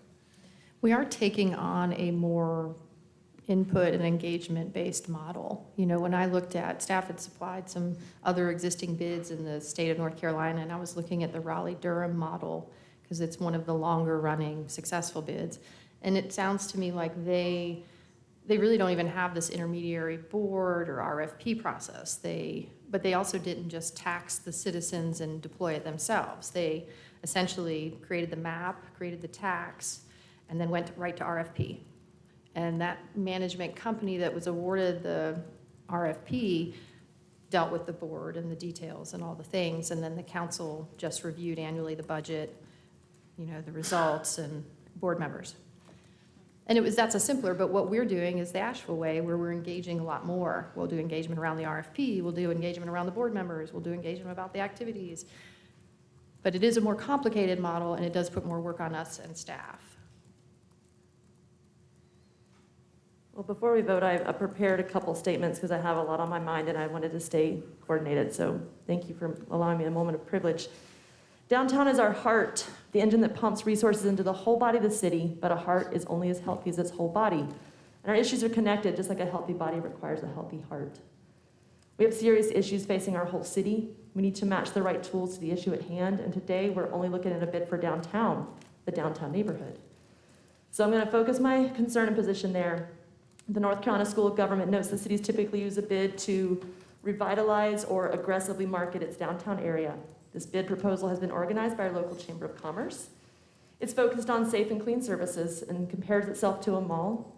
We are taking on a more input and engagement-based model. You know, when I looked at, staff had supplied some other existing bids in the state of North Carolina, and I was looking at the Raleigh-Durham model, because it's one of the longer-running successful bids. And it sounds to me like they really don't even have this intermediary board or RFP process. But they also didn't just tax the citizens and deploy it themselves. They essentially created the map, created the tax, and then went right to RFP. And that management company that was awarded the RFP dealt with the board and the details and all the things, and then the council just reviewed annually the budget, you know, the results and board members. And that's a simpler, but what we're doing is the Asheville way, where we're engaging a lot more. We'll do engagement around the RFP, we'll do engagement around the board members, we'll do engagement about the activities. But it is a more complicated model, and it does put more work on us and staff. Well, before we vote, I prepared a couple statements because I have a lot on my mind and I wanted to stay coordinated. So thank you for allowing me a moment of privilege. Downtown is our heart, the engine that pumps resources into the whole body of the city, but a heart is only as healthy as its whole body. And our issues are connected, just like a healthy body requires a healthy heart. We have serious issues facing our whole city. We need to match the right tools to the issue at hand, and today we're only looking at a bid for downtown, the downtown neighborhood. So I'm going to focus my concern and position there. The North Carolina School of Government notes the cities typically use a bid to revitalize or aggressively market its downtown area. This bid proposal has been organized by our local Chamber of Commerce. It's focused on safe and clean services and compares itself to a mall.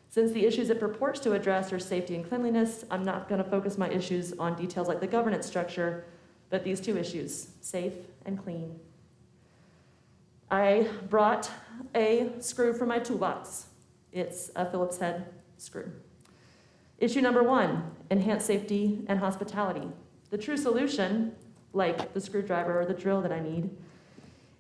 Since the issues it purports to address are safety and cleanliness, I'm not going to focus my issues on details like the governance structure, but these two issues, safe and clean. I brought a screw from my toolbox. It's a Phillips head screw. Issue number 1, enhance safety and hospitality. The true solution, like the screwdriver or the drill that I need,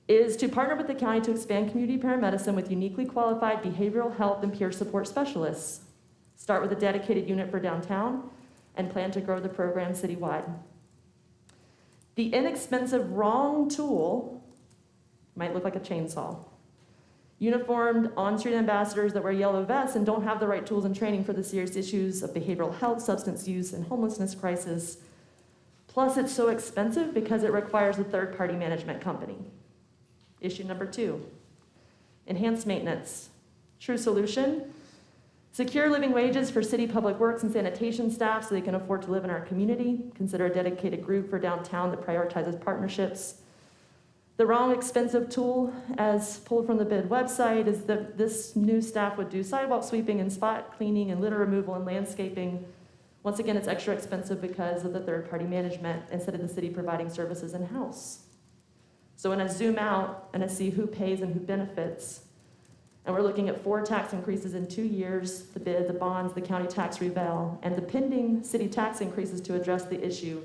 is to partner with the county to expand community paramedicine with uniquely qualified behavioral health and peer support specialists. Start with a dedicated unit for downtown and plan to grow the program citywide. The inexpensive wrong tool might look like a chainsaw. Uniformed on-street ambassadors that wear yellow vests and don't have the right tools and training for the serious issues of behavioral health, substance use, and homelessness crisis. Plus, it's so expensive because it requires a third-party management company. Issue number 2, enhanced maintenance. True solution, secure living wages for city public works and sanitation staff so they can afford to live in our community. Consider a dedicated group for downtown that prioritizes partnerships. The wrong expensive tool, as pulled from the bid website, is that this new staff would do sidewalk sweeping and spot cleaning and litter removal and landscaping. Once again, it's extra expensive because of the third-party management instead of the city providing services in-house. So when I zoom out and I see who pays and who benefits, and we're looking at 4 tax increases in 2 years, the bid, the bonds, the county tax reval, and the pending city tax increases to address the issue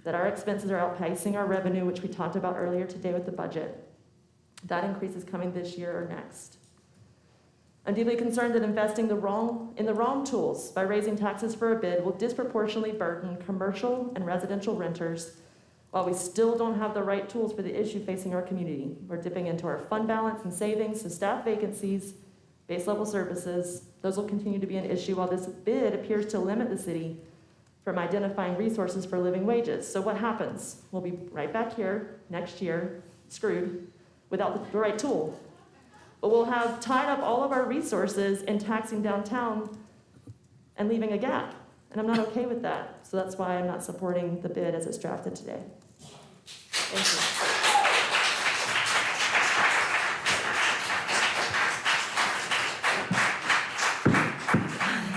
that our expenses are outpacing our revenue, which we talked about earlier today with the budget. That increase is coming this year or next. I'm deeply concerned that investing in the wrong tools by raising taxes for a bid will disproportionately burden commercial and residential renters while we still don't have the right tools for the issue facing our community. We're dipping into our fund balance and savings, so staff vacancies, base level services, those will continue to be an issue while this bid appears to limit the city from identifying resources for living wages. So what happens? We'll be right back here next year, screwed, without the right tool. But we'll have tied up all of our resources in taxing downtown and leaving a gap. And I'm not okay with that. So that's why I'm not supporting the bid as it's drafted today. Thank you.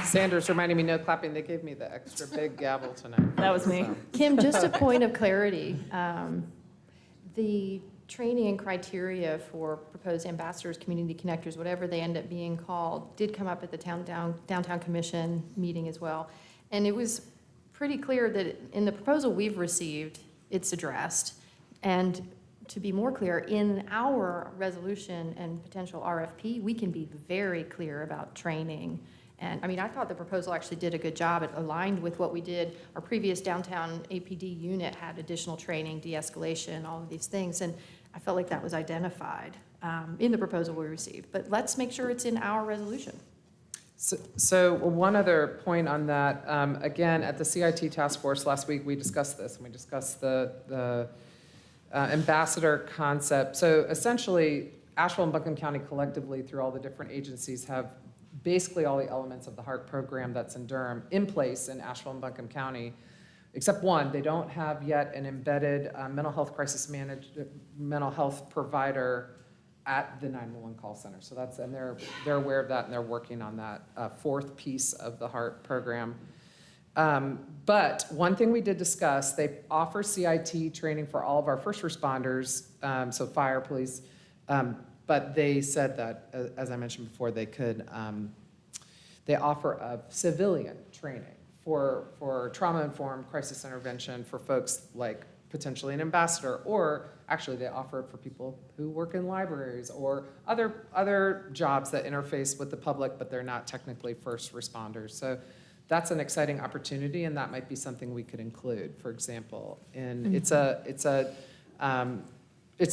Sanders reminding me, no clapping, they gave me the extra big gavel tonight. That was me. So. Kim, just a point of clarity. The training and criteria for proposed ambassadors, community connectors, whatever they end up being called, did come up at the Downtown Commission meeting as well. And it was pretty clear that in the proposal we've received, it's addressed. And to be more clear, in our resolution and potential RFP, we can be very clear about training. And I mean, I thought the proposal actually did a good job. It aligned with what we did. Our previous downtown APD unit had additional training, de-escalation, all of these things. And I felt like that was identified in the proposal we received. But let's make sure it's in our resolution. So one other point on that, again, at the CIT task force last week, we discussed this, and we discussed the ambassador concept. So essentially, Asheville and Buncombe County collectively, through all the different agencies, have basically all the elements of the HART program that's in Durham in place in Asheville and Buncombe County, except one, they don't have yet an embedded mental health mental health provider at the 911 call center. So that's, and they're aware of that, and they're working on that 4th piece of the HART program. But one thing we did discuss, they offer CIT training for all of our first responders, so fire, police, but they said that, as I mentioned before, they could, they offer a civilian training for trauma-informed crisis intervention for folks like potentially an ambassador, or actually they offer it for people who work in libraries or other jobs that interface with the public, but they're not technically first responders. So that's an exciting opportunity, and that might be something we could include, for example. And it's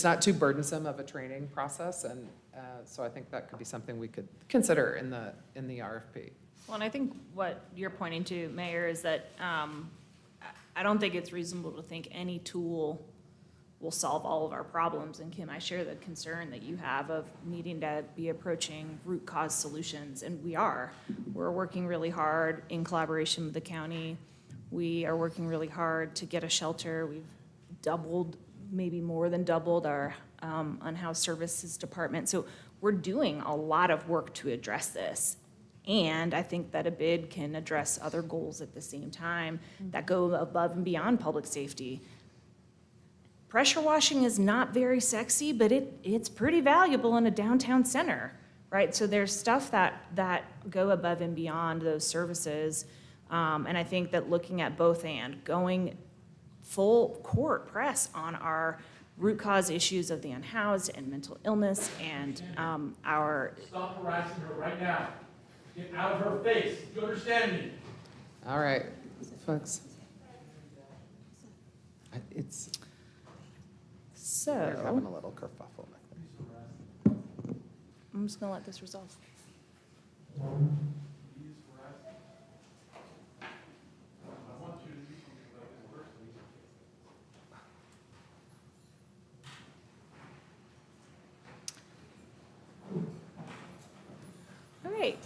not too burdensome of a training process, and so I think that could be something we could consider in the RFP. Well, and I think what you're pointing to, Mayor, is that I don't think it's reasonable to think any tool will solve all of our problems. And Kim, I share the concern that you have of needing to be approaching root cause solutions, and we are. We're working really hard in collaboration with the county. We are working really hard to get a shelter. We've doubled, maybe more than doubled, our unhoused services department. So we're doing a lot of work to address this. And I think that a bid can address other goals at the same time that go above and beyond public safety. Pressure washing is not very sexy, but it's pretty valuable in a downtown center, right? So there's stuff that go above and beyond those services. And I think that looking at both and going full court press on our root cause issues of the unhoused and mental illness and our... Stop harassing her right now. Get out of her face. Do you understand me? All right, folks. It's... So... We're having a little kerfuffle back there. I'm just gonna let this resolve. All right,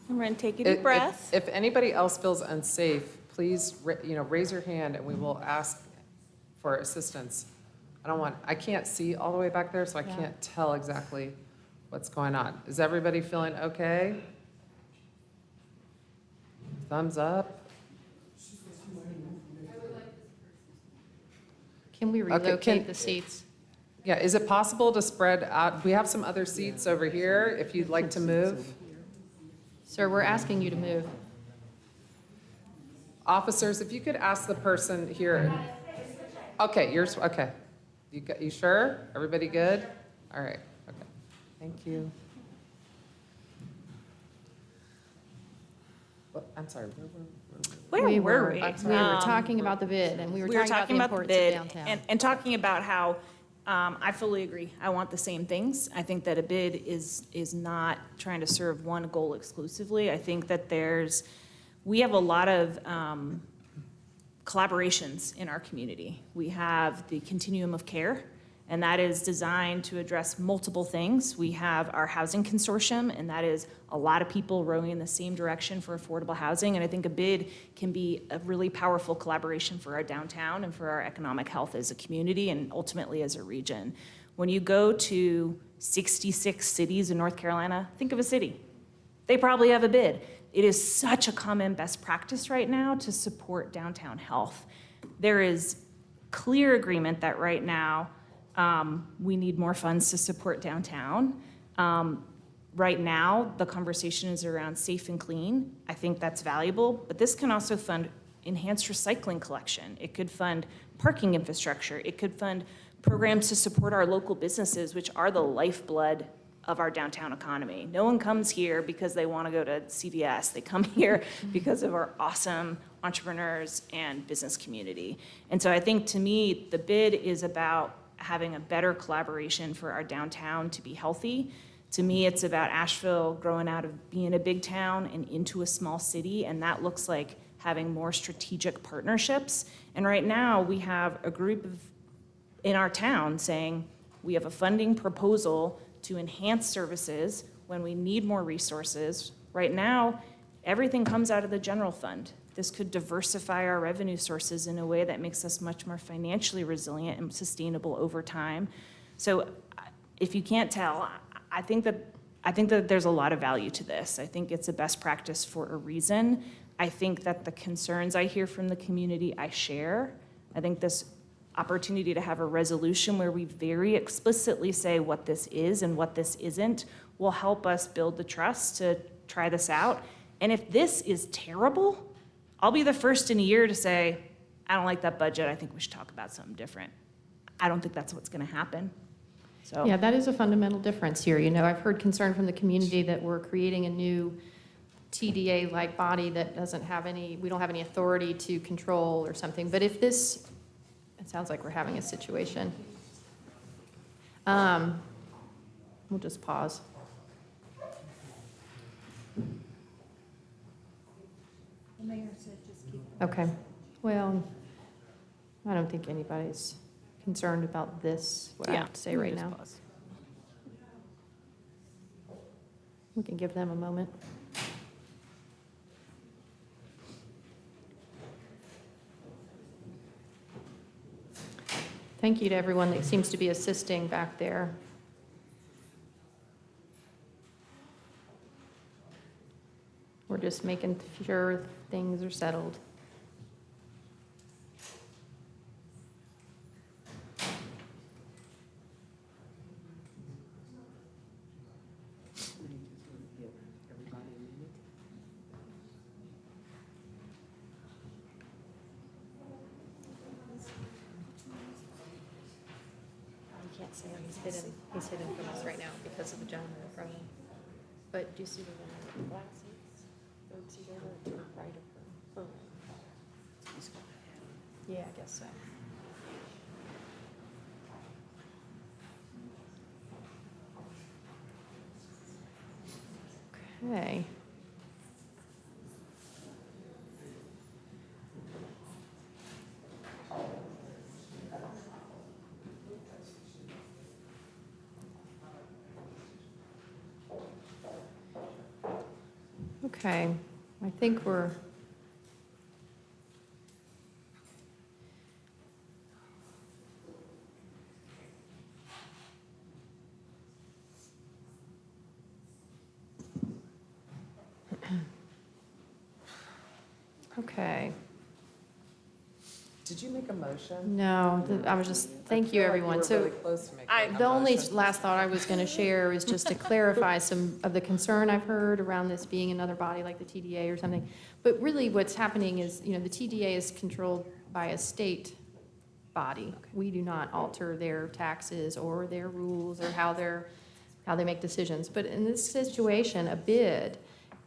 I'm gonna take a deep breath. If anybody else feels unsafe, please, raise your hand and we will ask for assistance. I can't see all the way back there, so I Yeah. can't tell exactly what's going on. Is everybody feeling okay? Thumbs up? Can we Okay, relocate the seats? Yeah, is it possible to spread out? We have some other seats over here if you'd like to move. Sir, we're asking you to move. Officers, if you could ask the person here. Okay, okay. You sure? Everybody good? All right, okay. Thank you. I'm sorry, Where were we? I'm We sorry. were talking about the bid, and we were talking about the the importance bid of downtown. and talking about how I fully agree. I want the same things. I think that a bid is not trying to serve one goal exclusively. I think that we have a lot of collaborations in our community. We have the continuum of care, and that is designed to address multiple things. We have our housing consortium, and that is a lot of people rowing in the same direction for affordable housing. And I think a bid can be a really powerful collaboration for our downtown and for our economic health as a community and ultimately as a region. When you go to 66 cities in North Carolina, think of a city. They probably have a bid. It is such a common best practice right now to support downtown health. There is clear agreement that right now we need more funds to support downtown. Right now, the conversation is around safe and clean. I think that's valuable, but this can also fund enhanced recycling collection. It could fund parking infrastructure. It could fund programs to support our local businesses, which are the lifeblood of our downtown economy. No one comes here because they want to go to CVS. They come here because of our awesome entrepreneurs and business community. And so I think, to me, the bid is about having a better collaboration for our downtown to be healthy. To me, it's about Asheville growing out of being a big town and into a small city, and that looks like having more strategic partnerships. And right now, we have a group in our town saying, we have a funding proposal to enhance services when we need more resources. Right now, everything comes out of the general fund. This could diversify our revenue sources in a way that makes us much more financially resilient and sustainable over time. So if you can't tell, I think that there's a lot of value to this. I think it's a best practice for a reason. I think that the concerns I hear from the community, I share. I think this opportunity to have a resolution where we very explicitly say what this is and what this isn't will help us build the trust to try this out. And if this is terrible, I'll be the first in a year to say, I don't like that budget. I think we should talk about something different. I don't think that's what's going to happen. So Yeah, that is a fundamental difference here. You know, I've heard concern from the community that we're creating a new TDA-like body that we don't have any authority to control or something. But if this, it sounds like we're having a situation. We'll just pause. The mayor said just keep. Okay. Well, I don't think anybody's concerned about this, what I have to say right now. We can give them a moment. Thank you to everyone that seems to be assisting back there. We're just making sure things are settled. He's hidden from us right now because of the gentleman in front of him. But do you see the one with the black seats? Third seat over to the right of her. Yeah, I guess so. Okay. Okay, I think we're, okay. Did you make a motion? No, I was just, thank you, I feel like everyone. were So really close to making a the only motion. last thought I was going to share is just to clarify some of the concern I've heard around this being another body like the TDA or something. But really what's happening is, the TDA is controlled by a state body. We do not alter their taxes or their rules or how they make decisions. But in this situation, a bid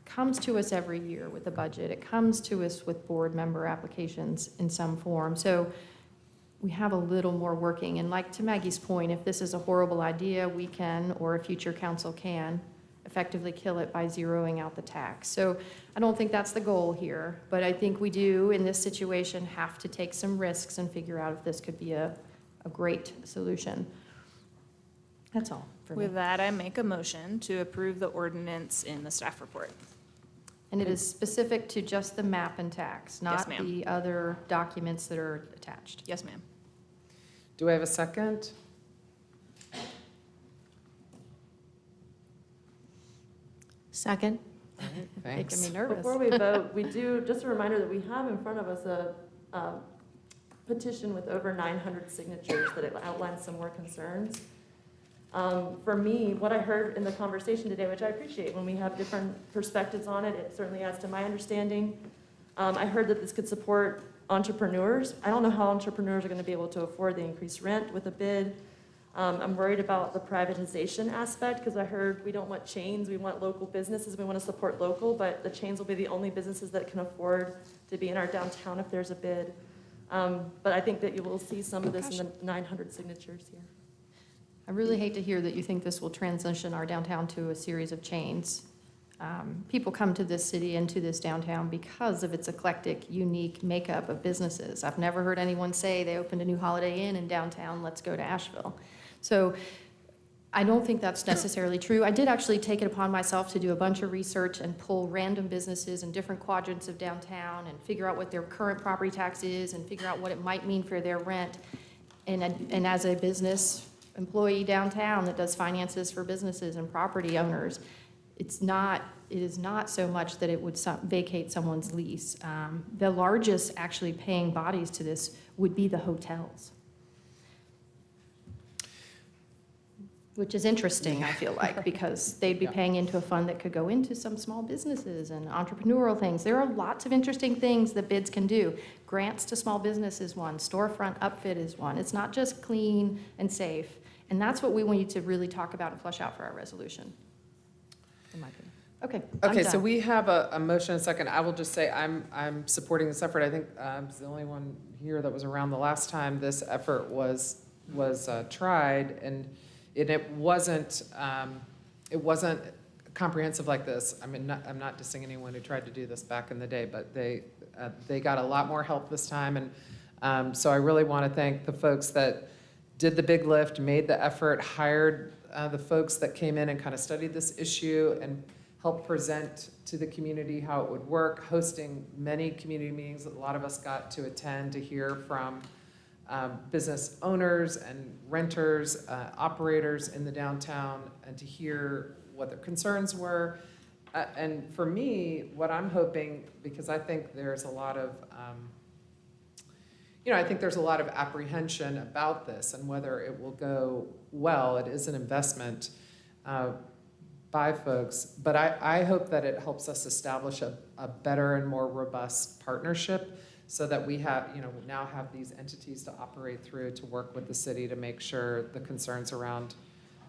comes to us every year with a budget. It comes to us with board member applications in some form. So we have a little more working. And like to Maggie's point, if this is a horrible idea, we can, or a future council can, effectively kill it by zeroing out the tax. So I don't think that's the goal here, but I think we do, in this situation, have to take some risks and figure out if this could be a great solution. That's all for me. With that, I make a motion to approve the ordinance in the staff report. And it is specific to just the map and tax, not ma'am. the other documents that are attached. Yes, ma'am. Do I have a second? Second. Making me Thanks. nervous. Before we vote, we do, just a reminder that we have in front of us a petition with over 900 signatures that outlines some more concerns. For me, what I heard in the conversation today, which I appreciate when we have different perspectives on it, it certainly adds to my understanding. I heard that this could support entrepreneurs. I don't know how entrepreneurs are going to be able to afford the increased rent with a bid. I'm worried about the privatization aspect because I heard we don't want chains, we want local businesses, we want to support local, but the chains will be the only businesses that can afford to be in our downtown if there's a bid. But I think that you will see some of this in the 900 signatures here. I really hate to hear that you think this will transition our downtown to a series of chains. People come to this city and to this downtown because of its eclectic, unique makeup of businesses. I've never heard anyone say they opened a new Holiday Inn in downtown, let's go to Asheville. So I don't think that's necessarily true. I did actually take it upon myself to do a bunch of research and pull random businesses in different quadrants of downtown and figure out what their current property tax is and figure out what it might mean for their rent. And as a business employee downtown that does finances for businesses and property owners, it is not so much that it would vacate someone's lease. The largest actually paying bodies to this would be the hotels, which is interesting, I feel like, because they'd be paying into a fund that could go into some small businesses and entrepreneurial things. There are lots of interesting things that bids can do. Grants to small business is one. Storefront upfit is one. It's not just clean and safe. And that's what we want you to really talk about and flesh out for our resolution, in my opinion. Okay, I'm Okay, so done. we have a motion and a second. I will just say I'm supporting this effort. I think I was the only one here that was around the last time this effort was tried, and it wasn't comprehensive like this. I mean, I'm not dissing anyone who tried to do this back in the day, but they got a lot more help this time, and so I really want to thank the folks that did the big lift, made the effort, hired the folks that came in and kind of studied this issue and helped present to the community how it would work, hosting many community meetings that a lot of us got to attend to hear from business owners and renters, operators in the downtown, and to hear what their concerns were. And for me, what I'm hoping, because I think there's a lot of, I think there's a lot of apprehension about this and whether it will go well. It is an investment by folks, but I hope that it helps us establish a better and more robust partnership so that we have, now have these entities to operate through to work with the city to make sure the concerns around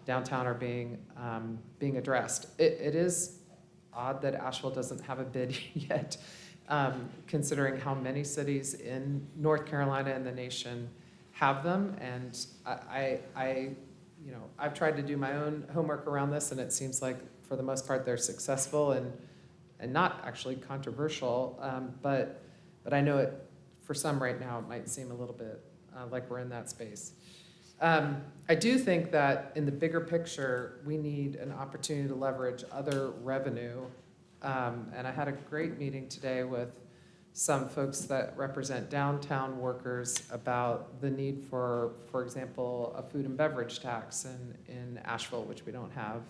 downtown are being addressed. It is odd that Asheville doesn't have a bid yet, considering how many cities in North Carolina and the nation have them. And I've tried to do my own homework around this, and it seems like For the most part, they're successful and not actually controversial, but I know it, for some right now, it might seem a little bit like we're in that space. I do think that in the bigger picture, we need an opportunity to leverage other revenue. And I had a great meeting today with some folks that represent downtown workers about the need for example, a food and beverage tax in Asheville, which we don't have,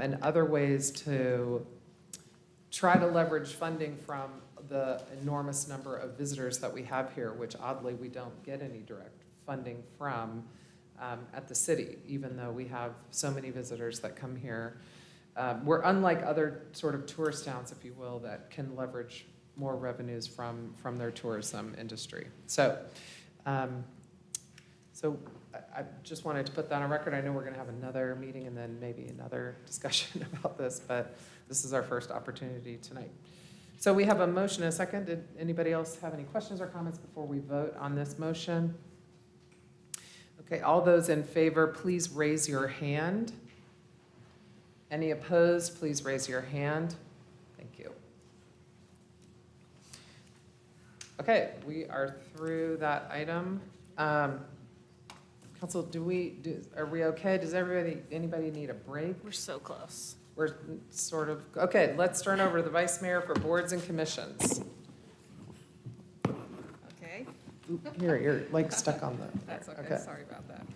and other ways to try to leverage funding from the enormous number of visitors that we have here, which oddly we don't get any direct funding from at the city, even though we have so many visitors that come here. We're unlike other sort of tourist towns, if you will, that can leverage more revenues from their tourism industry. So, I just wanted to put that on record. I know we're going to have another meeting and then maybe another discussion about this, but this is our first opportunity tonight. So we have a motion and a second. Did anybody else have any questions or comments before we vote on this motion? Okay, all those in favor, please raise your hand. Any opposed, please raise your hand. Thank you. Okay, we are through that item. Council, are we okay? Does anybody need a break? We're so close. We're sort of, okay, let's turn over to the vice mayor for boards and commissions. Okay. Here, you're like stuck on the. That's okay, sorry about that.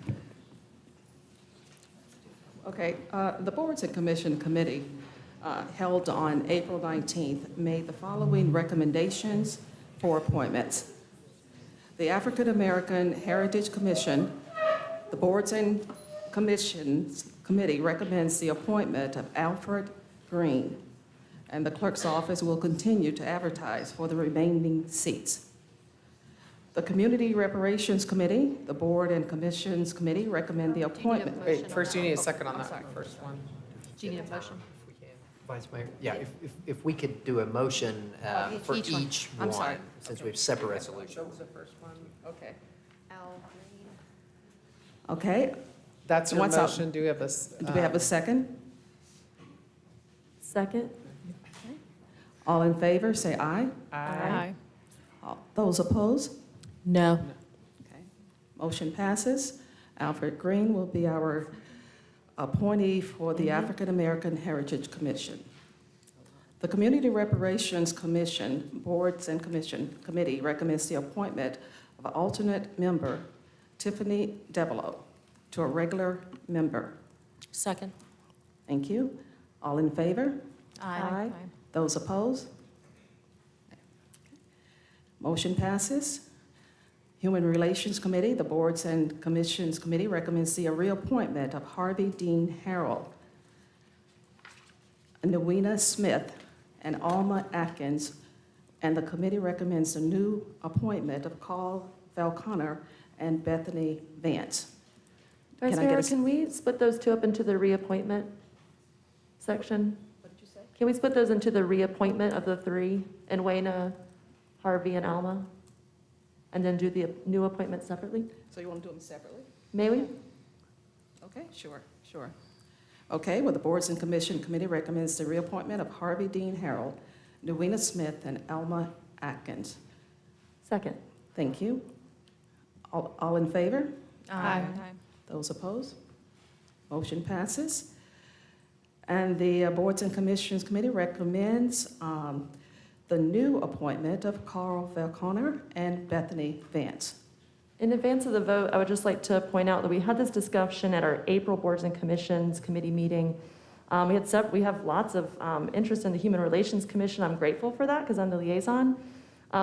Okay, the Boards and Commission Committee held on April 19th made the following recommendations for appointments. The African American Heritage Commission, the Boards and Commissions Committee recommends the appointment of Alfred Green, and the clerk's office will continue to advertise for the remaining seats. The Community Reparations Committee, the Board and Commissions Committee recommend the appointment. Wait, first you need a second on that first one. Do you need a motion? Vice Mayor? Yeah, if we could do a motion for Each one. each I'm sorry. one, since we have separate resolutions. What was the first one? Okay. Al Okay. That's your What's up? motion. Do we have a? Do we have a second? Second? All in favor, say aye. Aye. Those opposed? No. Okay. Motion passes. Alfred Green will be our appointee for the African American Heritage Commission. The Community Reparations Commission, Boards and Commission Committee recommends the appointment of an alternate member, Tiffany Devereaux, to a regular member. Second. Thank you. All in favor? Aye. Those opposed? Motion passes. Human Relations Committee, the Boards and Commissions Committee recommends the reappointment of Harvey Dean Harrell, Newena Smith, and Alma Atkins, and the committee recommends the new appointment of Carl Falconer and Bethany Vance. Vice Can I get Mayor, a- can we split those two up into the reappointment section? What did you say? Can we split those into the reappointment of the three, and Wayna, Harvey, and Alma? And then do the new appointment separately? So you want to do them separately? May we? Okay, sure. Okay, well, the Boards and Commission Committee recommends the reappointment of Harvey Dean Harrell, Newena Smith, and Alma Atkins. Second. Thank you. All in favor? Aye. Those opposed? Motion passes. And the Boards and Commissions Committee recommends the new appointment of Carl Falconer and Bethany Vance. In advance of the vote, I would just like to point out that we had this discussion at our April Boards and Commissions Committee meeting. We have lots of interest in the Human Relations Commission. I'm grateful for that because I'm the liaison.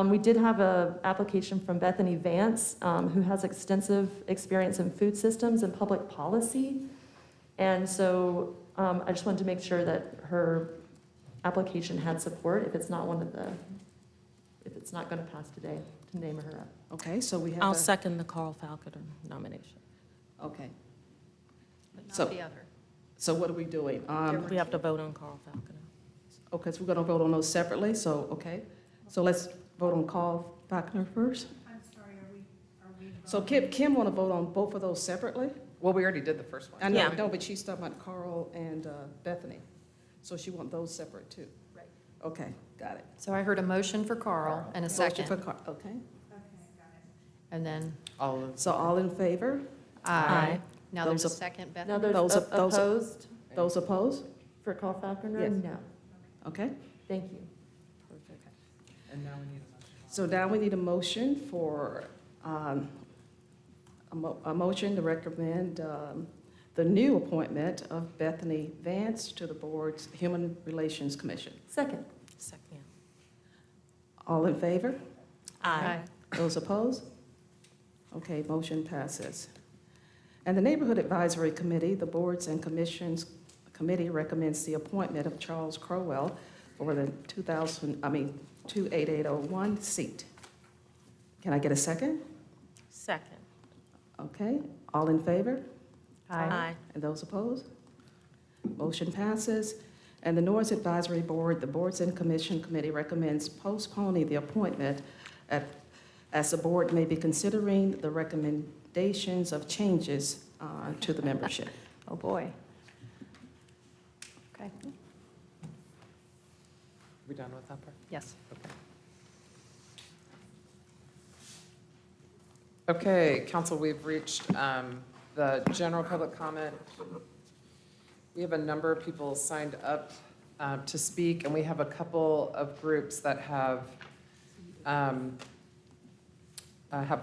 We did have an application from Bethany Vance, who has extensive experience in food systems and public policy. And so I just wanted to make sure that her application had support if it's not going to pass today, to name her up. Okay, so we have I'll second the Carl Falconer nomination. Okay. But So- not the other. So what are we doing? We have to vote on Carl Falconer. Okay, so we're going to vote on those separately, so, okay. So let's vote on Carl Falconer first. I'm sorry, are we? So Kim want to vote on both of those separately? Well, we already did the first one. I know, Yeah. no, but she's talking about Carl and Bethany. So she want those separate too? Right. Okay, got it. So I heard a motion for Carl and a second. Motion for okay. And then, So all in favor? aye. Now there's a Those op- second, Beth. Now, there's Those opposed Those opposed? for Carl Falconer? Yes. No. Okay. Thank you. And now we need a motion. So now we need a motion for, a motion to recommend the new appointment of Bethany Vance to the board's Human Relations Commission. Second. Second. All in favor? Aye. Those opposed? Okay, motion passes. And the Neighborhood Advisory Committee, the boards and commissions committee recommends the appointment of Charles Crowell for the 28801 seat. Can I get a second? Second. Okay, all in favor? Aye. And those opposed? Motion passes. And the Noise Advisory Board, the Boards and Commission Committee recommends postponing the appointment as the board may be considering the recommendations of changes to the membership. Oh, boy. Okay, We done with that part? yes. Okay, council, we've reached the general public comment. We have a number of people signed up to speak, and we have a couple of groups that have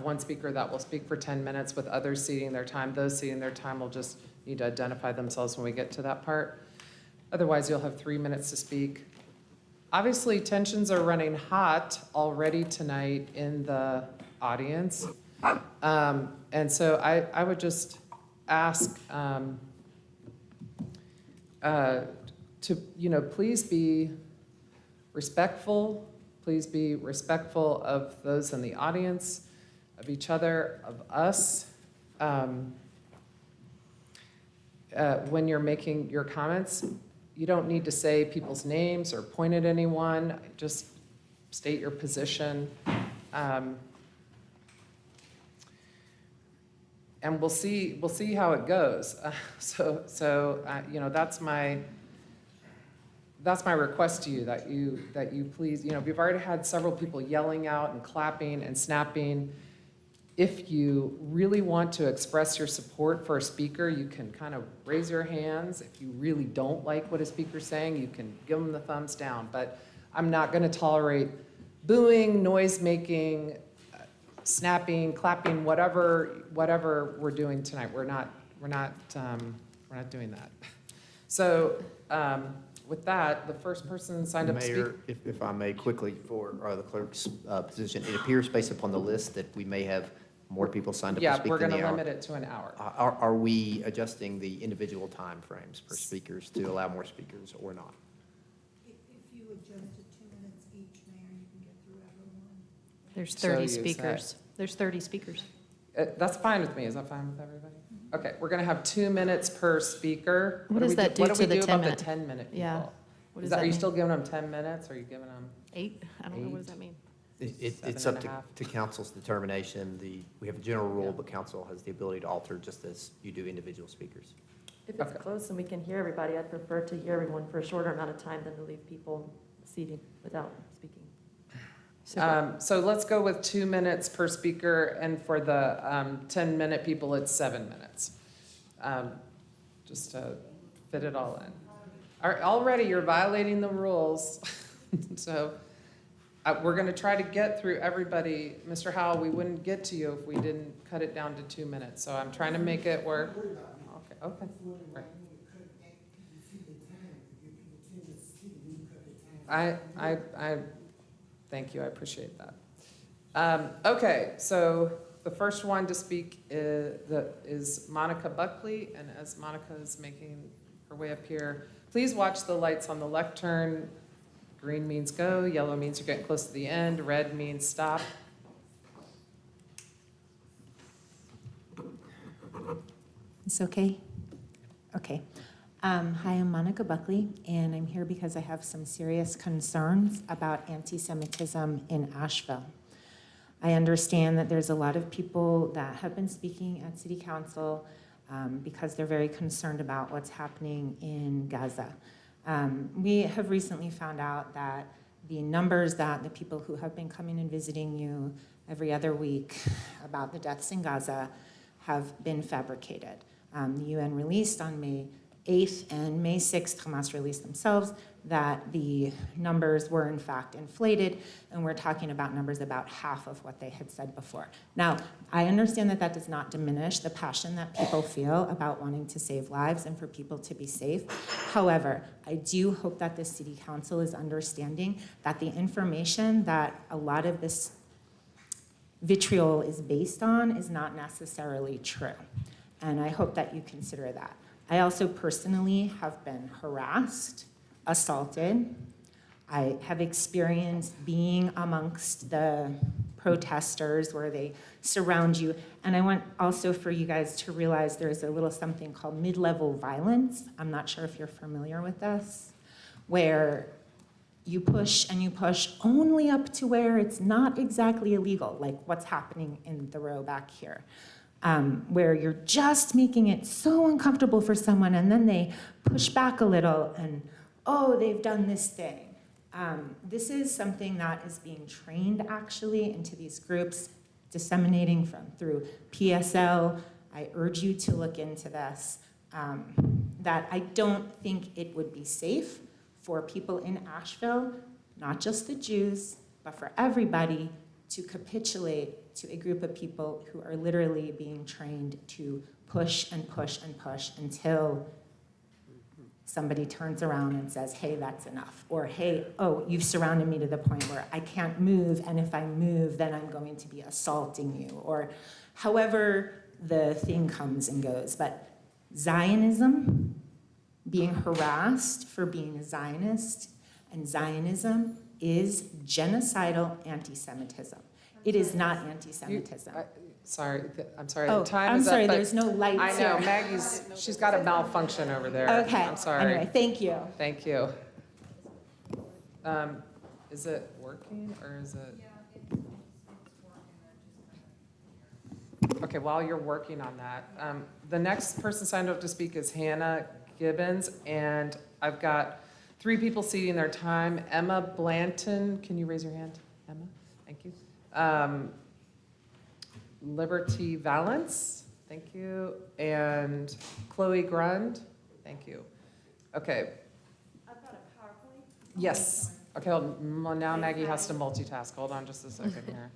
one speaker that will speak for 10 minutes with others ceding their time. Those ceding their time will just need to identify themselves when we get to that part. Otherwise, you'll have 3 minutes to speak. Obviously, tensions are running hot already tonight in the audience. And so I would just ask to, please be respectful. Please be respectful of those in the audience, of each other, of us. When you're making your comments, you don't need to say people's names or point at anyone. Just state your position. And we'll see how it goes. That's my request to you, that you please, we've already had several people yelling out and clapping and snapping. If you really want to express your support for a speaker, you can kind of raise your hands. If you really don't like what a speaker's saying, you can give them the thumbs down. But I'm not going to tolerate booing, noise-making, snapping, clapping, whatever we're doing tonight. We're not doing that. So with that, the first person signed up to speak. Mayor, if I may quickly for the clerk's position, it appears based upon the list that we may have more people signed up to Yeah, speak we're than going the to hour. limit it to an hour. Are we adjusting the individual timeframes for speakers to allow more speakers or not? If you adjust to 2 minutes each, Mayor, you can get through everyone. There's So 30 use that. speakers. There's 30 speakers. That's fine with me. Is that fine with everybody? Okay, we're going to have 2 minutes per speaker. What does that do to the 10 minute? What do we do about the 10-minute people? Yeah. What Is does that, that are you mean? still giving them 10 minutes, or are you giving them? 8? I don't know, what does that mean? It's Seven up and a half. to council's determination. We have a general rule, Yeah. but council has the ability to alter just as you do individual speakers. If it's Okay. close and we can hear everybody, I'd prefer to hear everyone for a shorter amount of time than to leave people seated without speaking. So let's go with 2 minutes per speaker, and for the 10-minute people, it's 7 minutes. Just to fit it all in. Already, you're violating the rules. So we're going to try to get through everybody. Mr. Howell, we wouldn't get to you if we didn't cut it down to 2 minutes. So I'm trying to make it work. Okay. Right. I thank you, I appreciate that. Okay, so the first one to speak is Monica Buckley, and as Monica is making her way up here, please watch the lights on the lectern. Green means go, yellow means you're getting close to the end, red means stop. It's okay? Okay. Hi, I'm Monica Buckley, and I'm here because I have some serious concerns about anti-Semitism in Asheville. I understand that there's a lot of people that have been speaking at City Council because they're very concerned about what's happening in Gaza. We have recently found out that the numbers that the people who have been coming and visiting you every other week about the deaths in Gaza have been fabricated. The UN released on May 8th and May 6th, Hamas released themselves, that the numbers were in fact inflated, and we're talking about numbers about half of what they had said before. Now, I understand that that does not diminish the passion that people feel about wanting to save lives and for people to be safe. However, I do hope that the City Council is understanding that the information that a lot of this vitriol is based on is not necessarily true. And I hope that you consider that. I also personally have been harassed, assaulted. I have experienced being amongst the protesters where they surround you. And I want also for you guys to realize there's a little something called mid-level violence. I'm not sure if you're familiar with this, where you push and you push only up to where it's not exactly illegal, like what's happening in the row back here. Where you're just making it so uncomfortable for someone and then they push back a little and, oh, they've done this thing. This is something that is being trained actually into these groups, disseminating through PSL. I urge you to look into this, that I don't think it would be safe for people in Asheville, not just the Jews, but for everybody to capitulate to a group of people who are literally being trained to push and push and push until somebody turns around and says, hey, that's enough. Or, hey, oh, you've surrounded me to the point where I can't move, and if I move, then I'm going to be assaulting you. Or however the thing comes and goes. But Zionism, being harassed for being a Zionist, and Zionism is genocidal anti-Semitism. It is not anti-Semitism. Sorry, I'm sorry. Oh, the time I'm is sorry, up, but there's no lights I know, here. she's got a malfunction over there. Okay. I'm sorry. Anyway, thank you. Thank you. Is it working or is it? Okay, while you're working on that, the next person signed up to speak is Hannah Gibbons, and I've got 3 people ceding their time. Emma Blanton, can you raise your hand? Emma, thank you. Liberty Valance, thank you, and Chloe Grund, thank you. Okay. I've got a PowerPoint. Yes. Okay, well, now Maggie has to multitask. Hold on just a second here.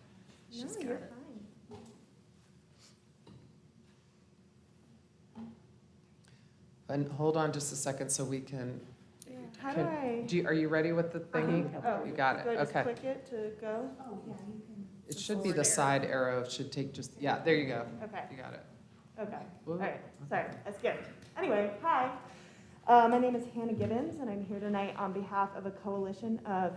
No, you're fine. And hold on just a second so we can. Yeah. How do I? Are you ready with the thingy? Oh, You got it. do I just Okay. click it to go? Oh, yeah, you can. It should be the side arrow. It should take just, yeah, there you go. Okay. You got it. Okay. Whoa. All right. Sorry, I skipped. Anyway, hi. My name is Hannah Gibbons, and I'm here tonight on behalf of a coalition of,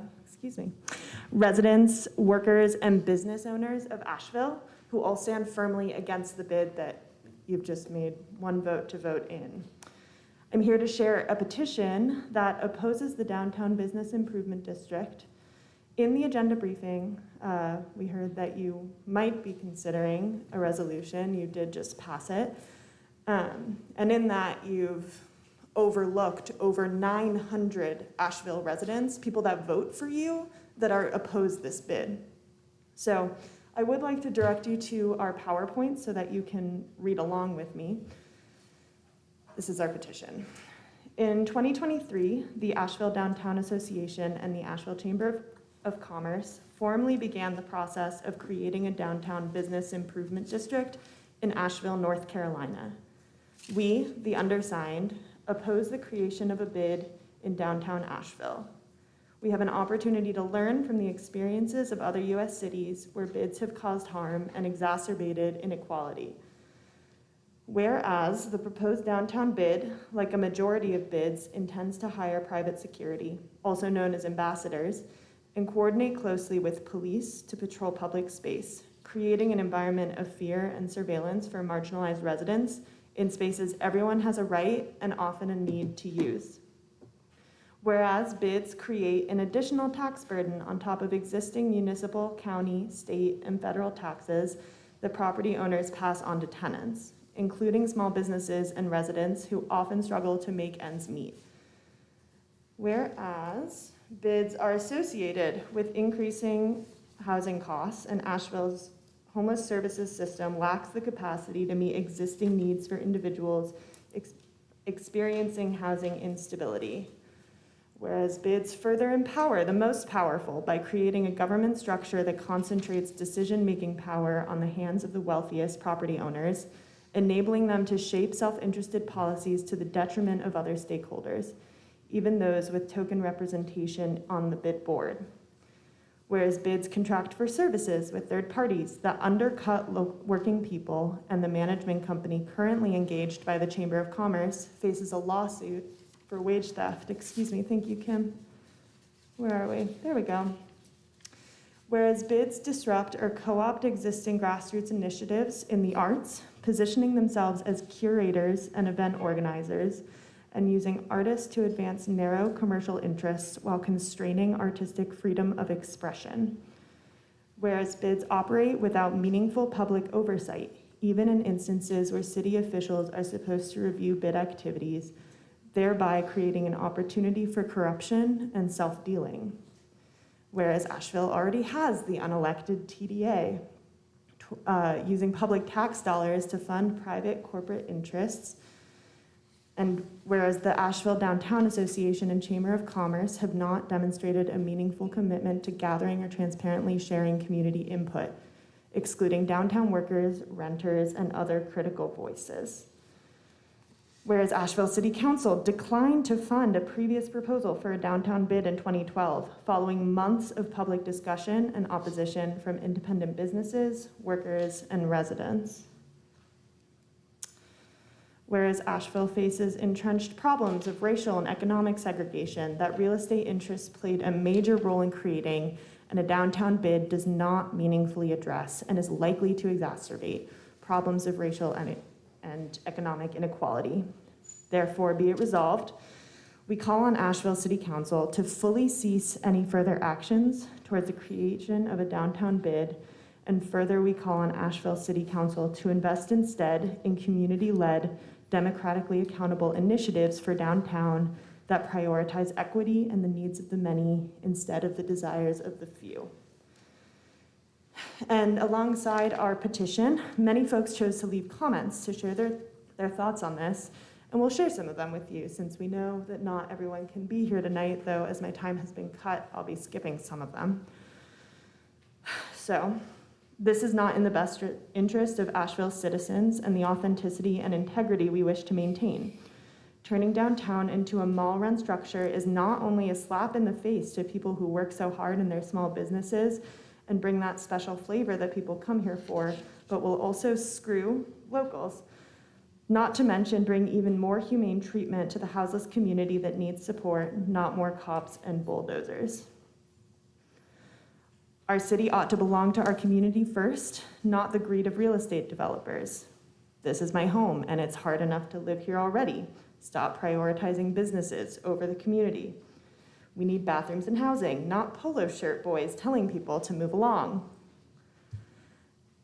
residents, workers, and business owners of Asheville who all stand firmly against the bid that you've just made one vote to vote in. I'm here to share a petition that opposes the Downtown Business Improvement District. In the agenda briefing, we heard that you might be considering a resolution. You did just pass it. And in that, you've overlooked over 900 Asheville residents, people that vote for you, that are opposed this bid. So I would like to direct you to our PowerPoint so that you can read along with me. This is our petition. In 2023, the Asheville Downtown Association and the Asheville Chamber of Commerce formally began the process of creating a downtown business improvement district in Asheville, North Carolina. We, the undersigned, oppose the creation of a bid in downtown Asheville. We have an opportunity to learn from the experiences of other U.S. cities where bids have caused harm and exacerbated inequality. Whereas the proposed downtown bid, like a majority of bids, intends to hire private security, also known as ambassadors, and coordinate closely with police to patrol public space, creating an environment of fear and surveillance for marginalized residents in spaces everyone has a right and often a need to use. Whereas bids create an additional tax burden on top of existing municipal, county, state, and federal taxes that property owners pass on to tenants, including small businesses and residents who often struggle to make ends meet. Whereas bids are associated with increasing housing costs and Asheville's homeless services system lacks the capacity to meet existing needs for individuals experiencing housing instability. Whereas bids further empower the most powerful by creating a government structure that concentrates decision-making power on the hands of the wealthiest property owners, enabling them to shape self-interested policies to the detriment of other stakeholders, even those with token representation on the bid board. Whereas bids contract for services with third parties that undercut working people, and the management company currently engaged by the Chamber of Commerce faces a lawsuit for wage theft. Excuse me, thank you, Kim. Where are we? There we go. Whereas bids disrupt or co-opt existing grassroots initiatives in the arts, positioning themselves as curators and event organizers, and using artists to advance narrow commercial interests while constraining artistic freedom of expression. Whereas bids operate without meaningful public oversight, even in instances where city officials are supposed to review bid activities, thereby creating an opportunity for corruption and self-dealing. Whereas Asheville already has the unelected TDA, using public tax dollars to fund private corporate interests. And whereas the Asheville Downtown Association and Chamber of Commerce have not demonstrated a meaningful commitment to gathering or transparently sharing community input, excluding downtown workers, renters, and other critical voices. Whereas Asheville City Council declined to fund a previous proposal for a downtown bid in 2012, following months of public discussion and opposition from independent businesses, workers, and residents. Whereas Asheville faces entrenched problems of racial and economic segregation that real estate interests played a major role in creating, and a downtown bid does not meaningfully address and is likely to exacerbate problems of racial and economic inequality. Therefore, be it resolved, we call on Asheville City Council to fully cease any further actions towards the creation of a downtown bid, and further, we call on Asheville City Council to invest instead in community-led, democratically accountable initiatives for downtown that prioritize equity and the needs of the many instead of the desires of the few. And alongside our petition, many folks chose to leave comments to share their thoughts on this, and we'll share some of them with you since we know that not everyone can be here tonight, though as my time has been cut, I'll be skipping some of them. So, this is not in the best interest of Asheville citizens and the authenticity and integrity we wish to maintain. Turning downtown into a mall-run structure is not only a slap in the face to people who work so hard in their small businesses and bring that special flavor that people come here for, but will also screw locals. Not to mention bring even more humane treatment to the houseless community that needs support, not more cops and bulldozers. Our city ought to belong to our community first, not the greed of real estate developers. This is my home, and it's hard enough to live here already. Stop prioritizing businesses over the community. We need bathrooms and housing, not polo shirt boys telling people to move along.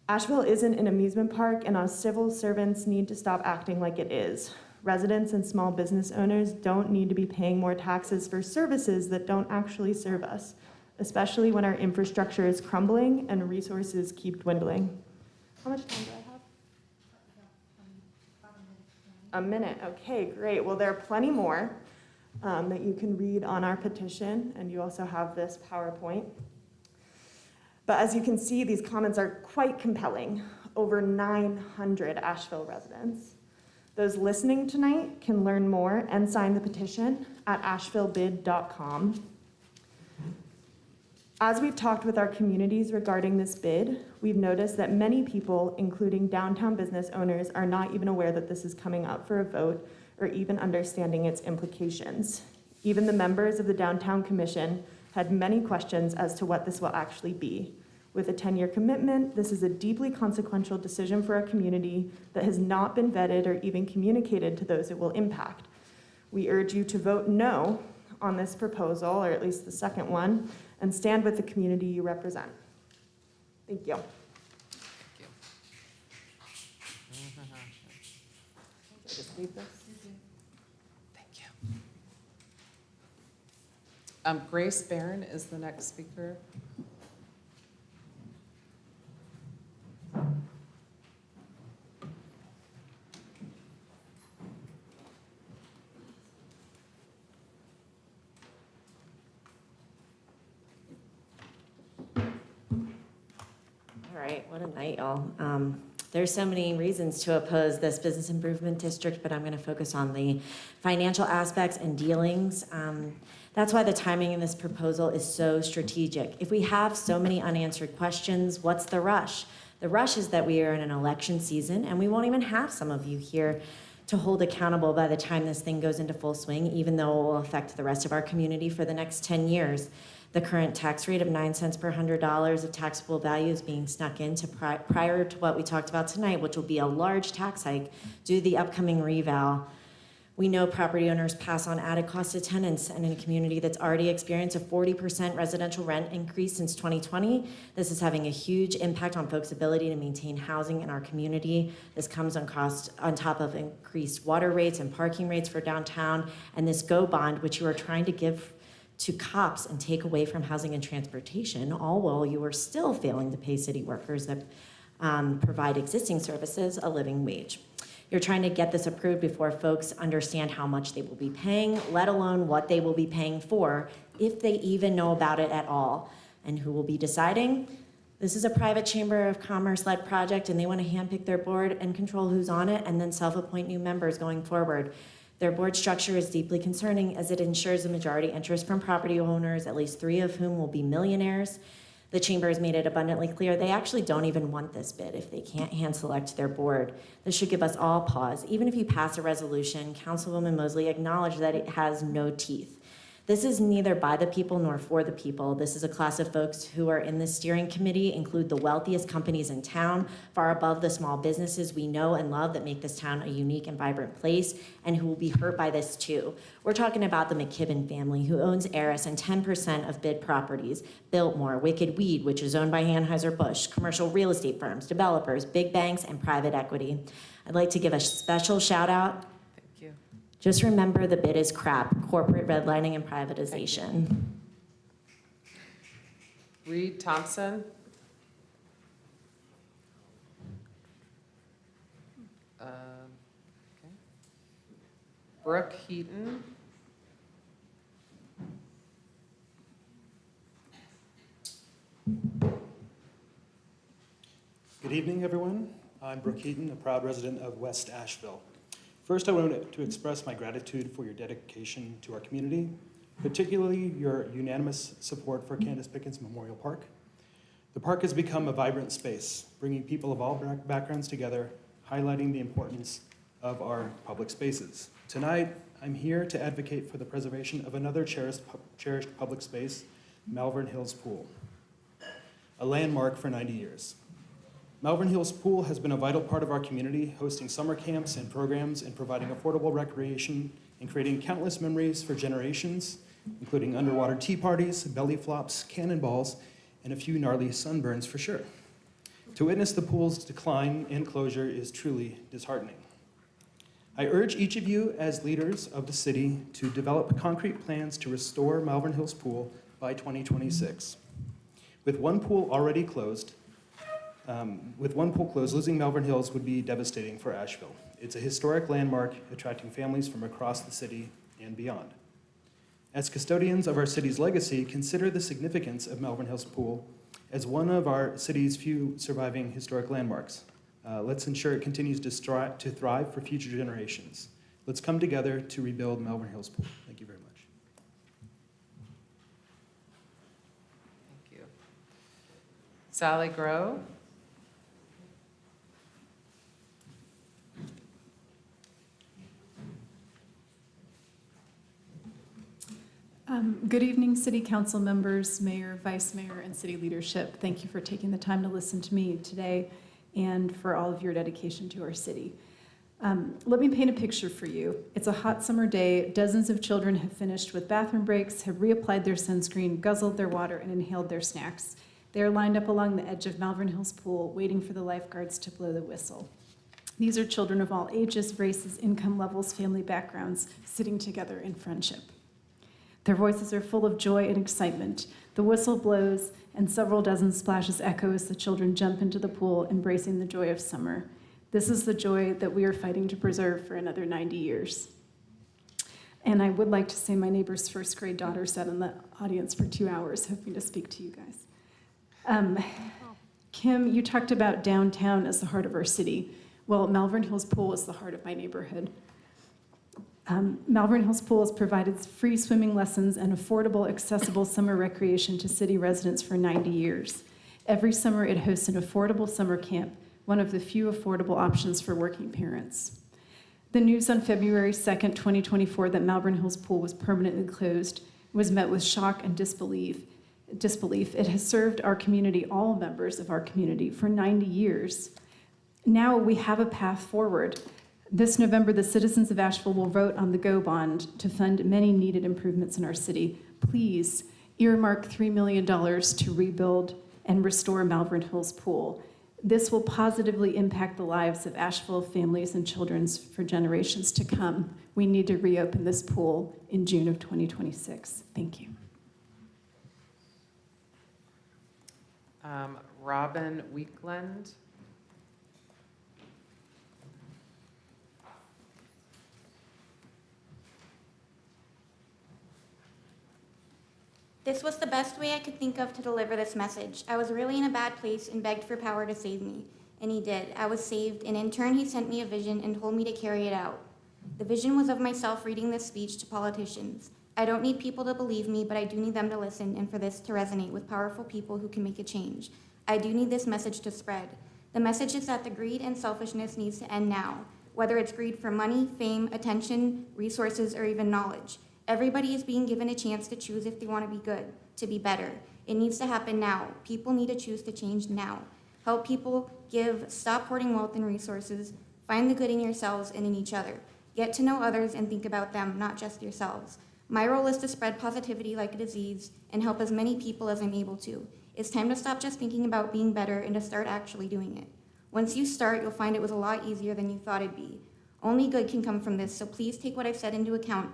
Asheville isn't an amusement park, and our civil servants need to stop acting like it is. Residents and small business owners don't need to be paying more taxes for services that don't actually serve us, especially when our infrastructure is crumbling and resources keep dwindling. How much time do I have? A minute, okay, great. Well, there are plenty more that you can read on our petition, and you also have this PowerPoint. But as you can see, these comments are quite compelling. Over 900 Asheville residents. Those listening tonight can learn more and sign the petition at ashevillebid.com. As we've talked with our communities regarding this bid, we've noticed that many people, including downtown business owners, are not even aware that this is coming up for a vote or even understanding its implications. Even the members of the Downtown Commission had many questions as to what this will actually be. With a 10-year commitment, this is a deeply consequential decision for our community that has not been vetted or even communicated to those it will impact. We urge you to vote no on this proposal, or at least the second one, and stand with the community you represent. Thank you. Just leave this. Thank you. Grace Barron is the next speaker. All right, what a night, y'all. There's so many reasons to oppose this business improvement district, but I'm going to focus on the financial aspects and dealings. That's why the timing in this proposal is so strategic. If we have so many unanswered questions, what's the rush? The rush is that we are in an election season, and we won't even have some of you here to hold accountable by the time this thing goes into full swing, even though it will affect the rest of our community for the next 10 years. The current tax rate of 9 cents per $100 of taxable value is being snuck into prior to what we talked about tonight, which will be a large tax hike due to the upcoming reval. We know property owners pass on added costs to tenants, and in a community that's already experienced a 40% residential rent increase since 2020, this is having a huge impact on folks' ability to maintain housing in our community. This comes on top of increased water rates and parking rates for downtown, and this GO bond, which you are trying to give to cops and take away from housing and transportation, all while you are still failing to pay city workers that provide existing services a living wage. You're trying to get this approved before folks understand how much they will be paying, let alone what they will be paying for, if they even know about it at all. And who will be deciding? This is a private Chamber of Commerce-led project, and they want to handpick their board and control who's on it, and then self-appoint new members going forward. Their board structure is deeply concerning as it ensures a majority interest from property owners, at least 3 of whom will be millionaires. The chamber has made it abundantly clear they actually don't even want this bid if they can't hand select their board. This should give us all pause. Even if you pass a resolution, Councilwoman Mosley acknowledged that it has no teeth. This is neither by the people nor for the people. This is a class of folks who are in the steering committee, include the wealthiest companies in town, far above the small businesses we know and love that make this town a unique and vibrant place, and who will be hurt by this too. We're talking about the McKibben family, who owns Eris and 10% of bid properties, Biltmore, Wicked Weed, which is owned by Anheuser-Busch, commercial real estate firms, developers, big banks, and private equity. I'd like to give a special shout out. Just remember the bid is crap, corporate redlining and privatization. Reed Thompson. Okay. Brooke Heaton. Good evening, everyone. I'm Brooke Heaton, a proud resident of West Asheville. First, I wanted to express my gratitude for your dedication to our community, particularly your unanimous support for Candace Pickens Memorial Park. The park has become a vibrant space, bringing people of all backgrounds together, highlighting the importance of our public spaces. Tonight, I'm here to advocate for the preservation of another cherished public space, Malvern Hills Pool, a landmark for 90 years. Malvern Hills Pool has been a vital part of our community, hosting summer camps and programs and providing affordable recreation and creating countless memories for generations, including underwater tea parties, belly flops, cannonballs, and a few gnarly sunburns for sure. To witness the pool's decline and closure is truly disheartening. I urge each of you as leaders of the city to develop concrete plans to restore Malvern Hills Pool by 2026. With one pool already closed, losing Malvern Hills would be devastating for Asheville. It's a historic landmark attracting families from across the city and beyond. As custodians of our city's legacy, consider the significance of Malvern Hills Pool as one of our city's few surviving historic landmarks. Let's ensure it continues to thrive for future generations. Let's come together to rebuild Malvern Hills Pool. Thank you very much. Thank you. Sally Grow. Good evening, City Council members, Mayor, Vice Mayor, and City leadership. Thank you for taking the time to listen to me today and for all of your dedication to our city. Let me paint a picture for you. It's a hot summer day. Dozens of children have finished with bathroom breaks, have reapplied their sunscreen, guzzled their water, and inhaled their snacks. They are lined up along the edge of Malvern Hills Pool, waiting for the lifeguards to blow the whistle. These are children of all ages, races, income levels, family backgrounds, sitting together in friendship. Their voices are full of joy and excitement. The whistle blows, and several dozen splashes echo as the children jump into the pool, embracing the joy of summer. This is the joy that we are fighting to preserve for another 90 years. And I would like to say my neighbor's first grade daughter sat in the audience for 2 hours, hoping to speak to you guys. Kim, you talked about downtown as the heart of our city. Well, Malvern Hills Pool is the heart of my neighborhood. Malvern Hills Pool has provided free swimming lessons and affordable, accessible summer recreation to city residents for 90 years. Every summer, it hosts an affordable summer camp, one of the few affordable options for working parents. The news on February 2nd, 2024, that Malvern Hills Pool was permanently closed was met with shock and disbelief. It has served our community, all members of our community, for 90 years. Now we have a path forward. This November, the citizens of Asheville will vote on the GO bond to fund many needed improvements in our city. Please earmark $3 million to rebuild and restore Malvern Hills Pool. This will positively impact the lives of Asheville families and children for generations to come. We need to reopen this pool in June of 2026. Thank you. Robin Weekland. This was the best way I could think of to deliver this message. I was really in a bad place and begged for power to save me. And he did. I was saved, and in turn he sent me a vision and told me to carry it out. The vision was of myself reading this speech to politicians. I don't need people to believe me, but I do need them to listen and for this to resonate with powerful people who can make a change. I do need this message to spread. The message is that the greed and selfishness needs to end now, whether it's greed for money, fame, attention, resources, or even knowledge. Everybody is being given a chance to choose if they want to be good, to be better. It needs to happen now. People need to choose to change now. Help people give, stop hoarding wealth and resources, find the good in yourselves and in each other. Get to know others and think about them, not just yourselves. My role is to spread positivity like a disease and help as many people as I'm able to. It's time to stop just thinking about being better and to start actually doing it. Once you start, you'll find it was a lot easier than you thought it'd be. Only good can come from this, so please take what I've said into account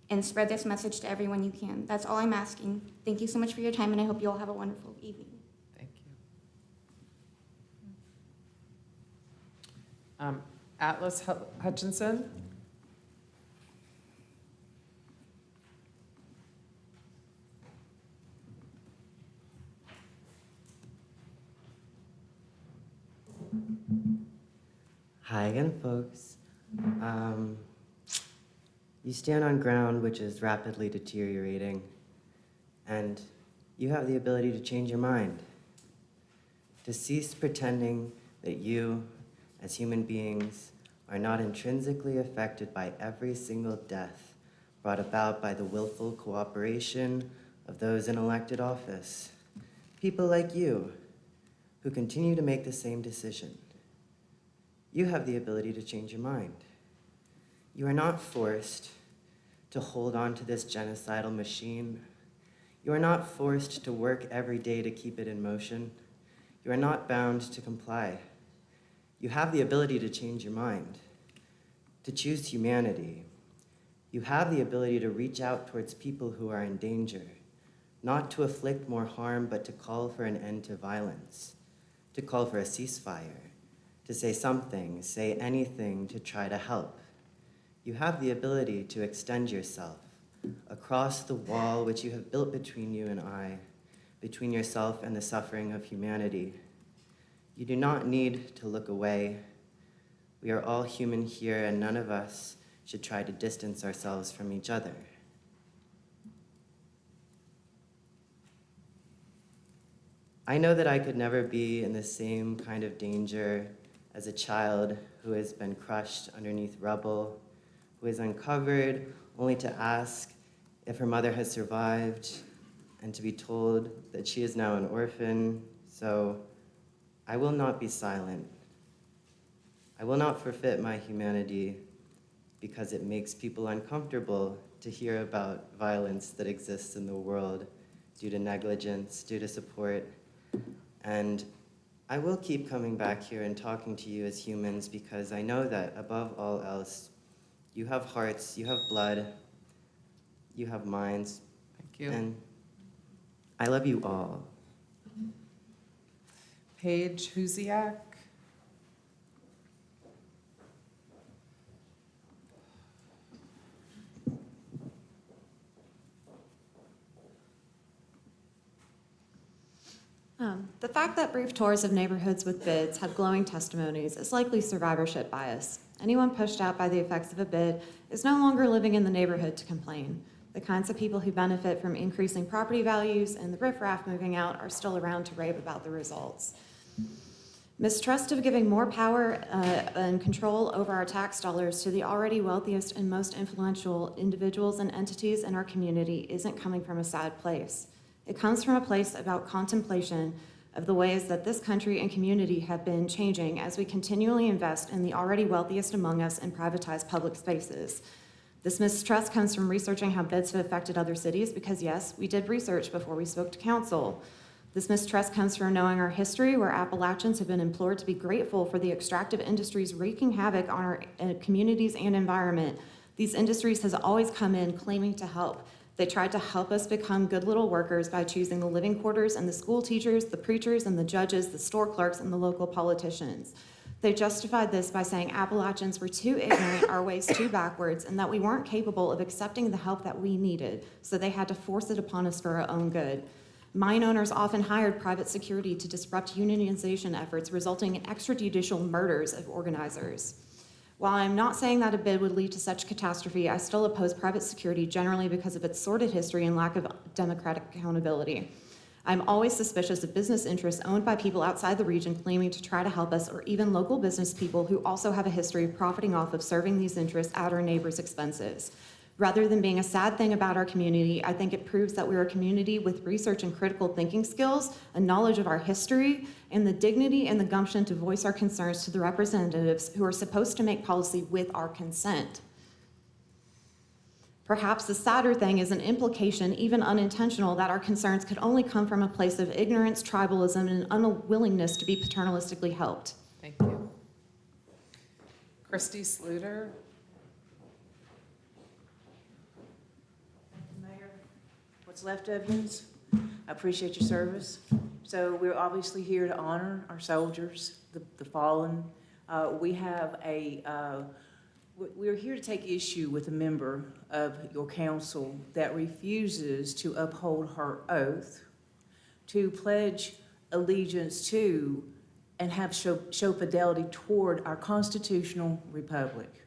and spread this message to everyone you can. That's all I'm asking. Thank you so much for your time, and I hope you all have a wonderful evening. Thank you. Atlas Hutchinson. Hi again, folks. You stand on ground which is rapidly deteriorating, and you have the ability to change your mind, to cease pretending that you, as human beings, are not intrinsically affected by every single death brought about by the willful cooperation of those in elected office. People like you, who continue to make the same decision. You have the ability to change your mind. You are not forced to hold on to this genocidal machine. You are not forced to work every day to keep it in motion. You are not bound to comply. You have the ability to change your mind, to choose humanity. You have the ability to reach out towards people who are in danger, not to inflict more harm, but to call for an end to violence, to call for a ceasefire, to say something, say anything to try to help. You have the ability to extend yourself across the wall which you have built between you and I, between yourself and the suffering of humanity. You do not need to look away. We are all human here, and none of us should try to distance ourselves from each other. I know that I could never be in the same kind of danger as a child who has been crushed underneath rubble, who is uncovered only to ask if her mother has survived and to be told that she is now an orphan. So I will not be silent. I will not forfeit my humanity because it makes people uncomfortable to hear about violence that exists in the world due to negligence, due to support. And I will keep coming back here and talking to you as humans because I know that above all else, you have hearts, you have blood, you have minds, you. And I love you all. Paige Huziak. The fact that brief tours of neighborhoods with bids have glowing testimonies is likely survivorship bias. Anyone pushed out by the effects of a bid is no longer living in the neighborhood to complain. The kinds of people who benefit from increasing property values and the riffraff moving out are still around to rave about the results. Mistrust of giving more power and control over our tax dollars to the already wealthiest and most influential individuals and entities in our community isn't coming from a sad place. It comes from a place about contemplation of the ways that this country and community have been changing as we continually invest in the already wealthiest among us and privatize public spaces. This mistrust comes from researching how bids have affected other cities because, yes, we did research before we spoke to council. This mistrust comes from knowing our history, where Appalachians have been implored to be grateful for the extractive industries wreaking havoc on our communities and environment. These industries has always come in claiming to help. They tried to help us become good little workers by choosing the living quarters and the school teachers, the preachers and the judges, the store clerks and the local politicians. They justified this by saying Appalachians were too ignorant, our ways too backwards, and that we weren't capable of accepting the help that we needed, so they had to force it upon us for our own good. Mine owners often hired private security to disrupt unionization efforts, resulting in extrajudicial murders of organizers. While I'm not saying that a bid would lead to such catastrophe, I still oppose private security generally because of its sordid history and lack of democratic accountability. I'm always suspicious of business interests owned by people outside the region claiming to try to help us, or even local business people who also have a history of profiting off of serving these interests at our neighbors' expenses. Rather than being a sad thing about our community, I think it proves that we're a community with research and critical thinking skills, a knowledge of our history, and the dignity and the gumption to voice our concerns to the representatives who are supposed to make policy with our consent. Perhaps the sadder thing is an implication, even unintentional, that our concerns could only come from a place of ignorance, tribalism, and unwillingness to be paternalistically helped. Thank you. Christy Sluter. Mayor, what's left of you, I appreciate your service. So we're obviously here to honor our soldiers, the fallen. We're here to take issue with a member of your council that refuses to uphold her oath, to pledge allegiance to and show fidelity toward our constitutional republic.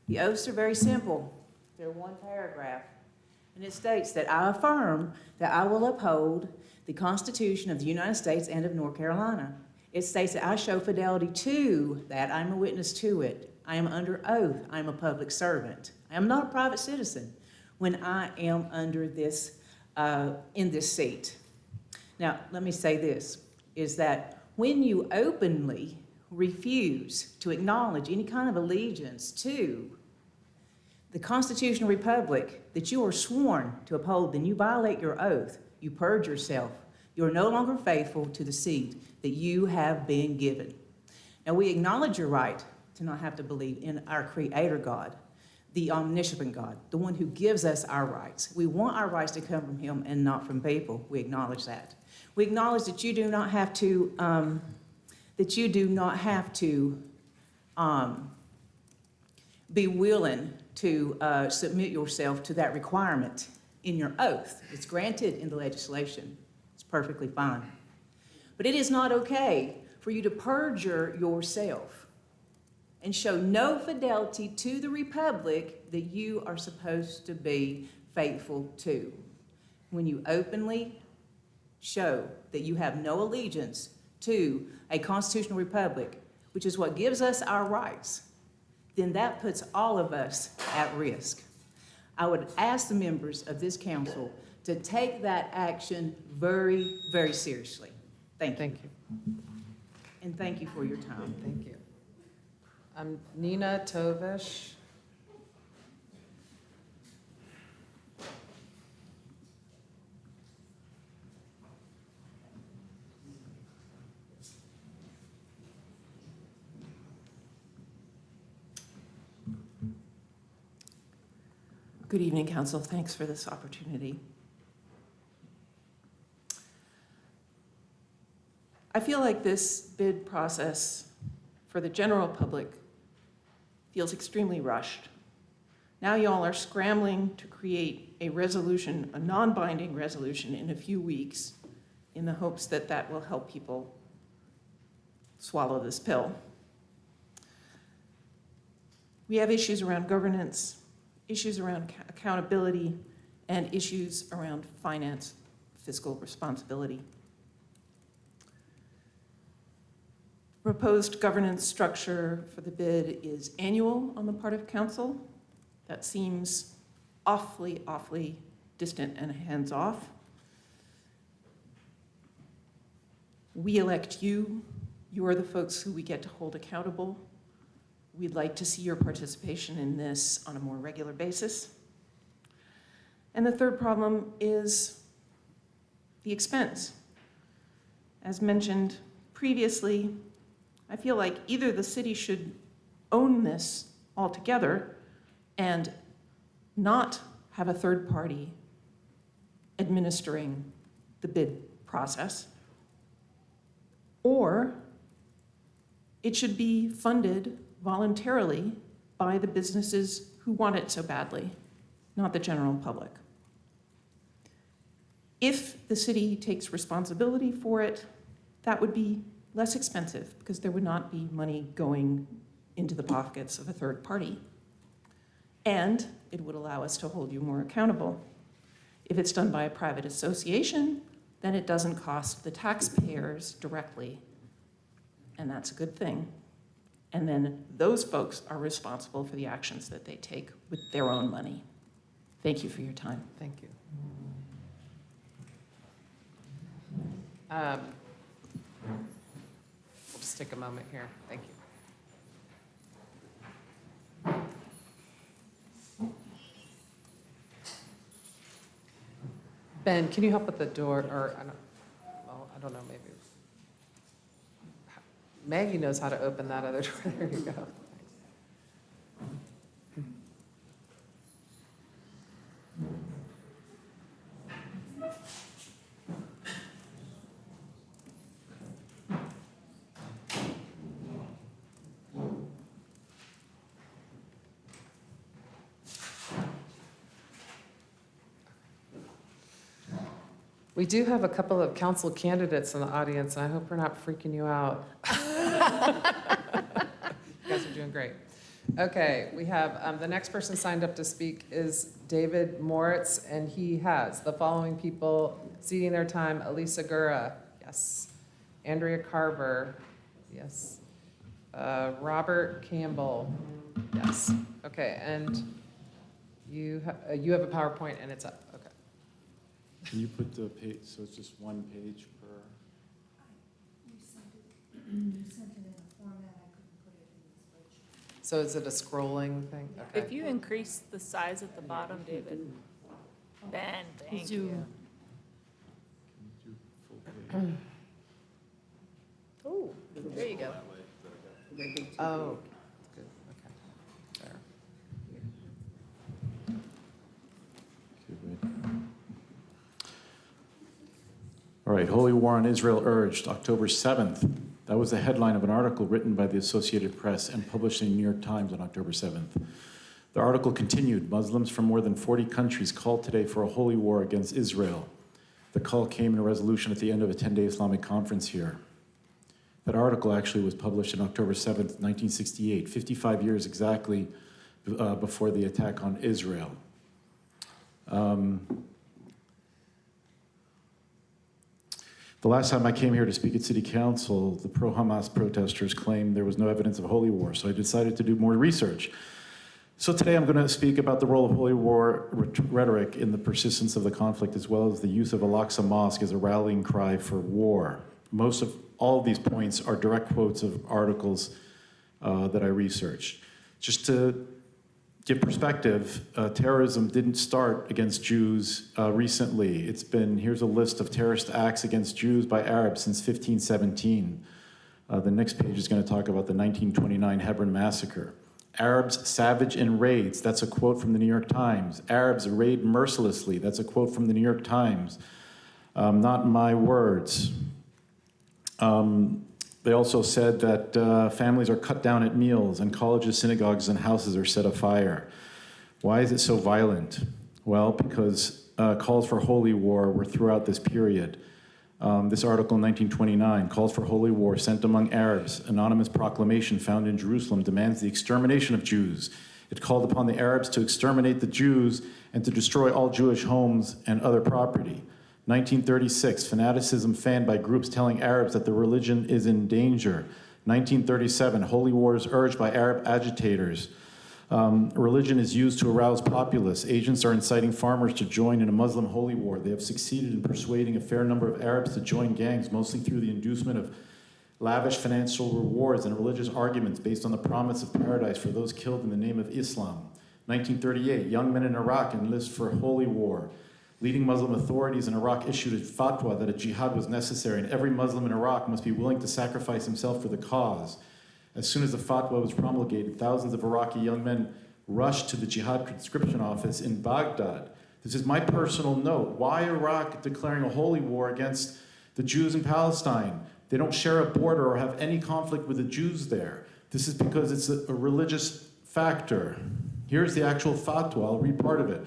The oaths are very simple. They're one paragraph. And it states that I affirm that I will uphold the Constitution of the United States and of North Carolina. It states that I show fidelity to that. I'm a witness to it. I am under oath. I am a public servant. I am not a private citizen when I am under this, in this seat. Now, let me say this, is that when you openly refuse to acknowledge any kind of allegiance to the constitutional republic that you are sworn to uphold, then you violate your oath. You purge yourself. You are no longer faithful to the seat that you have been given. Now, we acknowledge your right to not have to believe in our Creator God, the omniscient God, the one who gives us our rights. We want our rights to come from Him and not from people. We acknowledge that. We acknowledge that you do not have to, be willing to submit yourself to that requirement in your oath. It's granted in the legislation. It's perfectly fine. But it is not okay for you to perjure yourself and show no fidelity to the republic that you are supposed to be faithful to. When you openly show that you have no allegiance to a constitutional republic, which is what gives us our rights, then that puts all of us at risk. I would ask the members of this council to take that action very, very seriously. Thank you. Thank you. And thank you for your time. Thank you. Nina Tovish. Good evening, Council. Thanks for this opportunity. I feel like this bid process for the general public feels extremely rushed. Now y'all are scrambling to create a resolution, a non-binding resolution in a few weeks in the hopes that that will help people swallow this pill. We have issues around governance, issues around accountability, and issues around finance, fiscal responsibility. Proposed governance structure for the bid is annual on the part of council. That seems awfully, awfully distant and hands-off. We elect you. You are the folks who we get to hold accountable. We'd like to see your participation in this on a more regular basis. And the third problem is the expense. As mentioned previously, I feel like either the city should own this altogether and not have a third party administering the bid process, or it should be funded voluntarily by the businesses who want it so badly, not the general public. If the city takes responsibility for it, that would be less expensive because there would not be money going into the pockets of a third party. And it would allow us to hold you more accountable. If it's done by a private association, then it doesn't cost the taxpayers directly, and that's a good thing. And then those folks are responsible for the actions that they take with their own money. Thank you for your time. Thank you. We'll just take a moment here. Thank you. Ben, can you help with the door, or, I don't know, maybe. Maggie knows how to open that other door. There you go. We do have a couple of council candidates in the audience, and I hope we're not freaking you out. You guys are doing great. Okay, we have, the next person signed up to speak is David Moritz, and he has the following people ceding their time: Elisa Gura, yes. Andrea Carver, yes. Robert Campbell, yes. Okay, and you have a PowerPoint, and it's up. Okay. Can you put the page, so it's just one page per? You sent it in a format, I couldn't put it in the spreadsheet. So is it a scrolling thing? Okay. If you increase the size at the bottom, David. Ben, thank you. Can you do full page? Oh, there you go. Oh, good, okay. There. All right, Holy War on Israel urged, October 7th. That was the headline of an article written by the Associated Press and published in the New York Times on October 7th. The article continued, Muslims from more than 40 countries called today for a holy war against Israel. The call came in a resolution at the end of a 10-day Islamic conference here. That article actually was published on October 7th, 1968, 55 years exactly before the attack on Israel. The last time I came here to speak at City Council, the pro-Hamas protesters claimed there was no evidence of holy war, so I decided to do more research. So today I'm going to speak about the role of holy war rhetoric in the persistence of the conflict, as well as the use of Al-Aqsa Mosque as a rallying cry for war. Most of all of these points are direct quotes of articles that I researched. Just to give perspective, terrorism didn't start against Jews recently. Here's a list of terrorist acts against Jews by Arabs since 1517. The next page is going to talk about the 1929 Hebron massacre. Arabs savage in raids, that's a quote from the New York Times. Arabs raid mercilessly, that's a quote from the New York Times. Not my words. They also said that families are cut down at meals and colleges, synagogues, and houses are set afire. Why is it so violent? Well, because calls for holy war were throughout this period. This article in 1929, calls for holy war sent among Arabs, anonymous proclamation found in Jerusalem demands the extermination of Jews. It called upon the Arabs to exterminate the Jews and to destroy all Jewish homes and other property. 1936, fanaticism fanned by groups telling Arabs that the religion is in danger. 1937, holy wars urged by Arab agitators. Religion is used to arouse populace. Agents are inciting farmers to join in a Muslim holy war. They have succeeded in persuading a fair number of Arabs to join gangs, mostly through the inducement of lavish financial rewards and religious arguments based on the promise of paradise for those killed in the name of Islam. 1938, young men in Iraq enlist for holy war. Leading Muslim authorities in Iraq issued a fatwa that a jihad was necessary and every Muslim in Iraq must be willing to sacrifice himself for the cause. As soon as the fatwa was promulgated, thousands of Iraqi young men rushed to the jihad conscription office in Baghdad. This is my personal note. Why Iraq declaring a holy war against the Jews in Palestine? They don't share a border or have any conflict with the Jews there. This is because it's a religious factor. Here's the actual fatwa. I'll read part of it.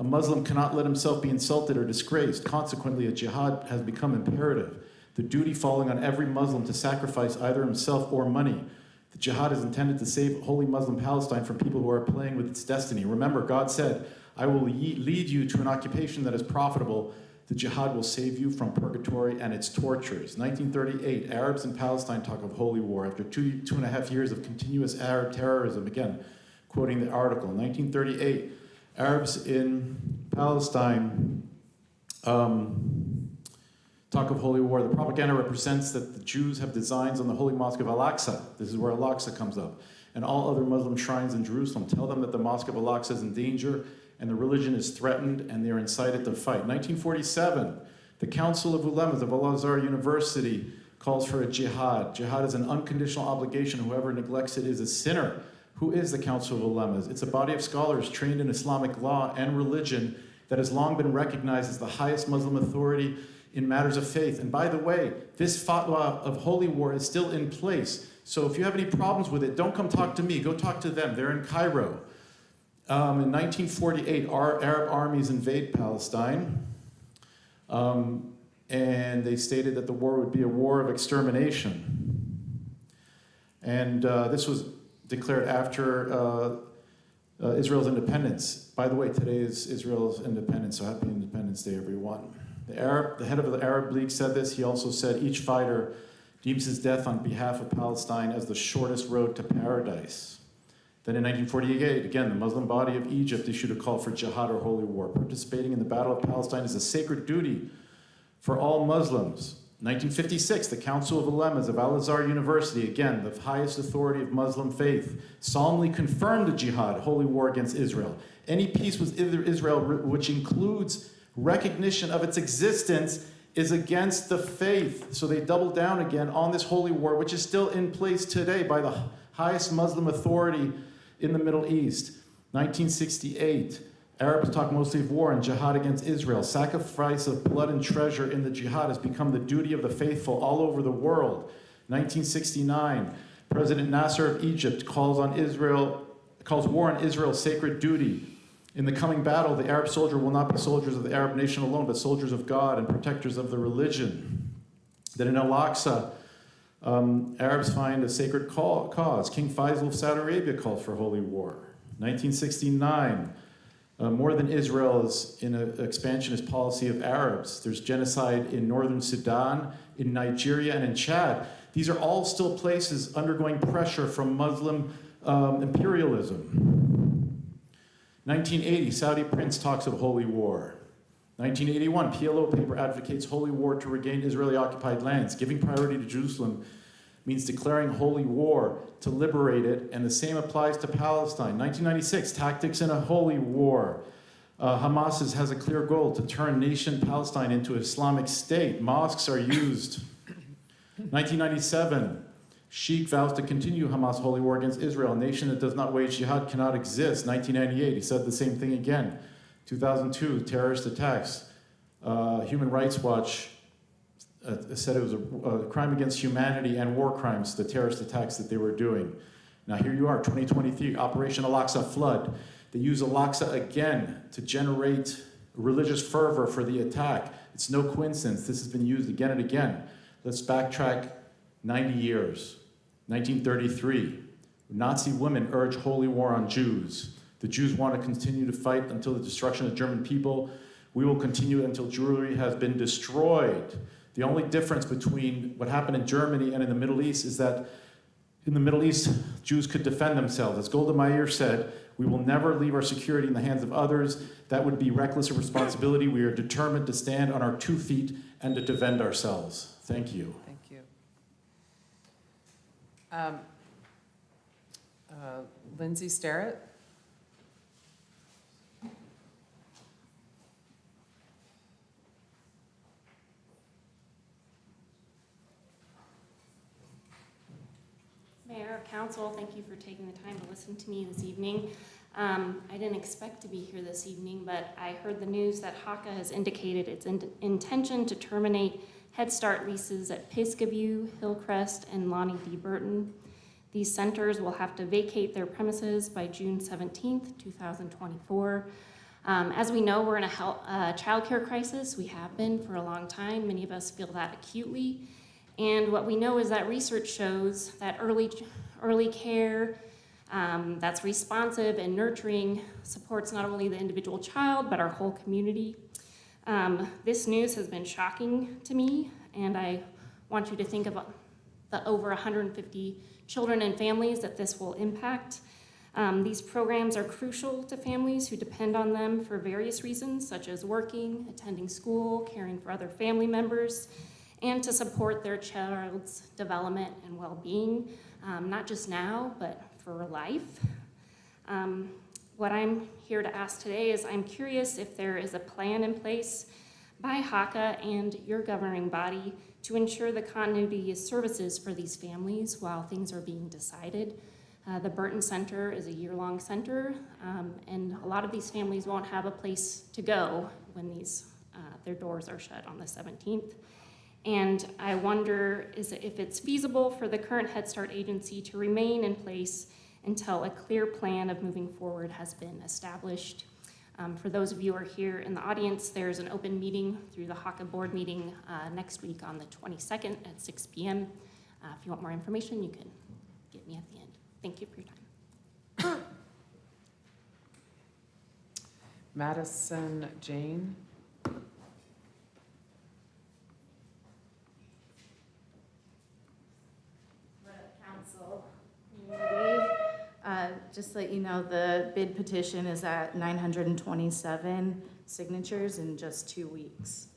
A Muslim cannot let himself be insulted or disgraced. Consequently, a jihad has become imperative. The duty falling on every Muslim to sacrifice either himself or money. The jihad is intended to save holy Muslim Palestine from people who are playing with its destiny. Remember, God said, I will lead you to an occupation that is profitable. The jihad will save you from purgatory and its tortures. 1938, Arabs in Palestine talk of holy war after two and a half years of continuous Arab terrorism. Again, quoting the article. 1938, Arabs in Palestine talk of holy war. The propaganda represents that the Jews have designs on the holy mosque of Al-Aqsa. This is where Al-Aqsa comes up. And all other Muslim shrines in Jerusalem. Tell them that the mosque of Al-Aqsa is in danger and the religion is threatened and they are incited to fight. 1947, the Council of Ulemas of Al-Azhar University calls for a jihad. Jihad is an unconditional obligation. Whoever neglects it is a sinner. Who is the Council of Ulemas? It's a body of scholars trained in Islamic law and religion that has long been recognized as the highest Muslim authority in matters of faith. And by the way, this fatwa of holy war is still in place. So if you have any problems with it, don't come talk to me. Go talk to them. They're in Cairo. In 1948, Arab armies invade Palestine. And they stated that the war would be a war of extermination. And this was declared after Israel's independence. By the way, today is Israel's independence, so happy Independence Day, everyone. The head of the Arab League said this. He also said, each fighter deems his death on behalf of Palestine as the shortest road to paradise. Then in 1948, again, the Muslim body of Egypt issued a call for jihad or holy war. Participating in the Battle of Palestine is a sacred duty for all Muslims. 1956, the Council of Ulemas of Al-Azhar University, again, the highest authority of Muslim faith, solemnly confirmed a jihad, holy war against Israel. Any peace with Israel, which includes recognition of its existence, is against the faith. So they doubled down again on this holy war, which is still in place today by the highest Muslim authority in the Middle East. 1968, Arabs talk mostly of war and jihad against Israel. Sacrifice of blood and treasure in the jihad has become the duty of the faithful all over the world. 1969, President Nasser of Egypt calls war on Israel's sacred duty. In the coming battle, the Arab soldier will not be soldiers of the Arab nation alone, but soldiers of God and protectors of the religion. Then in Al-Aqsa, Arabs find a sacred cause. King Faisal of Saudi Arabia called for holy war. 1969, more than Israel is in an expansionist policy of Arabs. There's genocide in northern Sudan, in Nigeria, and in Chad. These are all still places undergoing pressure from Muslim imperialism. 1980, Saudi prince talks of holy war. 1981, PLO paper advocates holy war to regain Israeli-occupied lands. Giving priority to Jerusalem means declaring holy war to liberate it, and the same applies to Palestine. 1996, tactics in a holy war. Hamas has a clear goal to turn nation Palestine into an Islamic state. Mosques are used. 1997, Sheikh vows to continue Hamas holy war against Israel. A nation that does not wage jihad cannot exist. 1998, he said the same thing again. 2002, terrorist attacks. Human Rights Watch said it was a crime against humanity and war crimes, the terrorist attacks that they were doing. Now here you are, 2023, Operation Al-Aqsa Flood. They use Al-Aqsa again to generate religious fervor for the attack. It's no coincidence. This has been used again and again. Let's backtrack 90 years. 1933, Nazi women urge holy war on Jews. The Jews want to continue to fight until the destruction of the German people. We will continue until Jewry has been destroyed. The only difference between what happened in Germany and in the Middle East is that in the Middle East, Jews could defend themselves. As Golda Meir said, we will never leave our security in the hands of others. That would be reckless responsibility. We are determined to stand on our 2 feet and to defend ourselves. Thank you. Thank you. Lindsay Starrett? Mayor, Council, thank you for taking the time to listen to me this evening. I didn't expect to be here this evening, but I heard the news that HACA has indicated its intention to terminate Head Start leases at Piscaview, Hillcrest, and Lonnie D. Burton. These centers will have to vacate their premises by June 17th, 2024. As we know, we're in a childcare crisis. We have been for a long time. Many of us feel that acutely. And what we know is that research shows that early care that's responsive and nurturing supports not only the individual child, but our whole community. This news has been shocking to me, and I want you to think of the over 150 children and families that this will impact. These programs are crucial to families who depend on them for various reasons, such as working, attending school, caring for other family members, and to support their child's development and well-being, not just now, but for life. What I'm here to ask today is I'm curious if there is a plan in place by HACA and your governing body to ensure the continuity of services for these families while things are being decided. The Burton Center is a year-long center, and a lot of these families won't have a place to go when their doors are shut on the 17th. And I wonder if it's feasible for the current Head Start agency to remain in place until a clear plan of moving forward has been established. For those of you who are here in the audience, there's an open meeting through the HACA board meeting next week on the 22nd at 6 p.m. If you want more information, you can get me at the end. Thank you for your time. Madison Jane? Council, community, just to let you know, the bid petition is at 927 signatures in just 2 weeks.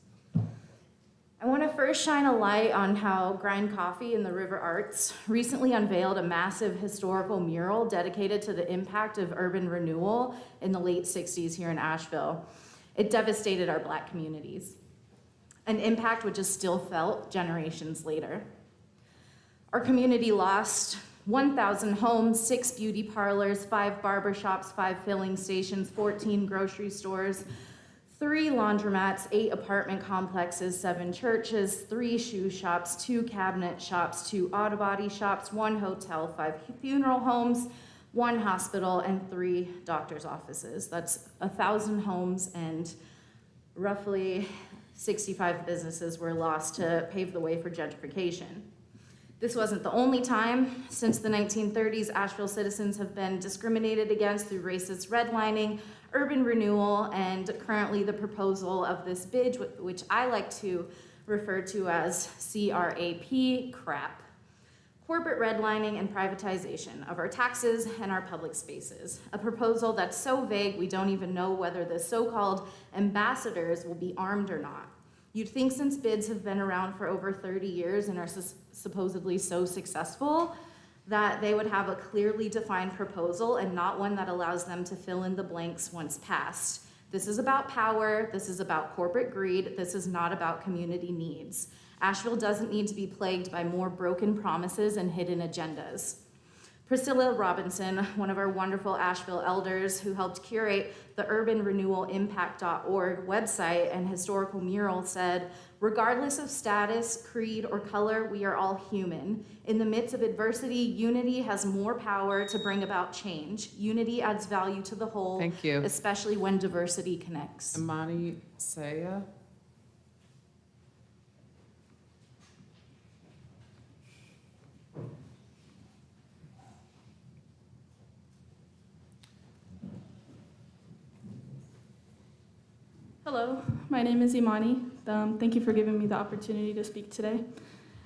I want to first shine a light on how Grind Coffee and the River Arts recently unveiled a massive historical mural dedicated to the impact of urban renewal in the late 60s here in Asheville. It devastated our Black communities, an impact which is still felt generations later. Our community lost 1,000 homes, 6 beauty parlors, 5 barbershops, 5 filling stations, 14 grocery stores, 3 laundromats, 8 apartment complexes, 7 churches, 3 shoe shops, 2 cabinet shops, 2 auto body shops, 1 hotel, 5 funeral homes, 1 hospital, and 3 doctor's offices. That's 1,000 homes, and roughly 65 businesses were lost to pave the way for gentrification. This wasn't the only time. Since the 1930s, Asheville citizens have been discriminated against through racist redlining, urban renewal, and currently the proposal of this bid, which I like to refer to as CRAP, crap. Corporate redlining and privatization of our taxes and our public spaces. A proposal that's so vague we don't even know whether the so-called ambassadors will be armed or not. You'd think since bids have been around for over 30 years and are supposedly so successful that they would have a clearly defined proposal and not one that allows them to fill in the blanks once passed. This is about power, this is about corporate greed, this is not about community needs. Asheville doesn't need to be plagued by more broken promises and hidden agendas. Priscilla Robinson, one of our wonderful Asheville elders who helped curate the urbanrenewalimpact.org website and historical mural, said, "Regardless of status, creed, or color, we are all human. In the midst of adversity, unity has more power to bring about change. Unity adds value to the whole, Thank you. especially when diversity connects." Imani Saya. Hello, my name is Imani. Thank you for giving me the opportunity to speak today.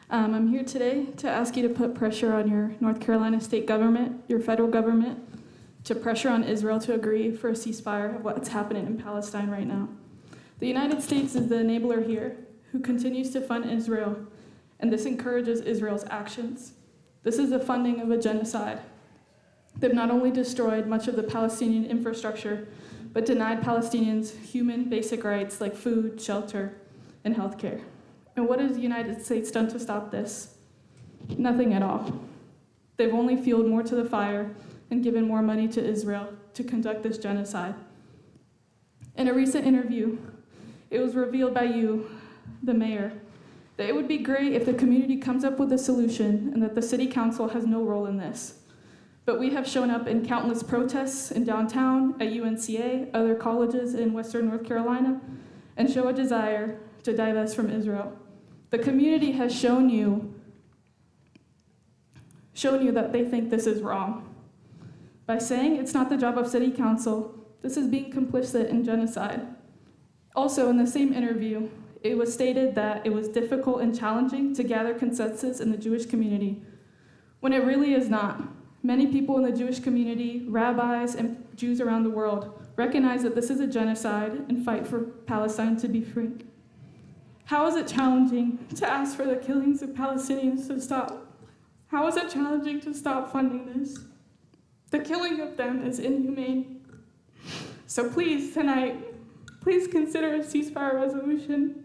I'm here today to ask you to put pressure on your North Carolina state government, your federal government, to pressure on Israel to agree for a ceasefire of what's happening in Palestine right now. The United States is the enabler here who continues to fund Israel, and this encourages Israel's actions. This is the funding of a genocide. They've not only destroyed much of the Palestinian infrastructure, but denied Palestinians human basic rights like food, shelter, and healthcare. And what has the United States done to stop this? Nothing at all. They've only fueled more to the fire and given more money to Israel to conduct this genocide. In a recent interview, it was revealed by you, the mayor, that it would be great if the community comes up with a solution and that the city council has no role in this. But we have shown up in countless protests in downtown, at UNCA, other colleges in Western North Carolina, and show a desire to divest from Israel. The community has shown you that they think this is wrong. By saying it's not the job of city council, this is being complicit in genocide. Also, in the same interview, it was stated that it was difficult and challenging to gather consensus in the Jewish community, when it really is not. Many people in the Jewish community, rabbis, and Jews around the world recognize that this is a genocide and fight for Palestine to be free. How is it challenging to ask for the killings of Palestinians to stop? How is it challenging to stop funding this? The killing of them is inhumane. So please, tonight, please consider a ceasefire resolution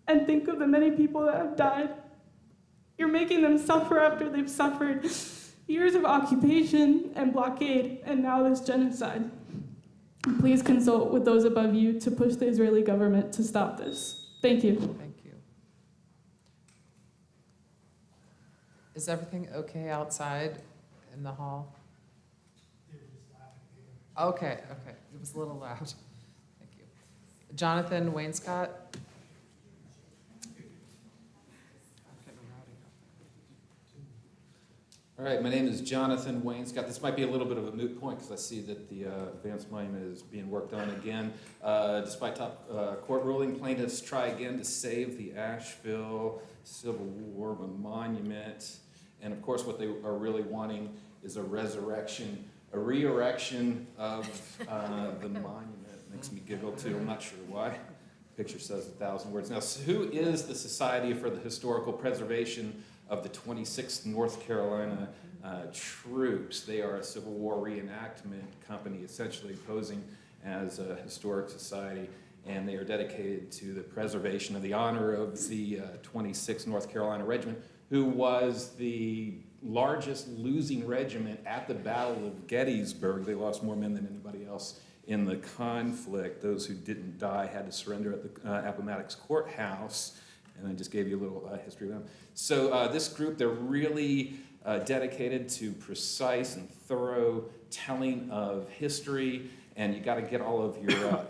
and think of the many people that have died. You're making them suffer after they've suffered years of occupation and blockade, and now this genocide. Please consult with those above you to push the Israeli government to stop this. Thank you. Thank you. Is everything okay outside in the hall? Okay, okay. It was a little loud. Thank you. Jonathan Wainscott. All right, my name is Jonathan Wainscott. This might be a little bit of a moot point because I see that the advanced monument is being worked on again. Despite top court ruling, plaintiffs try again to save the Asheville Civil War monument. And of course, what they are really wanting is a resurrection, a re-erection of the monument. Makes me giggle too, I'm not sure why. Picture says 1,000 words. Now, so who is the Society for the Historical Preservation of the 26th North Carolina troops? They are a Civil War reenactment company, essentially posing as a historic society, and they are dedicated to the preservation of the honor of the 26th North Carolina Regiment, who was the largest losing regiment at the Battle of Gettysburg. They lost more men than anybody else in the conflict. Those who didn't die had to surrender at the Appomattox Courthouse. And I just gave you a little history of them. So this group, they're really dedicated to precise and thorough telling of history, and you got to get all of your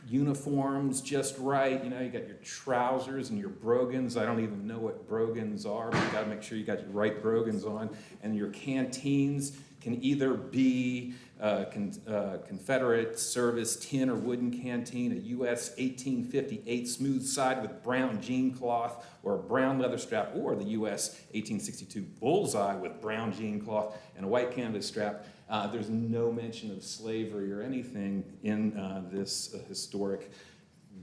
uniforms just right. You know, you got your trousers and your brogans. I don't even know what brogans are, but you got to make sure you got your right brogans on. And your canteens can either be Confederate service tin or wooden canteen, a U.S. 1858 smooth side with brown jean cloth or a brown leather strap, or the U.S. 1862 bullseye with brown jean cloth and a white canvas strap. There's no mention of slavery or anything in this historic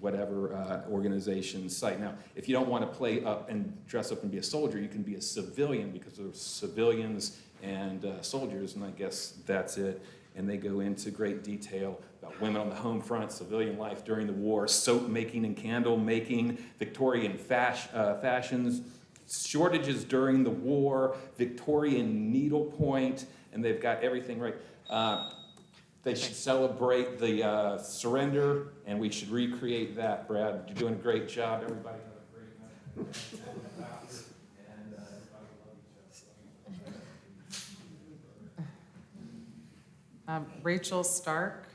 whatever organization site. Now, if you don't want to play up and dress up and be a soldier, you can be a civilian, because there's civilians and soldiers, and I guess that's it. And they go into great detail about women on the home front, civilian life during the war, soap making and candle making, Victorian fashions, shortages during the war, Victorian needlepoint, and they've got everything right. They should celebrate the surrender, and we should recreate that, Brad. You're doing a great job. Everybody have a great night. And everybody love each other. Rachel Stark.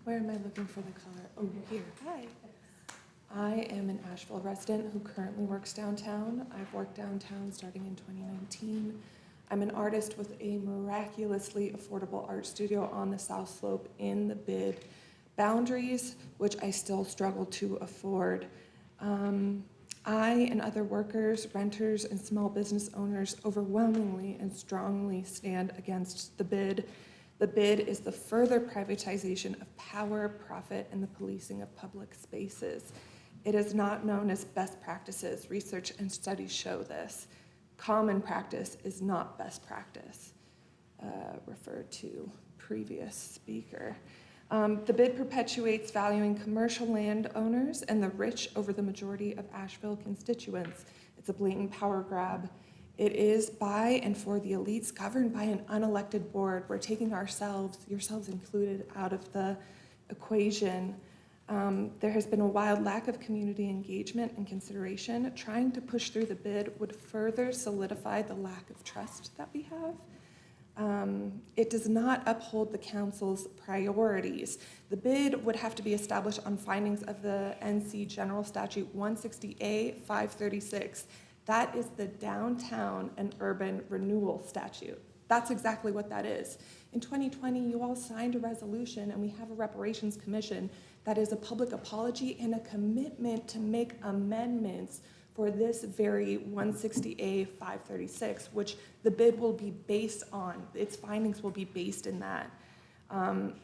Where am I looking for the color? Oh, here. Hi. I am an Asheville resident who currently works downtown. I've worked downtown starting in 2019. I'm an artist with a miraculously affordable art studio on the South Slope in the bid boundaries, which I still struggle to afford. I and other workers, renters, and small business owners overwhelmingly and strongly stand against the bid. The bid is the further privatization of power, profit, and the policing of public spaces. It is not known as best practices. Research and studies show this. Common practice is not best practice. Refer to previous speaker. The bid perpetuates valuing commercial landowners and the rich over the majority of Asheville constituents. It's a blatant power grab. It is by and for the elites governed by an unelected board. We're taking ourselves, yourselves included, out of the equation. There has been a wild lack of community engagement and consideration. Trying to push through the bid would further solidify the lack of trust that we have. It does not uphold the council's priorities. The bid would have to be established on findings of the NC General Statute 160A 536. That is the Downtown and Urban Renewal Statute. That's exactly what that is. In 2020, you all signed a resolution, and we have a reparations commission that is a public apology and a commitment to make amendments for this very 160A 536, which the bid will be based on. Its findings will be based in that.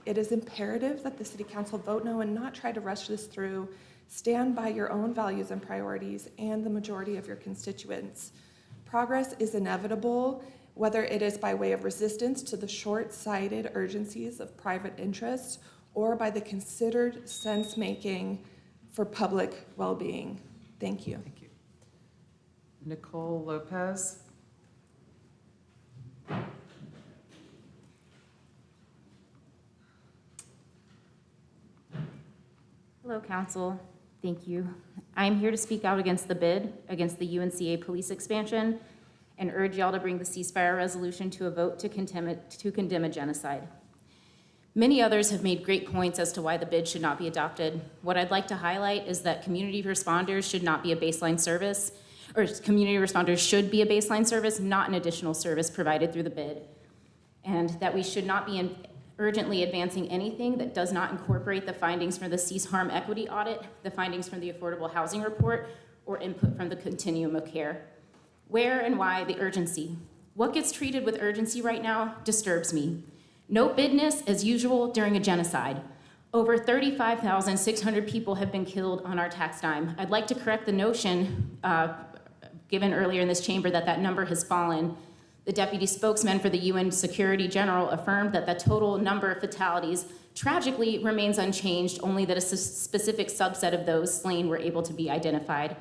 It is imperative that the City Council vote no and not try to rush this through. Stand by your own values and priorities and the majority of your constituents. Progress is inevitable, whether it is by way of resistance to the short-sighted urgencies of private interests or by the considered sense-making for public well-being. Thank you. Thank you. Nicole Lopez. Hello, Council. Thank you. I am here to speak out against the bid, against the UNCA police expansion, and urge y'all to bring the ceasefire resolution to a vote to condemn a genocide. Many others have made great points as to why the bid should not be adopted. What I'd like to highlight is that community responders should not be a baseline service, or community responders should be a baseline service, not an additional service provided through the bid, and that we should not be urgently advancing anything that does not incorporate the findings from the Cease Harm Equity Audit, the findings from the Affordable Housing Report, or input from the Continuum of Care. Where and why the urgency? What gets treated with urgency right now disturbs me. No business as usual during a genocide. Over 35,600 people have been killed on our tax dime. I'd like to correct the notion given earlier in this chamber that that number has fallen. The deputy spokesman for the UN Security General affirmed that the total number of fatalities tragically remains unchanged, only that a specific subset of those slain were able to be identified.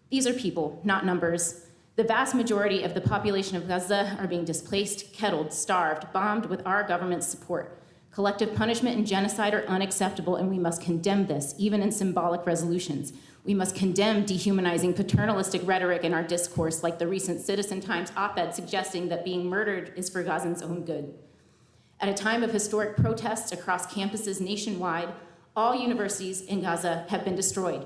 These are people, not numbers. The vast majority of the population of Gaza are being displaced, kettled, starved, bombed with our government's support. Collective punishment and genocide are unacceptable, and we must condemn this, even in symbolic resolutions. We must condemn dehumanizing paternalistic rhetoric in our discourse, like the recent Citizen Times op-ed suggesting that being murdered is for Gazans' own good. At a time of historic protests across campuses nationwide, all universities in Gaza have been destroyed.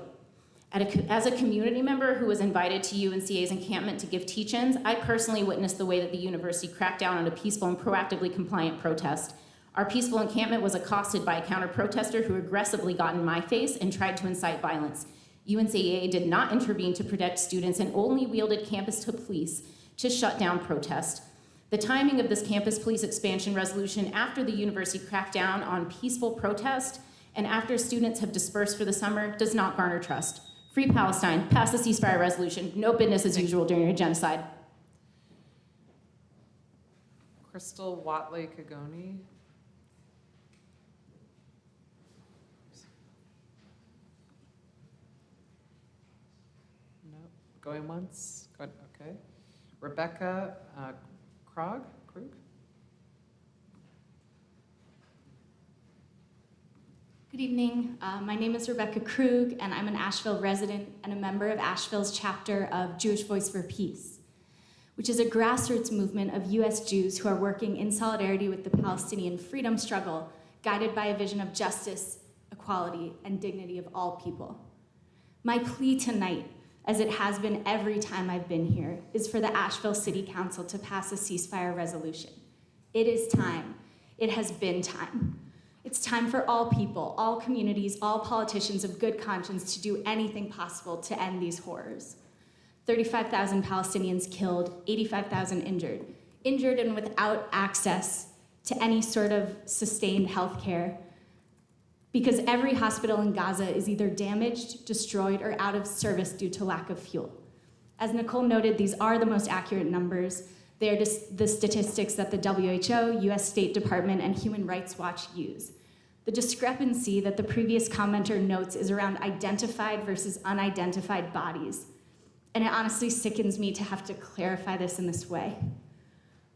As a community member who was invited to UNCA's encampment to give teach-ins, I personally witnessed the way that the university cracked down on a peaceful and proactively compliant protest. Our peaceful encampment was accosted by a counter-protester who aggressively got in my face and tried to incite violence. UNCA did not intervene to protect students and only wielded campus police to shut down protest. The timing of this campus police expansion resolution after the university cracked down on peaceful protest and after students have dispersed for the summer does not garner trust. Free Palestine, pass the ceasefire resolution, no business as usual during a genocide. Crystal Watley Kagoni. No, going once, good, okay. Rebecca Krug? Good evening. My name is Rebecca Krug, and I'm an Asheville resident and a member of Asheville's chapter of Jewish Voice for Peace, which is a grassroots movement of U.S. Jews who are working in solidarity with the Palestinian freedom struggle, guided by a vision of justice, equality, and dignity of all people. My plea tonight, as it has been every time I've been here, is for the Asheville City Council to pass a ceasefire resolution. It is time. It has been time. It's time for all people, all communities, all politicians of good conscience to do anything possible to end these horrors. 35,000 Palestinians killed, 85,000 injured. Injured and without access to any sort of sustained health care, because every hospital in Gaza is either damaged, destroyed, or out of service due to lack of fuel. As Nicole noted, these are the most accurate numbers. They are just the statistics that the WHO, US State Department, and Human Rights Watch use. The discrepancy that the previous commenter notes is around identified versus unidentified bodies. And it honestly sickens me to have to clarify this in this way.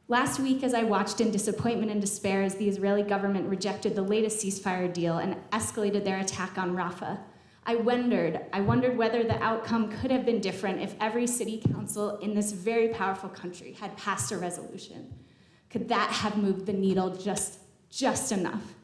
Last week, as I watched in disappointment and despair as the Israeli government rejected the latest ceasefire deal and escalated their attack on Rafah, I wondered whether the outcome could have been different if every city council in this very powerful country had passed a resolution. Could that have moved the needle just enough?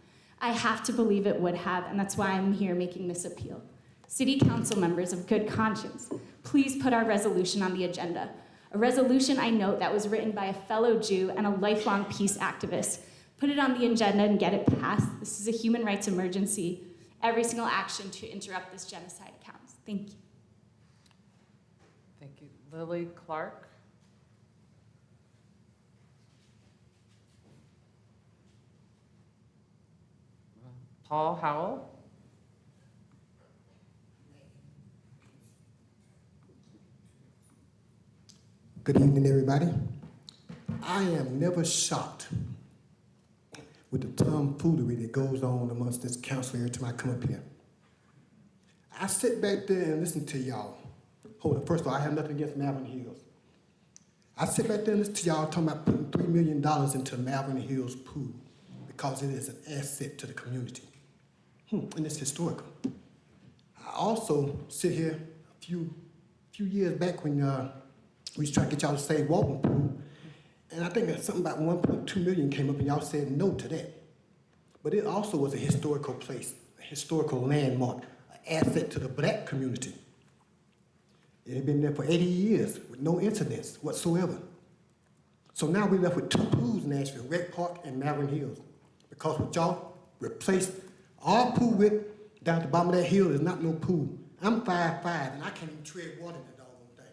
I have to believe it would have, and that's why I'm here making this appeal. City council members of good conscience, please put our resolution on the agenda. A resolution, I note, that was written by a fellow Jew and a lifelong peace activist. Put it on the agenda and get it passed. This is a human rights emergency. Every single action to interrupt this genocide counts. Thank you. Thank you. Lily Clark. Paul Howell. Good evening, everybody. I am never shocked with the tomfoolery that goes on amongst this council every time I come up here. I sit back there and listen to y'all. Hold on, first of all, I have nothing against Malvern Hills. I sit back there and listen to y'all talking about putting $3 million into Malvern Hills pool because it is an asset to the community. And it's historical. I also sit here a few years back when we was trying to get y'all to say walking pool, and I think that something about 1.2 million came up and y'all said no to that. But it also was a historical place, a historical landmark, an asset to the black community. It had been there for 80 years with no incidents whatsoever. So now we're left with two pools in Asheville, Rec Park and Malvern Hills, because what y'all replaced our pool with down at the bottom of that hill is not no pool. I'm 5'5", and I can't even tread water in that doggone thing.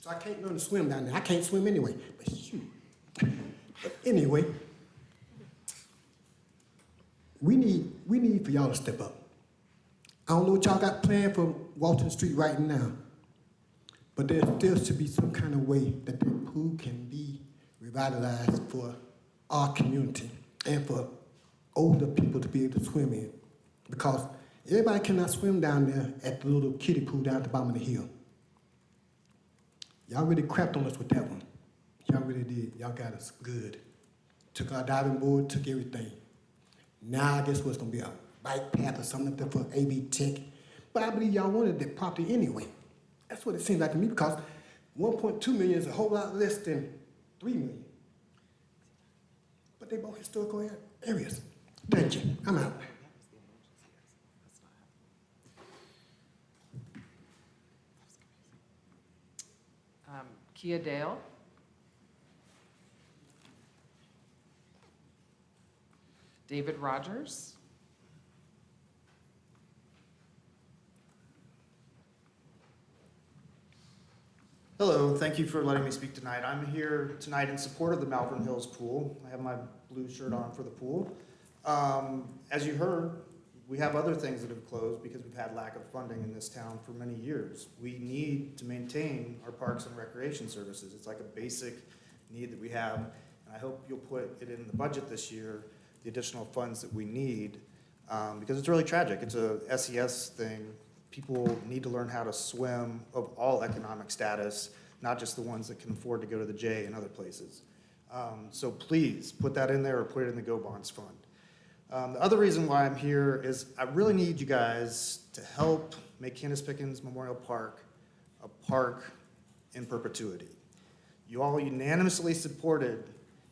So I can't learn to swim down there. I can't swim anyway, but shoot. But anyway, we need for y'all to step up. I don't know what y'all got planned for Walton Street right now, but there still should be some kind of way that that pool can be revitalized for our community and for older people to be able to swim in. Because everybody cannot swim down there at the little kiddie pool down at the bottom of the hill. Y'all really crapped on us with that one. Y'all really did. Y'all got us good. Took our diving board, took everything. Now I guess what's gonna be a bike path or something up there for A/B Tech. But I believe y'all wanted that property anyway. That's what it seems like to me, because 1.2 million is a whole lot less than 3 million. But they both historical areas. Thank you. I'm out. Kia Dale. David Rogers. Hello, thank you for letting me speak tonight. I'm here tonight in support of the Malvern Hills Pool. I have my blue shirt on for the pool. As you heard, we have other things that have closed because we've had lack of funding in this town for many years. We need to maintain our parks and recreation services. It's like a basic need that we have. And I hope you'll put it in the budget this year, the additional funds that we need, because it's really tragic. It's a SES thing. People need to learn how to swim of all economic status, not just the ones that can afford to go to the J and other places. So please put that in there or put it in the Go Bonds Fund. The other reason why I'm here is I really need you guys to help make Candace Pickens Memorial Park a park in perpetuity. You all unanimously supported,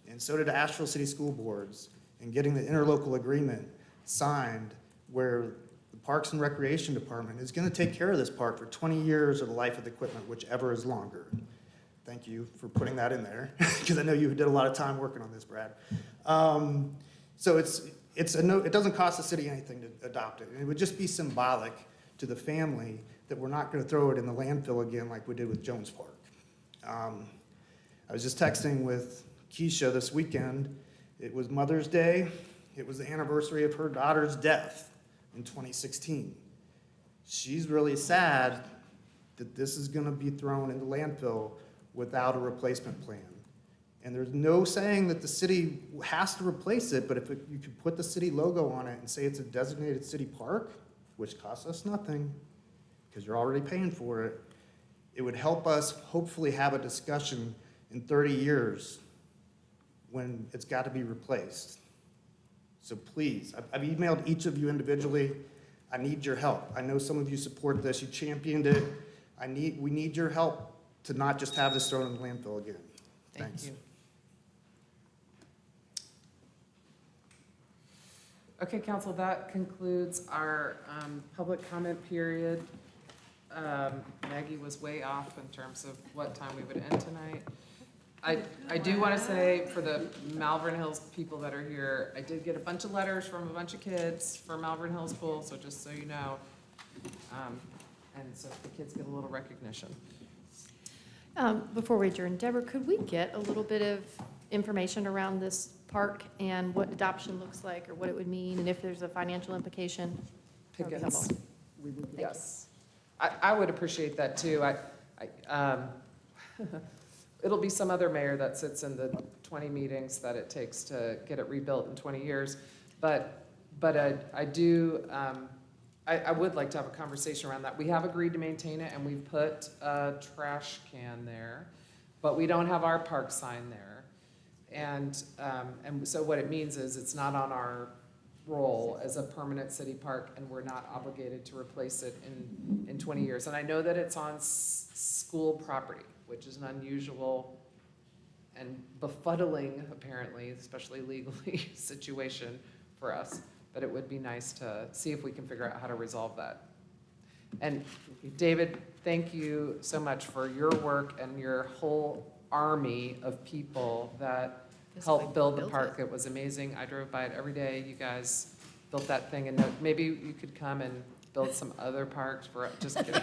and so did Asheville City School Boards, in getting the interlocal agreement signed where the Parks and Recreation Department is going to take care of this park for 20 years of the life of the equipment, whichever is longer. Thank you for putting that in there, because I know you did a lot of time working on this, Brad. So it doesn't cost the city anything to adopt it. And it would just be symbolic to the family that we're not going to throw it in the landfill again like we did with Jones Park. I was just texting with Keisha this weekend. It was Mother's Day. It was the anniversary of her daughter's death in 2016. She's really sad that this is going to be thrown in the landfill without a replacement plan. And there's no saying that the city has to replace it, but if you could put the city logo on it and say it's a designated city park, which costs us nothing, because you're already paying for it, it would help us hopefully have a discussion in 30 years when it's got to be replaced. So please, I've emailed each of you individually. I need your help. I know some of you support this. You championed it. We need your help to not just have this thrown in the landfill again. Thanks. Thank you. Okay, council, that concludes our public comment period. Maggie was way off in terms of what time we would end tonight. I do want to say for the Malvern Hills people that are here, I did get a bunch of letters from a bunch of kids for Malvern Hills Pool, so just so you know. And so the kids get a little recognition. Before we adjourn, Deborah, could we get a little bit of information around this park and what adoption looks like or what it would mean and if there's a financial implication? That would be Pickens, helpful. yes. I would appreciate that too. It'll be some other mayor that sits in the 20 meetings that it takes to get it rebuilt in 20 years. But I would like to have a conversation around that. We have agreed to maintain it and we've put a trash can there, but we don't have our park sign there. And so what it means is it's not on our roll as a permanent city park and we're not obligated to replace it in 20 years. And I know that it's on school property, which is an unusual and befuddling, apparently, especially legally, situation for us. But it would be nice to see if we can figure out how to resolve that. And David, thank you so much for your work and your whole army of people that helped build the park. It was amazing. I drove by it every day. You guys built that thing, and maybe you could come and build some other parks for, just kidding.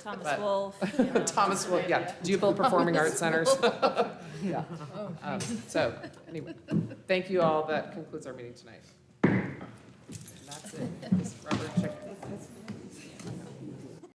Thomas Wolfe. Thomas Wolfe, yeah. Do you build performing arts centers? Yeah. So anyway, thank you all. That concludes our meeting tonight. And that's it. This rubber chicken.